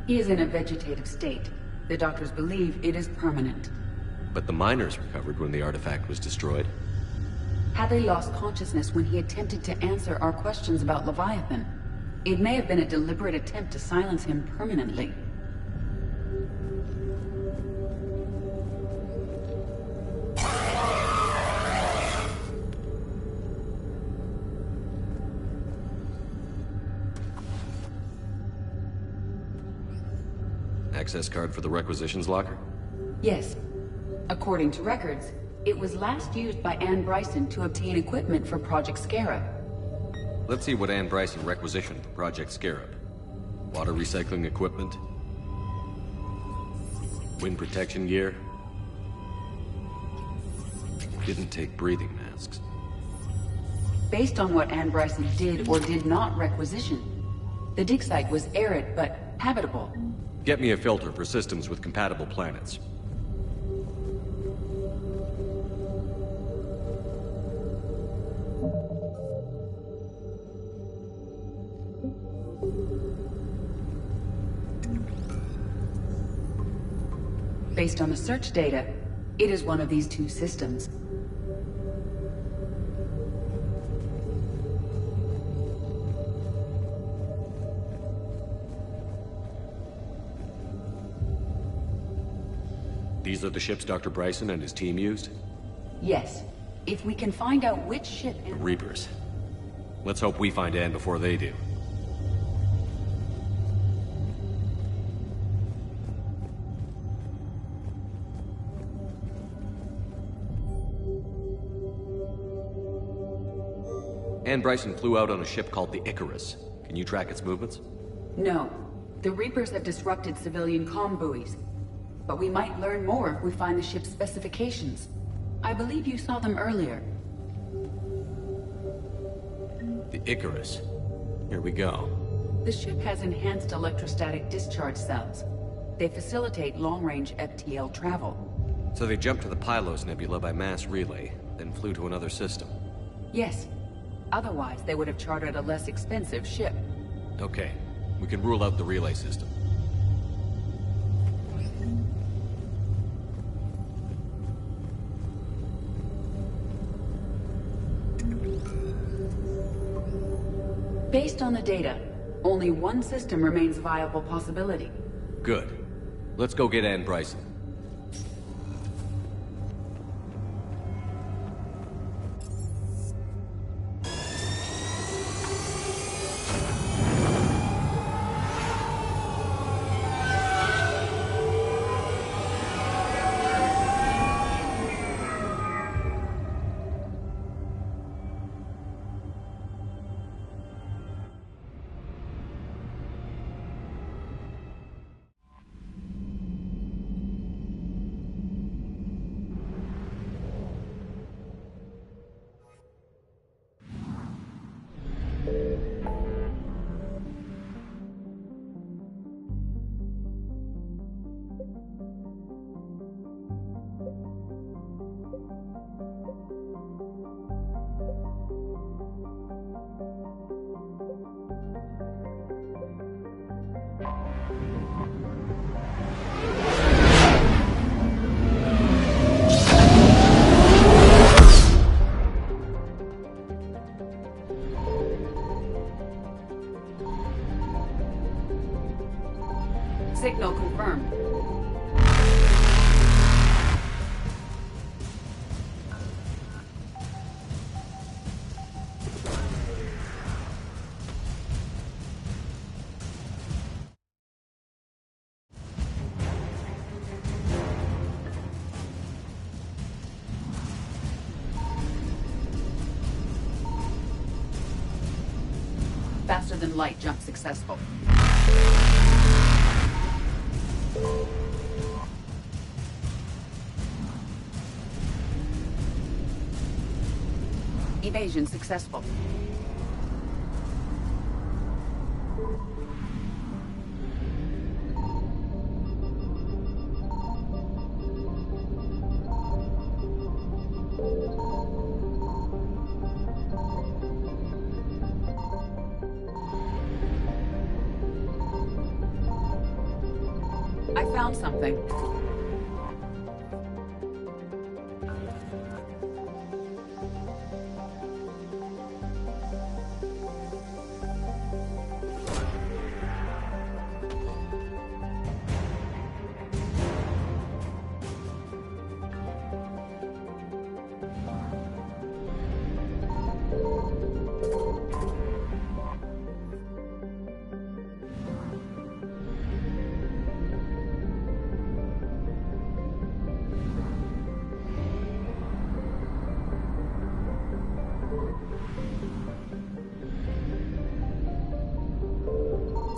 He is in a vegetative state. The doctors believe it is permanent. But the miners recovered when the artifact was destroyed. Hadley lost consciousness when he attempted to answer our questions about Leviathan. It may have been a deliberate attempt to silence him permanently. Access card for the requisitions locker? Yes. According to records, it was last used by Anne Bryson to obtain equipment for Project Scarab. Let's see what Anne Bryson requisitioned for Project Scarab. Water recycling equipment. Wind protection gear. Didn't take breathing masks. Based on what Anne Bryson did or did not requisition, the dig site was arid but habitable. Get me a filter for systems with compatible planets. Based on the search data, it is one of these two systems. These are the ships Dr. Bryson and his team used? Yes. If we can find out which ship The Reapers. Let's hope we find Anne before they do. Anne Bryson flew out on a ship called the Icarus. Can you track its movements? No. The Reapers have disrupted civilian comm buoys. But we might learn more if we find the ship's specifications. I believe you saw them earlier. The Icarus. Here we go. The ship has enhanced electrostatic discharge cells. They facilitate long-range FTL travel. So they jumped to the Pylos Nebula by mass relay, then flew to another system. Yes. Otherwise, they would have chartered a less expensive ship. Okay. We can rule out the relay system. Based on the data, only one system remains a viable possibility. Good. Let's go get Anne Bryson. Signal confirmed. Faster than light jump successful. Evasion successful. I found something.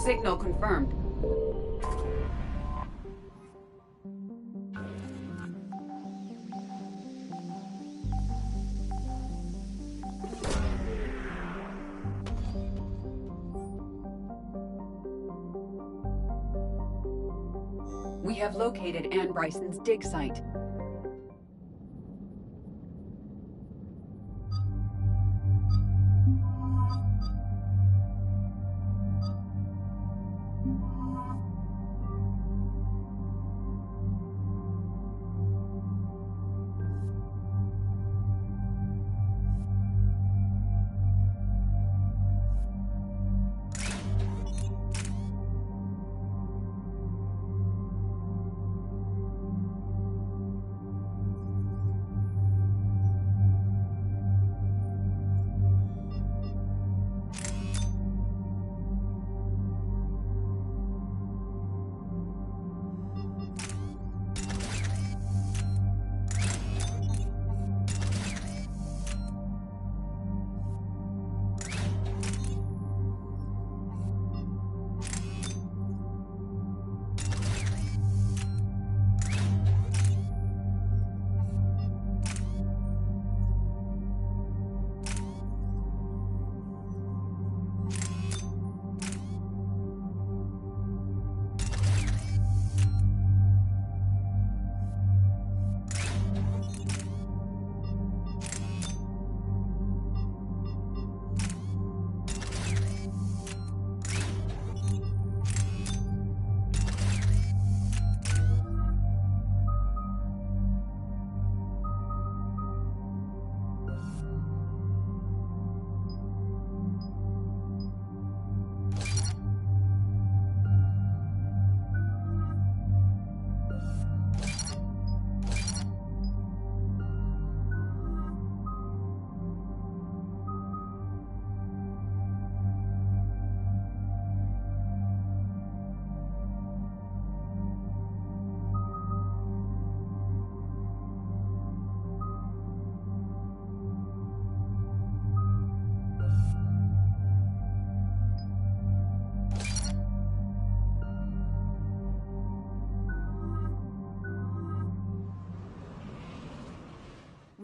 Signal confirmed. have located Anne Bryson's dig site.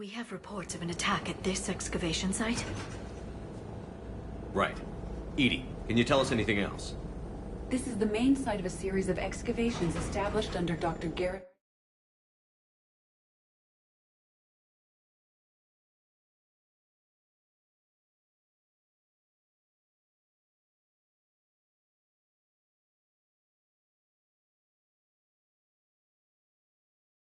We have reports of an attack at this excavation site. Right. EDI, can you tell us anything else? This is the main site of a series of excavations established under Dr. Garrett